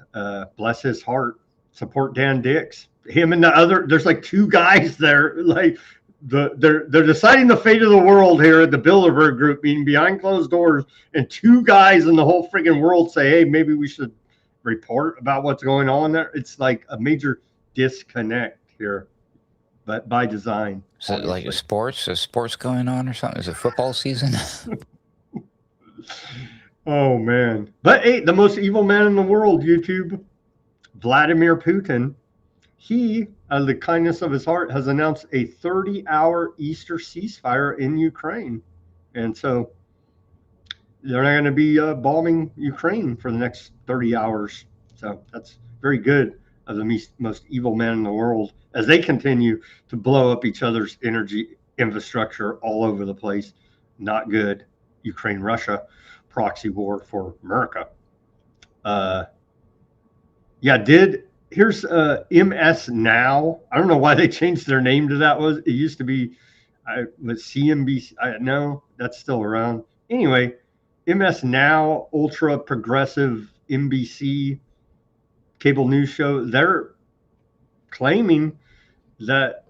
Bless his heart. Support Dan Dix. Him and the other. There's like two guys there. Like they're deciding the fate of the world here at the Bilderberg Group, meeting behind closed doors, and two guys in the whole friggin' world say, hey, maybe we should report about what's going on there. It's like a major disconnect here, but by design. Is it like sports? Is sports going on or something? Is it football season? Oh, man. But hey, the most evil man in the world, YouTube, Vladimir Putin, he, out of the kindness of his heart, has announced a 30-hour Easter ceasefire in Ukraine. And so they're not going to be bombing Ukraine for the next 30 hours. So that's very good of the most evil man in the world as they continue to blow up each other's energy infrastructure all over the place. Not good. Ukraine-Russia proxy war for America. Here's MS Now. I don't know why they changed their name to that. It used to be was CNBC. No, that's still around. Anyway, MS Now, ultra progressive NBC cable news show, they're claiming that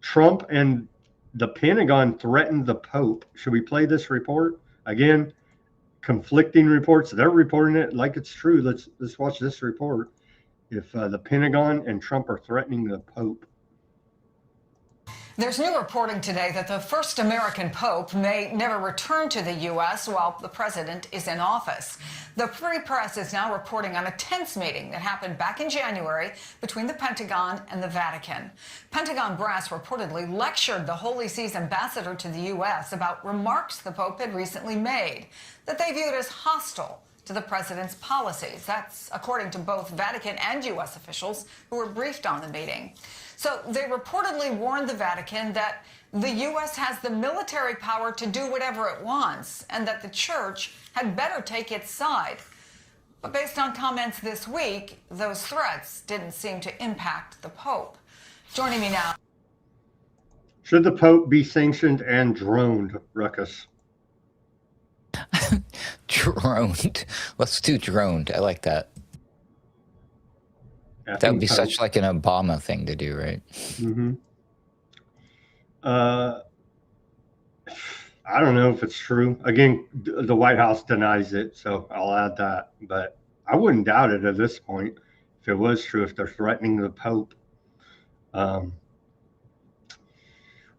Trump and the Pentagon threatened the Pope. Should we play this report? Again, conflicting reports. They're reporting it like it's true. Let's watch this report. If the Pentagon and Trump are threatening the Pope. There's new reporting today that the first American pope may never return to the U.S. while the president is in office. The Free Press is now reporting on a tense meeting that happened back in January between the Pentagon and the Vatican. Pentagon brass reportedly lectured the Holy See's ambassador to the U.S. about remarks the pope had recently made that they viewed as hostile to the president's policies. That's according to both Vatican and U.S. officials who were briefed on the meeting. So they reportedly warned the Vatican that the U.S. has the military power to do whatever it wants and that the church had better take its side. But based on comments this week, those threats didn't seem to impact the Pope. Joining me now. Should the Pope be sanctioned and droned, Ruckus? Droned. Let's do droned. I like that. That would be such like an Obama thing to do, right? Mm-hmm. I don't know if it's true. Again, the White House denies it, so I'll add that. But I wouldn't doubt it at this point if it was true, if they're threatening the Pope. What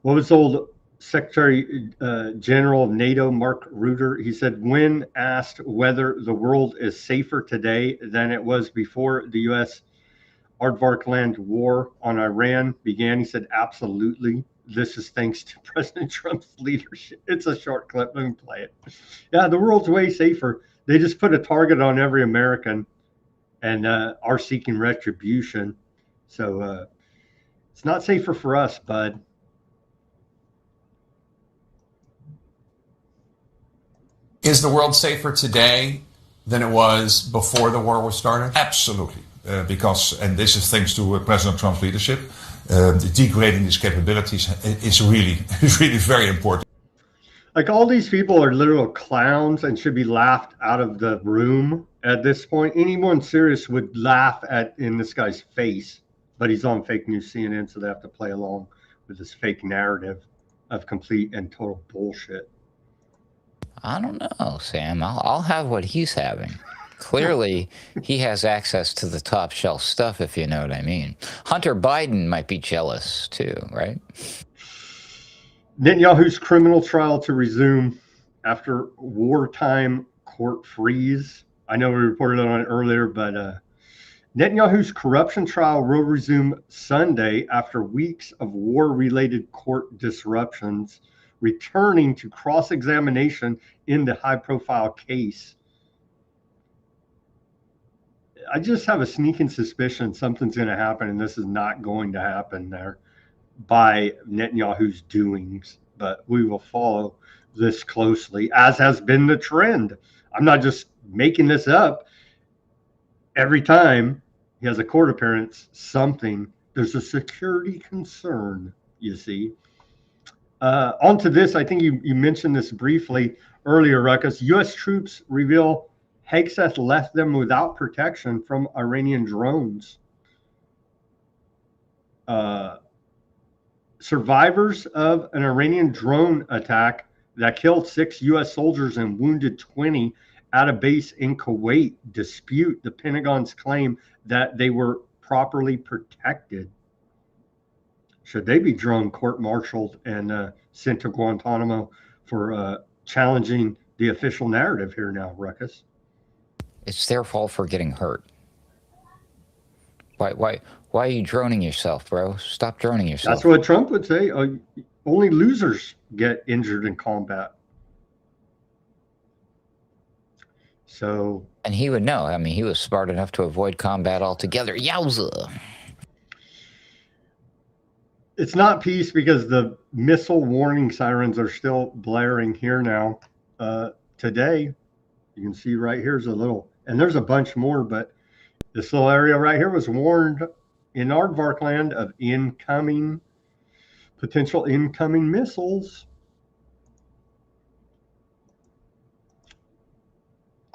was old Secretary General of NATO, Mark Rutte? He said, when asked whether the world is safer today than it was before the U.S. aardvark land war on Iran began, he said, absolutely. This is thanks to President Trump's leadership. It's a short clip. Let me play it. Yeah, the world's way safer. They just put a target on every American and are seeking retribution. So it's not safer for us, bud. Is the world safer today than it was before the war was started? Absolutely. Because, and this is thanks to President Trump's leadership, degrading these capabilities is really very important. Like, all these people are literal clowns and should be laughed out of the room at this point. Anyone serious would laugh in this guy's face, but he's on fake news CNN, so they have to play along with this fake narrative of complete and total bullshit. I don't know, Sam. I'll have what he's having. Clearly, he has access to the top shelf stuff, if you know what I mean. Hunter Biden might be jealous too, right? Netanyahu's criminal trial to resume after wartime court freeze. I know we reported on it earlier, but Netanyahu's corruption trial will resume Sunday after weeks of war-related court disruptions, returning to cross-examination in the high-profile case. I just have a sneaking suspicion something's going to happen, and this is not going to happen there by Netanyahu's doings. But we will follow this closely, as has been the trend. I'm not just making this up. Every time he has a court appearance, there's a security concern, you see. Onto this, I think you mentioned this briefly earlier, Ruckus. U.S. troops reveal Hegseth left them without protection from Iranian drones. Survivors of an Iranian drone attack that killed 6 U.S. soldiers and wounded 20 at a base in Kuwait dispute the Pentagon's claim that they were properly protected. Should they be drone court-martialed and sent to Guantanamo for challenging the official narrative here now, Ruckus? It's their fault for getting hurt. Why are you droning yourself, bro? Stop droning yourself. That's what Trump would say. Only losers get injured in combat. So. And he would know. I mean, he was smart enough to avoid combat altogether. Yowza. It's not peace because the missile warning sirens are still blaring here now. Today, you can see right here's a little, and there's a bunch more, but this little area right here was warned in aardvark land of potential incoming missiles.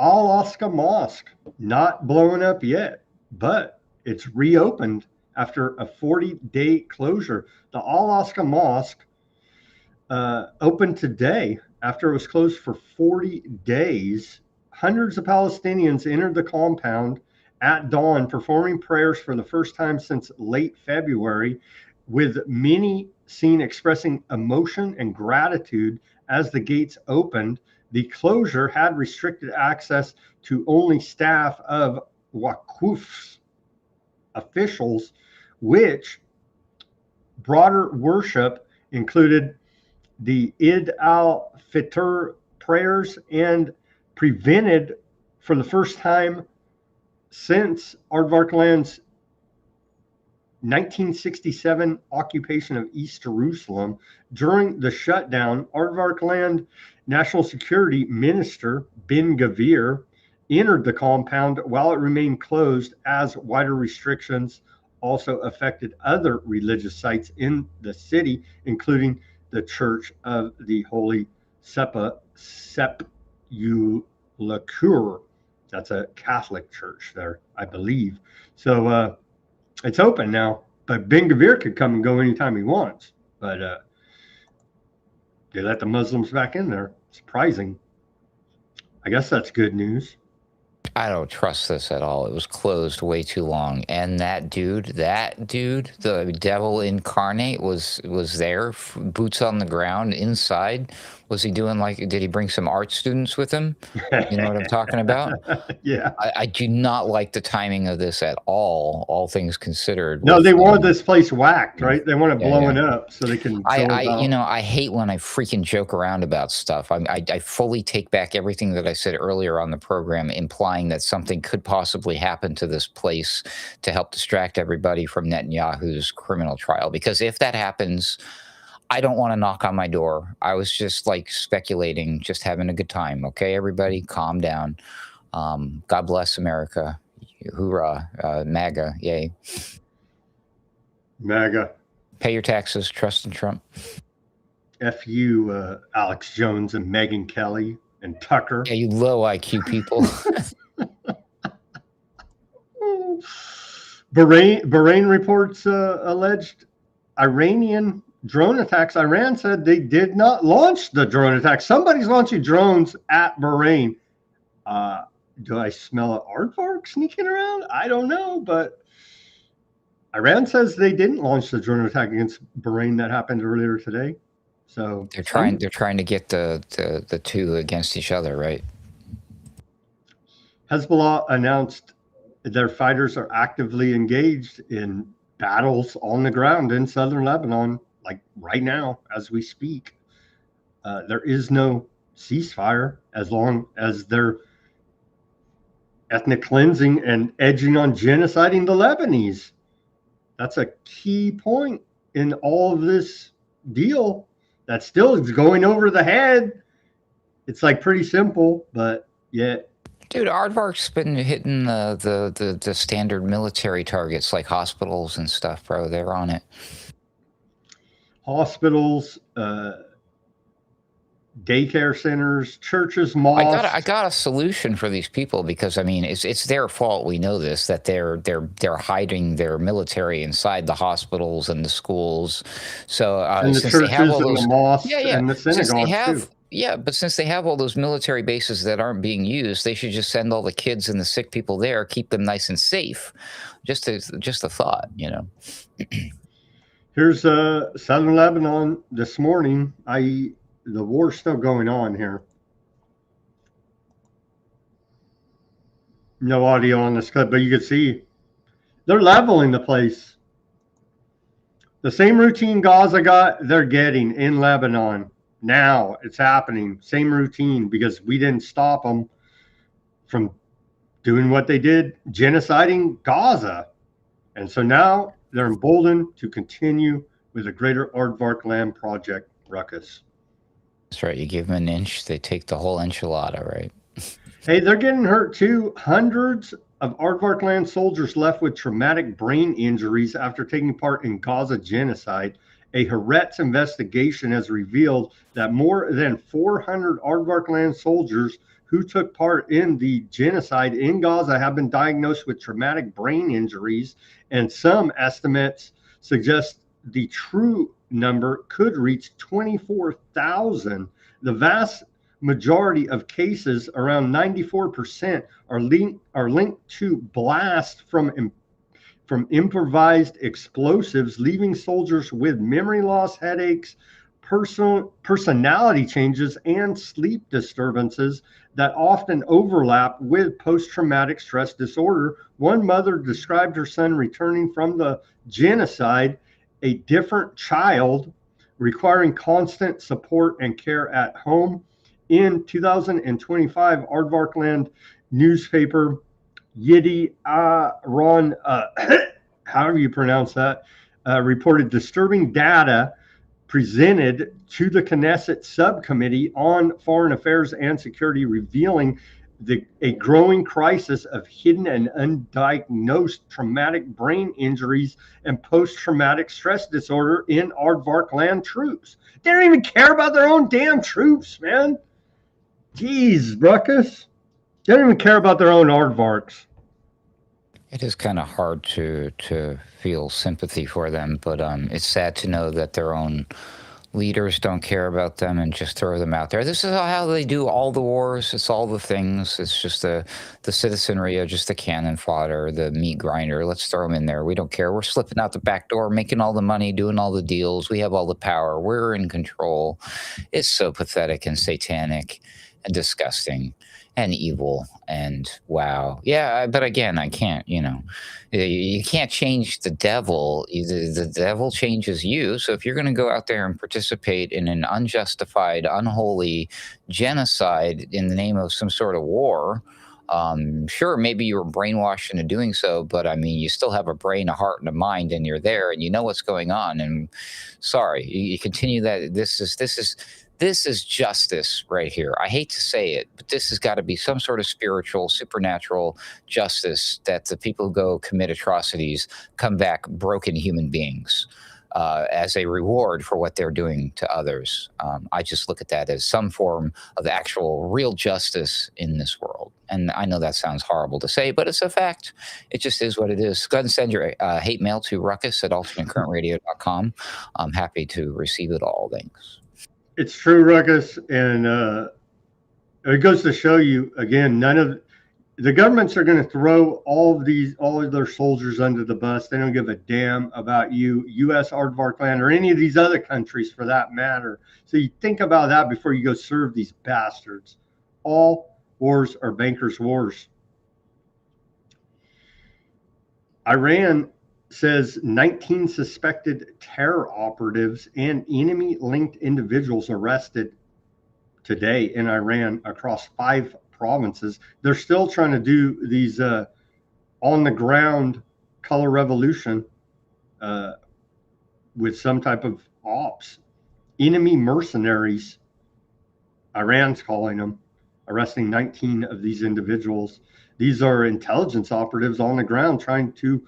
Al-Aqsa Mosque, not blowing up yet, but it's reopened after a 40-day closure. The Al-Aqsa Mosque opened today after it was closed for 40 days. Hundreds of Palestinians entered the compound at dawn, performing prayers for the first time since late February, with many seen expressing emotion and gratitude as the gates opened. The closure had restricted access to only staff of Waqf's officials, which broader worship included the Eid al-Fitr prayers and prevented, for the first time since Aardvark Land's 1967 occupation of East Jerusalem. During the shutdown, Aardvark Land National Security Minister Ben Gvir entered the compound while it remained closed, as wider restrictions also affected other religious sites in the city, including the Church of the Holy Sepulchre. That's a Catholic church there, I believe. So it's open now, but Ben Gvir could come and go anytime he wants. But they let the Muslims back in there. Surprising. I guess that's good news. I don't trust this at all. It was closed way too long. And that dude, the devil incarnate was there, boots on the ground, inside. Was he doing did he bring some art students with him? You know what I'm talking about? Yeah. I do not like the timing of this at all things considered. No, they want this place whacked, right? They want it blowing up so they can. I hate when I freaking joke around about stuff. I fully take back everything that I said earlier on the program, implying that something could possibly happen to this place to help distract everybody from Netanyahu's criminal trial. Because if that happens, I don't want to knock on my door. I was just speculating, just having a good time. Okay, everybody, calm down. God bless America. Hoorah. MAGA. Yay. MAGA. Pay your taxes. Trust in Trump. F you, Alex Jones and Megyn Kelly and Tucker. Yeah, you low IQ people. Bahrain reports alleged Iranian drone attacks. Iran said they did not launch the drone attack. Somebody's launching drones at Bahrain. Do I smell an aardvark sneaking around? I don't know, but Iran says they didn't launch the drone attack against Bahrain that happened earlier today. So they're trying to get the two against each other, right? Hezbollah announced their fighters are actively engaged in battles on the ground in southern Lebanon, right now as we speak. There is no ceasefire as long as they're ethnic cleansing and edging on genociding the Lebanese. That's a key point in all of this deal that still is going over the head. It's pretty simple, but yet. Dude, Aardvark's been hitting the standard military targets like hospitals and stuff, bro. They're on it. Hospitals, daycare centers, churches, mosques. I got a solution for these people because it's their fault. We know this, that they're hiding their military inside the hospitals and the schools. So and the churches and the mosques and the synagogues too. Yeah, but since they have all those military bases that aren't being used, they should just send all the kids and the sick people there, keep them nice and safe. Just a thought, Here's southern Lebanon this morning. The war's still going on here. No audio on this clip, but you can see they're leveling the place. The same routine Gaza got, they're getting in Lebanon. Now it's happening. Same routine, because we didn't stop them from doing what they did, genociding Gaza. And so now they're emboldened to continue with a greater Aardvark land project, Ruckus. That's right. You give them an inch, they take the whole enchilada, right? Hey, they're getting hurt too. Hundreds of Aardvark land soldiers left with traumatic brain injuries after taking part in Gaza genocide. A Haaretz investigation has revealed that more than 400 Aardvark land soldiers who took part in the genocide in Gaza have been diagnosed with traumatic brain injuries, and some estimates suggest the true number could reach 24,000. The vast majority of cases, around 94%, are linked to blast from improvised explosives, leaving soldiers with memory loss, headaches, personality changes, and sleep disturbances that often overlap with post-traumatic stress disorder. One mother described her son returning from the genocide, a different child requiring constant support and care at home. In 2025, Aardvarkland newspaper Yidi Ron, however you pronounce that, reported disturbing data presented to the Knesset Subcommittee on Foreign Affairs and Security, revealing a growing crisis of hidden and undiagnosed traumatic brain injuries and post-traumatic stress disorder in Aardvarkland troops. They don't even care about their own damn troops, man. Jeez, Ruckus. They don't even care about their own aardvarks. It is kind of hard to feel sympathy for them, but it's sad to know that their own leaders don't care about them and just throw them out there. This is how they do all the wars. It's all the things. It's just the citizenry are just the cannon fodder, the meat grinder. Let's throw them in there. We don't care. We're slipping out the back door, making all the money, doing all the deals. We have all the power. We're in control. It's so pathetic and satanic and disgusting and evil and wow. Yeah, but again, I can't, you can't change the devil. The devil changes you. So if you're going to go out there and participate in an unjustified, unholy genocide in the name of some sort of war, sure, maybe you were brainwashed into doing so, but I mean, you still have a brain, a heart, and a mind, and you're there and you know what's going on. And sorry, you continue that. This is justice right here. I hate to say it, but this has got to be some sort of spiritual, supernatural justice that the people who go commit atrocities come back broken human beings as a reward for what they're doing to others. I just look at that as some form of actual real justice in this world. And I know that sounds horrible to say, but it's a fact. It just is what it is. Go ahead and send your hate mail to Ruckus at alternatecurrentradio.com. I'm happy to receive it all. Thanks. It's true, Ruckus, and it goes to show you again. None of the governments are going to throw all of their soldiers under the bus. They don't give a damn about you, U.S. Aardvarkland, or any of these other countries for that matter. So you think about that before you go serve these bastards. All wars are bankers' wars. Iran says 19 suspected terror operatives and enemy-linked individuals arrested today in Iran across 5 provinces. They're still trying to do these on-the-ground color revolution with some type of ops. Enemy mercenaries, Iran's calling them, arresting 19 of these individuals. These are intelligence operatives on the ground trying to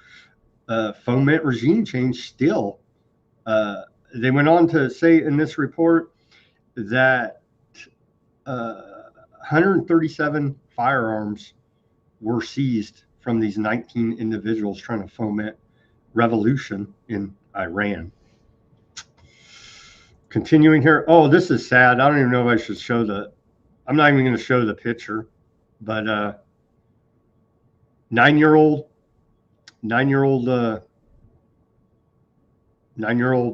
foment regime change still. They went on to say in this report that 137 firearms were seized from these 19 individuals trying to foment revolution in Iran. Continuing here. Oh, this is sad. I don't even know if I should show I'm not even going to show the picture, but 9-year-old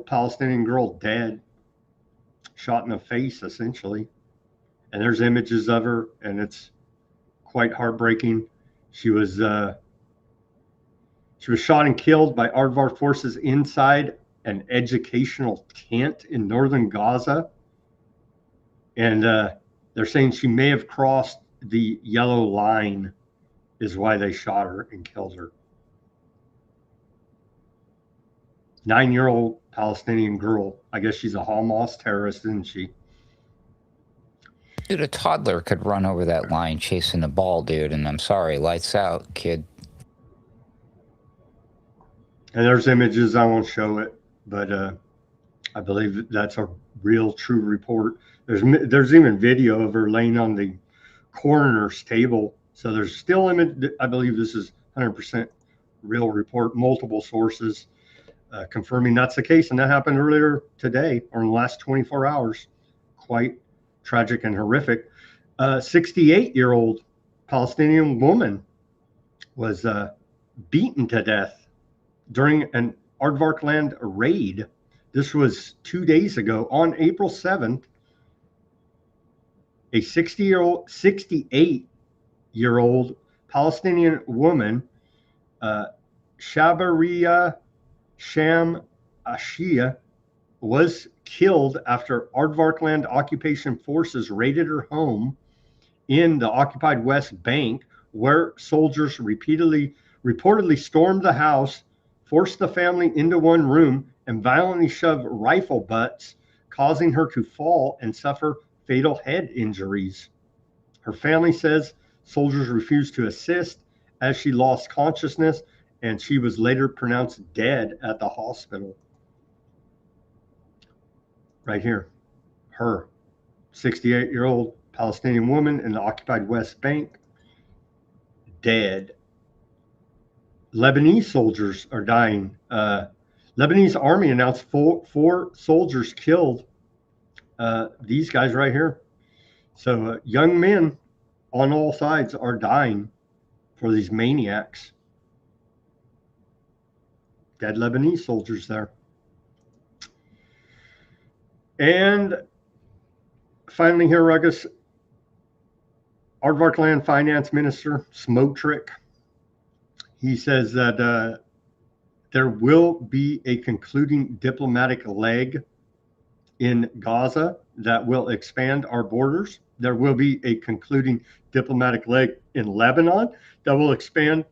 Palestinian girl dead, shot in the face essentially, and there's images of her, and it's quite heartbreaking. She was shot and killed by Aardvark forces inside an educational tent in northern Gaza, and they're saying she may have crossed the yellow line, is why they shot her and killed her. 9-year-old Palestinian girl. I guess she's a Hamas terrorist, isn't she? Dude, a toddler could run over that line chasing the ball, dude, and I'm sorry, lights out, kid. And there's images, I won't show it, but I believe that's a real, true report. There's even video of her laying on the coroner's table. So there's still I believe this is 100% real report, multiple sources confirming that's the case. And that happened earlier today or in the last 24 hours. Quite tragic and horrific. 68-year-old Palestinian woman was beaten to death during an Aardvark land raid. This was 2 days ago on April 7th. A 68-year-old Palestinian woman, Shabaria Sham Ashia, was killed after Aardvark land occupation forces raided her home in the occupied West Bank, where soldiers reportedly stormed the house, forced the family into one room, and violently shoved rifle butts, causing her to fall and suffer fatal head injuries. Her family says soldiers refused to assist as she lost consciousness, and she was later pronounced dead at the hospital. Right here, her 68-year-old Palestinian woman in the occupied West Bank, dead. Lebanese soldiers are dying. Lebanese army announced four soldiers killed. These guys right here. So young men on all sides are dying for these maniacs. Dead Lebanese soldiers there. And finally here, Ruckus, Aardvark Land Finance Minister Smotrich, he says that there will be a concluding diplomatic leg in Gaza that will expand our borders. There will be a concluding diplomatic leg in Lebanon that will expand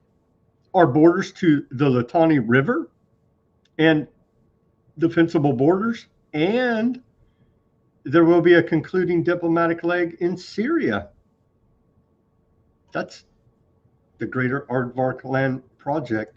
our borders to the Litani River and defensible borders. And there will be a concluding diplomatic leg in Syria. That's the Greater Aardvark Land Project.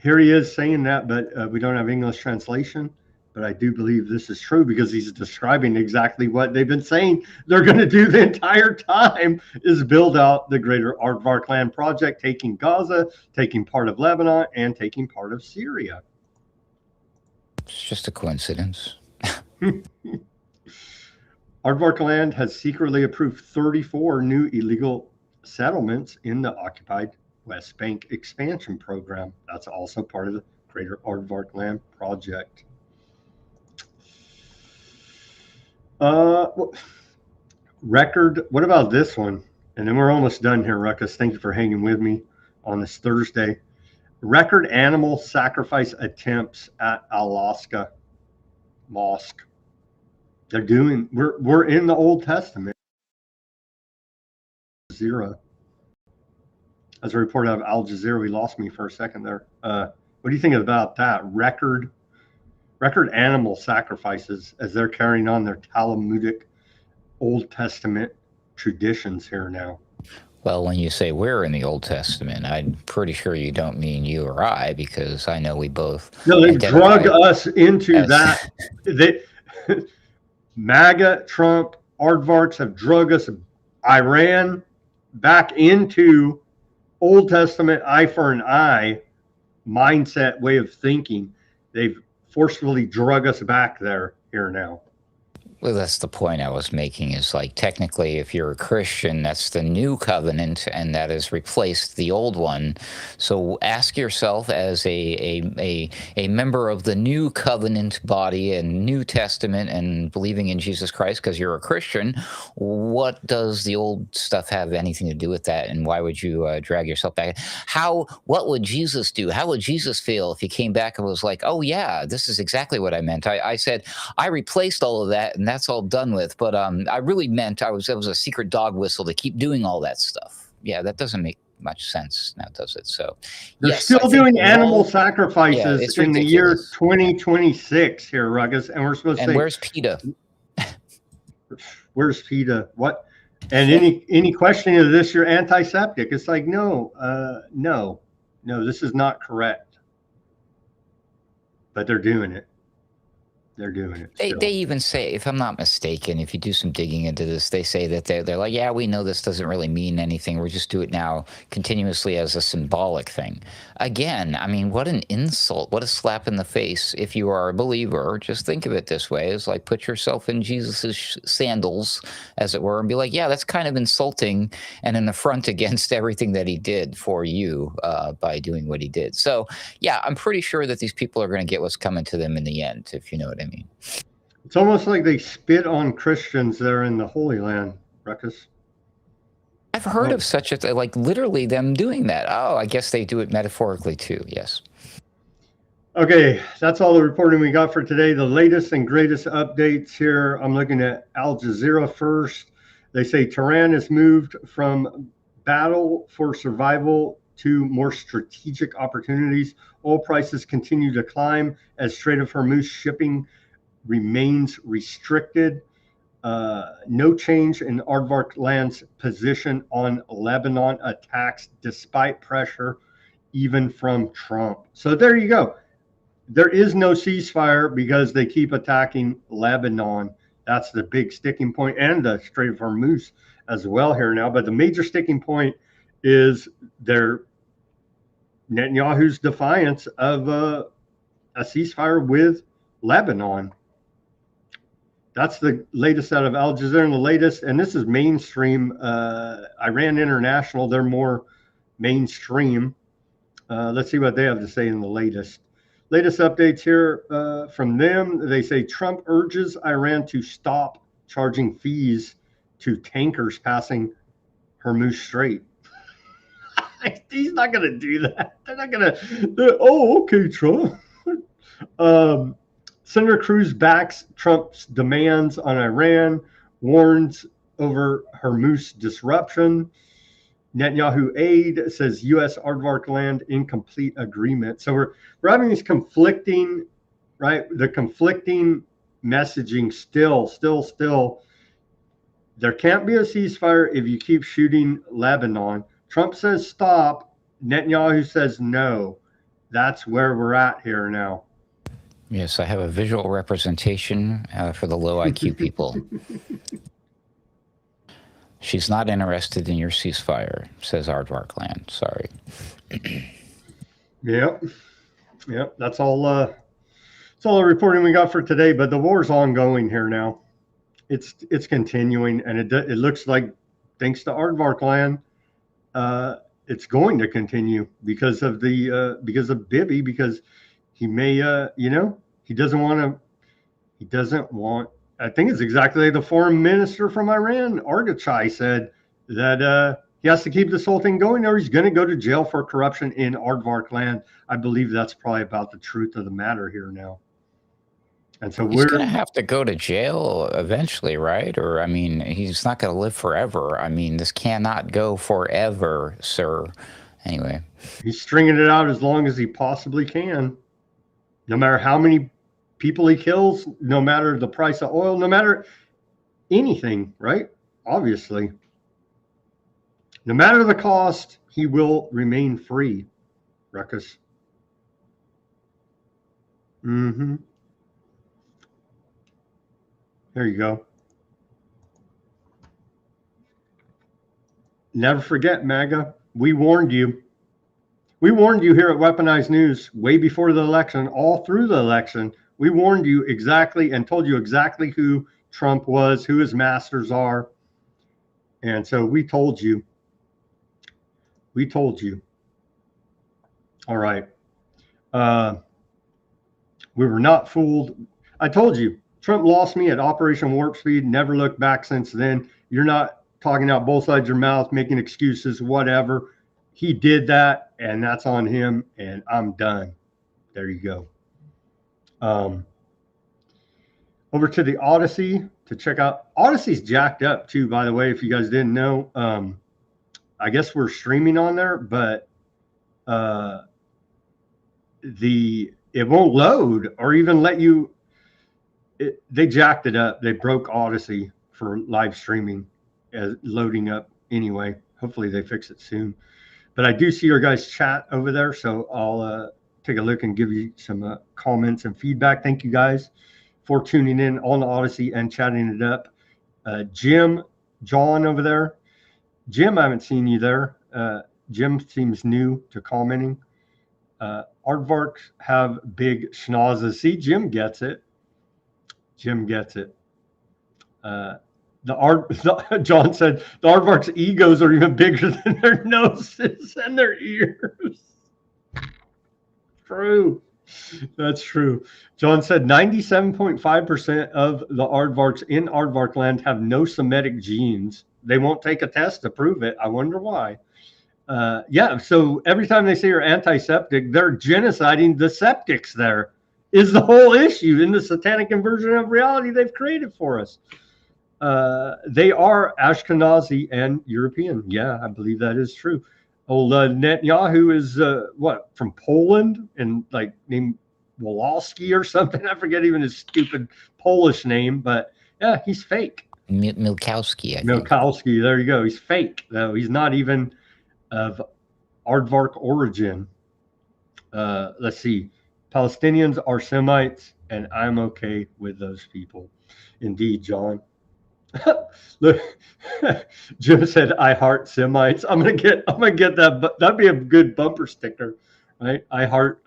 Here he is saying that, but we don't have English translation. But I do believe this is true because he's describing exactly what they've been saying they're going to do the entire time, is build out the Greater Aardvark Land Project, taking Gaza, taking part of Lebanon, and taking part of Syria. It's just a coincidence. Aardvark Land has secretly approved 34 new illegal settlements in the occupied West Bank expansion program. That's also part of the Greater Aardvark Land Project. Record. What about this one? And then we're almost done here, Ruckus. Thank you for hanging with me on this Thursday. Record animal sacrifice attempts at Alaska Mosque. They're doing. We're in the Old Testament. Zero. As a report out of Al Jazeera, we lost me for a second there. What do you think about that? Record animal sacrifices as they're carrying on their Talmudic Old Testament traditions here now. Well, when you say we're in the Old Testament, I'm pretty sure you don't mean you or I, because I know we both. No, they've drugged us into that. MAGA, Trump, Aardvarks have drugged us, Iran, back into Old Testament eye for an eye mindset way of thinking. They've forcefully drug us back there here now. Well, that's the point I was making, is like, technically, if you're a Christian, that's the new covenant, and that has replaced the old one. So ask yourself, as a member of the new covenant body and New Testament and believing in Jesus Christ, because you're a Christian, what does the old stuff have anything to do with that? And why would you drag yourself back? What would Jesus do? How would Jesus feel if he came back and was like, oh yeah, this is exactly what I meant. I said, I replaced all of that, and that's all done with, but I really meant it was a secret dog whistle to keep doing all that stuff. Yeah, that doesn't make much sense now, does it? So they're still doing animal sacrifices in the year 2026 here, Ruckus, and we're supposed to say, where's PETA? Where's PETA? What? And any questioning of this, you're anti-septic. It's like, no, this is not correct. But they're doing it. They're doing it. They even say, if I'm not mistaken, if you do some digging into this, they say that they're like, yeah, we know this doesn't really mean anything. We just do it now continuously as a symbolic thing. Again, I mean, what an insult. What a slap in the face. If you are a believer, just think of it this way. It's like put yourself in Jesus's sandals, as it were, and be like, yeah, that's kind of insulting and an affront against everything that he did for you by doing what he did. So, yeah, I'm pretty sure that these people are going to get what's coming to them in the end, if you know what I mean. It's almost like they spit on Christians there in the Holy Land, Ruckus. I've heard of such a thing, like literally them doing that. Oh, I guess they do it metaphorically too. Yes. Okay, that's all the reporting we got for today. The latest and greatest updates here. I'm looking at Al Jazeera first. They say Tehran has moved from battle for survival to more strategic opportunities. Oil prices continue to climb as Strait of Hormuz shipping remains restricted. No change in Aardvark Land's position on Lebanon attacks despite pressure even from Trump. So there you go. There is no ceasefire because they keep attacking Lebanon. That's the big sticking point, and the Strait of Hormuz as well here now. But the major sticking point is Netanyahu's defiance of a ceasefire with Lebanon. That's the latest out of Al Jazeera, and the latest, and this is mainstream. Iran International, they're more mainstream. Let's see what they have to say in the latest. Latest updates here from them. They say Trump urges Iran to stop charging fees to tankers passing Hormuz Strait. He's not going to do that. They're not going to. Oh, okay, Trump. Senator Cruz backs Trump's demands on Iran, warns over Hormuz disruption. Netanyahu aide says U.S. Aardvark Land incomplete agreement. So we're having these conflicting, right? The conflicting messaging still. There can't be a ceasefire if you keep shooting Lebanon. Trump says stop. Netanyahu says no. That's where we're at here now. Yes, I have a visual representation for the low IQ people. She's not interested in your ceasefire, says Aardvark Land. Sorry. Yep. That's all. That's all the reporting we got for today. But the war's ongoing here now. It's continuing, and it looks like, thanks to Aardvark Land, it's going to continue because of Bibi, because he may, he doesn't want. I think it's exactly like the foreign minister from Iran, Argachai, said that he has to keep this whole thing going, or he's going to go to jail for corruption in Aardvark Land. I believe that's probably about the truth of the matter here now. And so he's going to have to go to jail eventually, right? Or, I mean, he's not going to live forever. I mean, this cannot go forever, sir. Anyway. He's stringing it out as long as he possibly can. No matter how many people he kills, no matter the price of oil, no matter anything, right? Obviously. No matter the cost, he will remain free, Ruckus. Mm-hmm. There you go. Never forget, MAGA. We warned you. We warned you here at Weaponized News way before the election, all through the election. We warned you exactly and told you exactly who Trump was, who his masters are. And so we told you. We told you. All right. We were not fooled. I told you. Trump lost me at Operation Warp Speed, never looked back since then. You're not talking out both sides of your mouth, making excuses, whatever. He did that, and that's on him, and I'm done. There you go. Over to the Odysee to check out. Odyssee's jacked up, too, by the way, if you guys didn't know. I guess we're streaming on there, but it won't load or even let you. They jacked it up. They broke Odysee for live streaming as loading up anyway. Hopefully they fix it soon. But I do see your guys' chat over there, so I'll take a look and give you some comments and feedback. Thank you guys for tuning in on the Odysee and chatting it up. Jim, John over there. Jim, I haven't seen you there. Jim seems new to commenting. Aardvarks have big schnozzes. See, Jim gets it. Jim gets it. John said the aardvarks' egos are even bigger than their noses and their ears. True. That's true. John said 97.5% of the aardvarks in aardvark land have no Semitic genes. They won't take a test to prove it. I wonder why. Yeah, so every time they say you're anti-septic, they're genociding the septics there, is the whole issue in the satanic inversion of reality they've created for us. They are Ashkenazi and European. Yeah, I believe that is true. Old Netanyahu is from Poland, and like named Wolowski or something. I forget even his stupid Polish name, but yeah, he's fake. Milkowski, I think. Milkowski, there you go. He's fake, though. He's not even of aardvark origin. Let's see. Palestinians are Semites, and I'm okay with those people. Indeed, John. Look, Jim said, "I heart Semites." I'm gonna get that. That'd be a good bumper sticker, right? I heart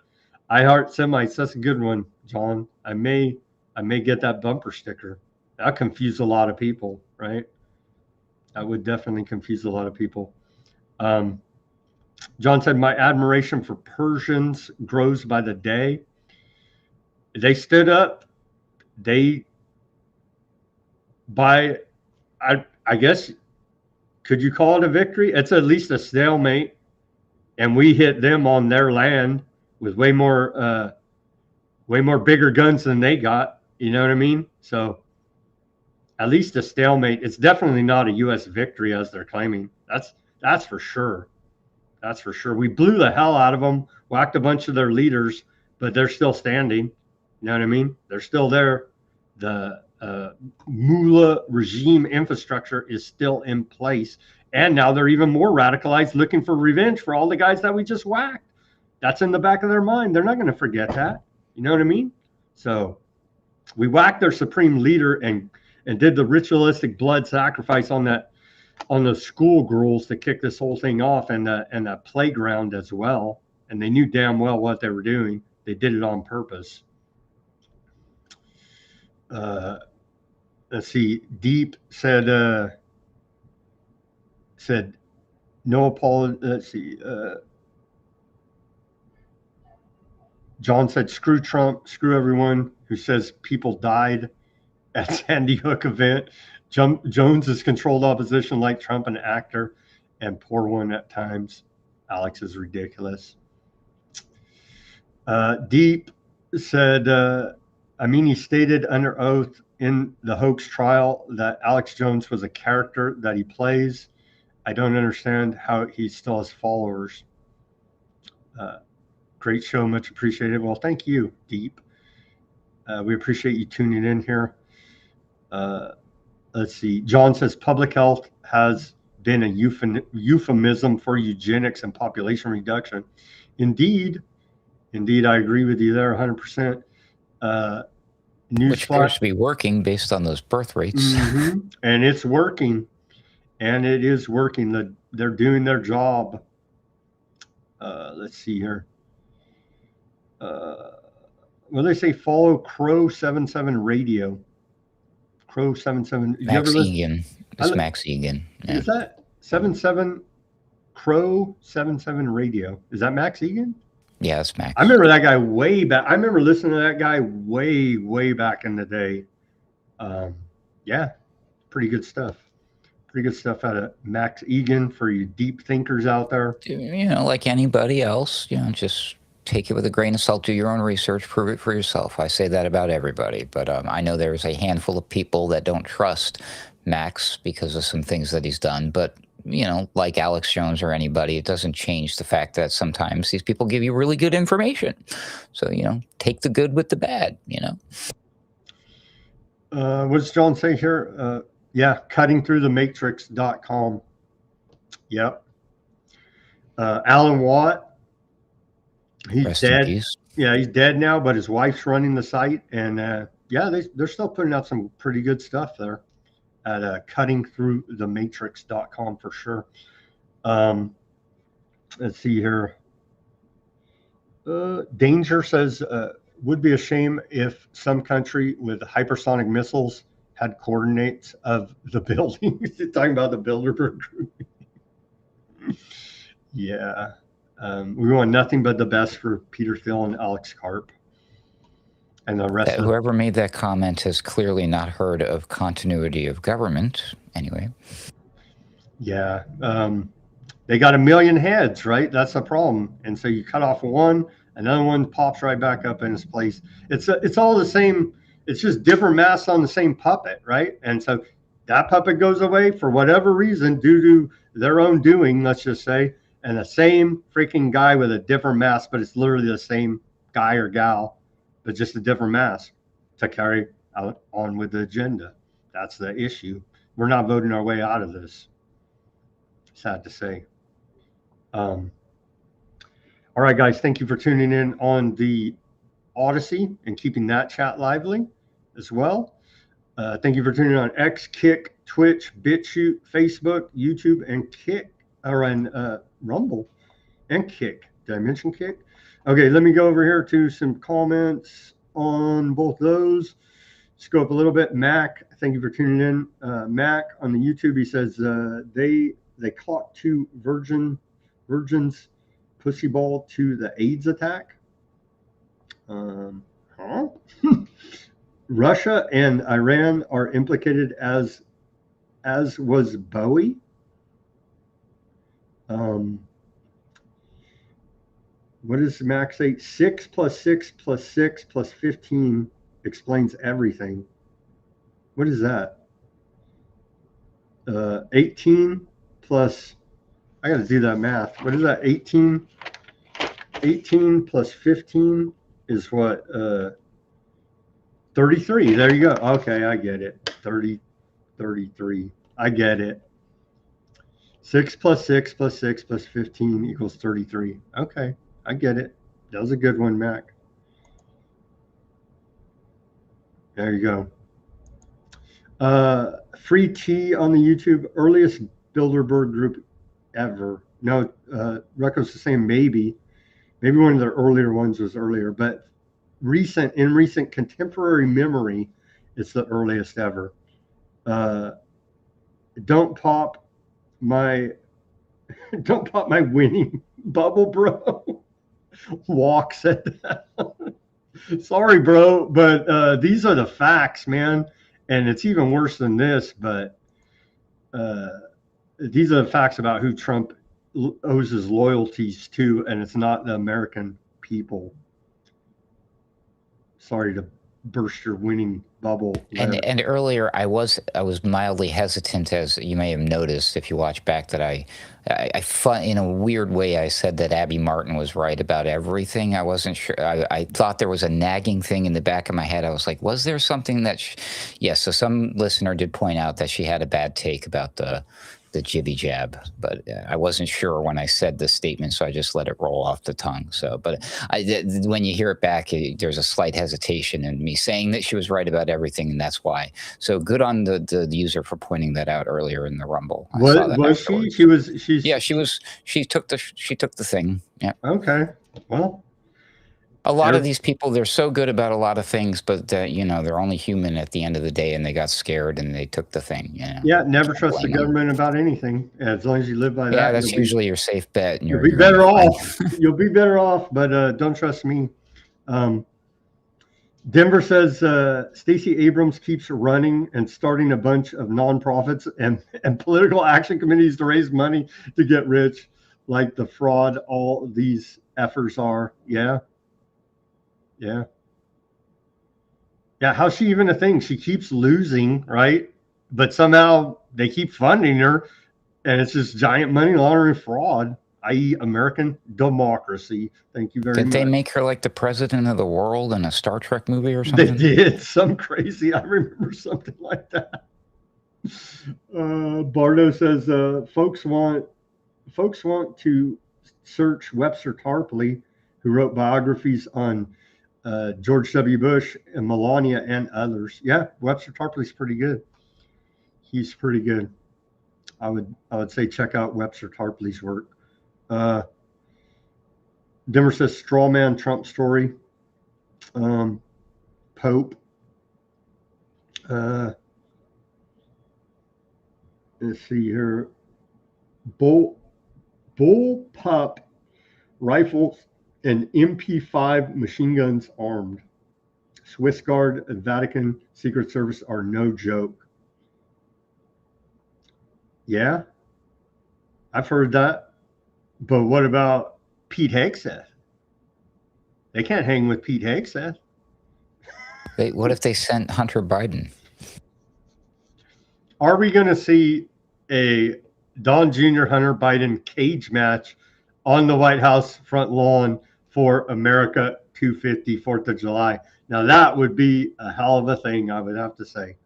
Semites. That's a good one, John. I may get that bumper sticker. That confused a lot of people, right? That would definitely confuse a lot of people. John said, "My admiration for Persians grows by the day." They stood up. I guess, could you call it a victory? It's at least a stalemate, and we hit them on their land with way more bigger guns than they got. You know what I mean? So at least a stalemate. It's definitely not a U.S. victory as they're claiming. That's for sure. That's for sure. We blew the hell out of them, whacked a bunch of their leaders, but they're still standing. You know what I mean? They're still there. The mullah regime infrastructure is still in place, and now they're even more radicalized, looking for revenge for all the guys that we just whacked. That's in the back of their mind. They're not going to forget that. You know what I mean? So we whacked their supreme leader and did the ritualistic blood sacrifice on the schoolgirls to kick this whole thing off, and the playground as well. And they knew damn well what they were doing. They did it on purpose. Let's see. Deep said no apology. Let's see. John said, "Screw Trump, screw everyone who says people died at Sandy Hook event. Jones is controlled opposition like Trump, an actor, and poor one at times. Alex is ridiculous." Deep said, he stated under oath in the hoax trial that Alex Jones was a character that he plays. I don't understand how he still has followers. Great show, much appreciated. Well, thank you, Deep. We appreciate you tuning in here. Let's see. John says public health has been a euphemism for eugenics and population reduction. Indeed, I agree with you there 100%. Which appears to be working based on those birth rates. Mm-hmm. And it's working. And it is working. They're doing their job. Let's see here. They say follow Crow 77 Radio. Crow 77. Max Egan. It's Max Egan. Yeah. Is that 77 Crow 77 Radio? Is that Max Egan? Yeah, it's Max. I remember that guy way back. I remember listening to that guy way back in the day. Yeah, pretty good stuff. Pretty good stuff out of Max Egan for you deep thinkers out there. Like anybody else, just take it with a grain of salt, do your own research, prove it for yourself. I say that about everybody, but I know there's a handful of people that don't trust Max because of some things that he's done, but like Alex Jones or anybody, it doesn't change the fact that sometimes these people give you really good information. So, take the good with the bad, What does John say here? Yeah, cuttingthroughthematrix.com. Yep. Alan Watt, he's dead. Yeah, he's dead now, but his wife's running the site. And yeah, they're still putting out some pretty good stuff there at cuttingthroughthematrix.com for sure. Let's see here. Danger says, would be a shame if some country with hypersonic missiles had coordinates of the building. Talking about the Bilderberg group. Yeah. We want nothing but the best for Peter Thiel and Alex Karp. And the rest of whoever made that comment has clearly not heard of continuity of government. Anyway. Yeah. They got a million heads, right? That's the problem. And so you cut off one, another one pops right back up in its place. It's all the same. It's just different masks on the same puppet, right? And so that puppet goes away for whatever reason due to their own doing, let's just say, and the same freaking guy with a different mask, but it's literally the same guy or gal, but just a different mask to carry out on with the agenda. That's the issue. We're not voting our way out of this. Sad to say. All right, guys, thank you for tuning in on the Odysee and keeping that chat lively as well. Thank you for tuning in on X, Kick, Twitch, Bitchute, Facebook, YouTube, and Rumble and Kick. Did I mention Kick? Okay, let me go over here to some comments on both those. Let's go up a little bit. Mac, thank you for tuning in. Mac on the YouTube, he says they caught two virgins pussy ball to the AIDS attack. Russia and Iran are implicated as was Bowie. What does Max say? 6 + 6 + 6 + 15 explains everything. What is that? 18 plus, I got to do that math. What is that? 18 plus 15 is what? 33. There you go. Okay, I get it. 33. I get it. 6 + 6 + 6 + 15 equals 33. Okay, I get it. That was a good one, Mac. There you go. Free T on the YouTube, earliest Bilderberg group ever. No, Ruckus was saying maybe one of the earlier ones was earlier, but in recent contemporary memory, it's the earliest ever. Don't pop my winning bubble, bro. Walk said that. Sorry, bro, but these are the facts, man. And it's even worse than this, but these are the facts about who Trump owes his loyalties to, and it's not the American people. Sorry to burst your winning bubble. And earlier, I was mildly hesitant, as you may have noticed if you watch back, that I in a weird way, I said that Abby Martin was right about everything. I wasn't sure. I thought there was a nagging thing in the back of my head. I was like, was there something that? Yes. So some listener did point out that she had a bad take about the jibby jab, but I wasn't sure when I said the statement, so I just let it roll off the tongue. So, but when you hear it back, there's a slight hesitation in me saying that she was right about everything, and that's why. So good on the user for pointing that out earlier in the Rumble. What was she? She took the thing. Yeah. Okay. Well. A lot of these people, they're so good about a lot of things, but they're only human at the end of the day, and they got scared and they took the thing. Yeah, never trust the government about anything, as long as you live by that. Yeah, that's usually your safe bet. You'll be better off. You'll be better off, but don't trust me. Denver says Stacey Abrams keeps running and starting a bunch of nonprofits and political action committees to raise money to get rich, like the fraud all these efforts are. Yeah. How's she even a thing? She keeps losing, right? But somehow they keep funding her, and it's just giant money laundering fraud, i.e. American democracy. Thank you very much. Did they make her like the president of the world in a Star Trek movie or something? They did. Some crazy. I remember something like that. Bardo says folks want to search Webster Tarpley, who wrote biographies on George W. Bush and Melania and others. Yeah, Webster Tarpley's pretty good. He's pretty good. I would say check out Webster Tarpley's work. Dimmer says straw man Trump story. Pope. Let's see here. Bull pup rifles and MP5 machine guns armed. Swiss Guard and Vatican Secret Service are no joke. Yeah, I've heard that. But what about Pete Hegseth? They can't hang with Pete Hegseth. What if they sent Hunter Biden? Are we going to see a Don Jr. Hunter Biden cage match on the White House front lawn for America 250 4th of July? Now, that would be a hell of a thing, I would have to say.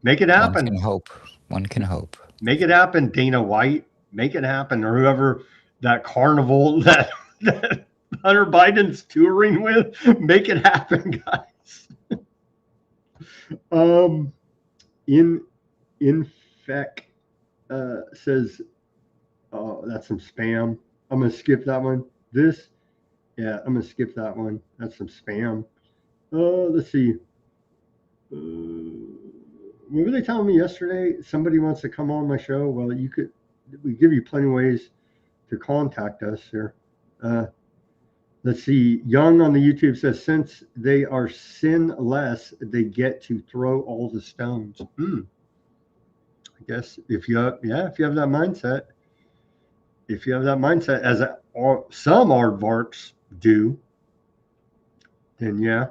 Make it happen. One can hope. One can hope. Make it happen, Dana White. Make it happen, or whoever that carnival that Hunter Biden's touring with. Make it happen, guys. Infec says, oh, that's some spam. I'm going to skip that one. I'm going to skip that one. That's some spam. Let's see. What were they telling me yesterday? Somebody wants to come on my show. Well, we give you plenty of ways to contact us here. Let's see. Young on the YouTube says, since they are sinless, they get to throw all the stones. I guess if you have that mindset, as some aardvarks do, then yeah.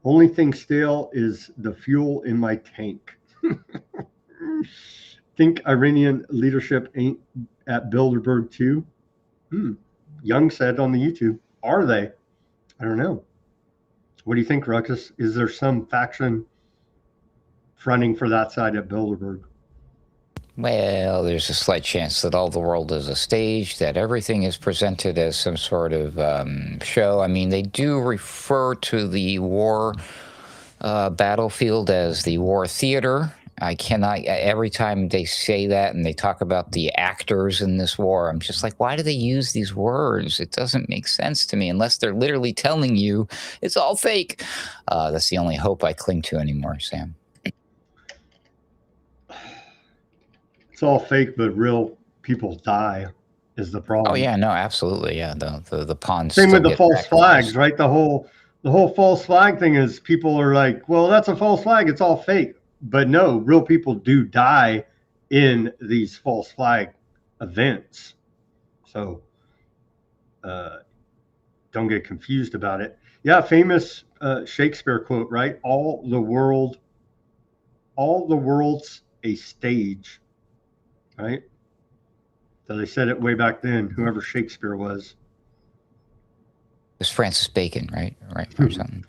Only thing stale is the fuel in my tank. Think Iranian leadership ain't at Bilderberg too? Young said on the YouTube, are they? I don't know. What do you think, Ruckus? Is there some faction fronting for that side at Bilderberg? Well, there's a slight chance that all the world is a stage, that everything is presented as some sort of show. I mean, they do refer to the war battlefield as the war theater. I cannot, every time they say that and they talk about the actors in this war, I'm just like, why do they use these words? It doesn't make sense to me unless they're literally telling you it's all fake. That's the only hope I cling to anymore, Sam. It's all fake, but real people die is the problem. Oh yeah, no, absolutely, yeah. The pawns. Same with the false flags, right? The whole false flag thing is people are like, well, that's a false flag. It's all fake. But no, real people do die in these false flag events. So don't get confused about it. Yeah, famous Shakespeare quote, right? All the world's a stage. Right? So they said it way back then, whoever Shakespeare was. It was Francis Bacon, right? Right, or something.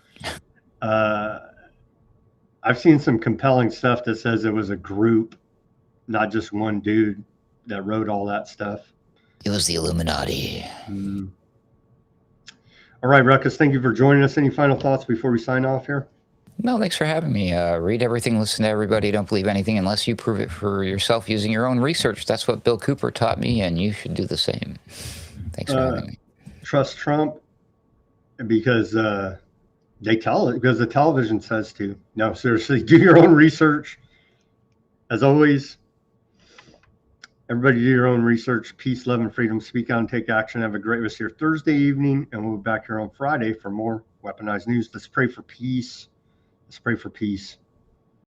I've seen some compelling stuff that says it was a group, not just one dude that wrote all that stuff. It was the Illuminati. All right, Ruckus, thank you for joining us. Any final thoughts before we sign off here? No, thanks for having me. Read everything, listen to everybody. Don't believe anything unless you prove it for yourself using your own research. That's what Bill Cooper taught me, and you should do the same. Thanks for having me. Trust Trump because because the television says to. No, seriously, do your own research. As always, everybody do your own research. Peace, love, and freedom. Speak out and take action. Have a great rest of your Thursday evening, and we'll be back here on Friday for more Weaponized News. Let's pray for peace. Let's pray for peace.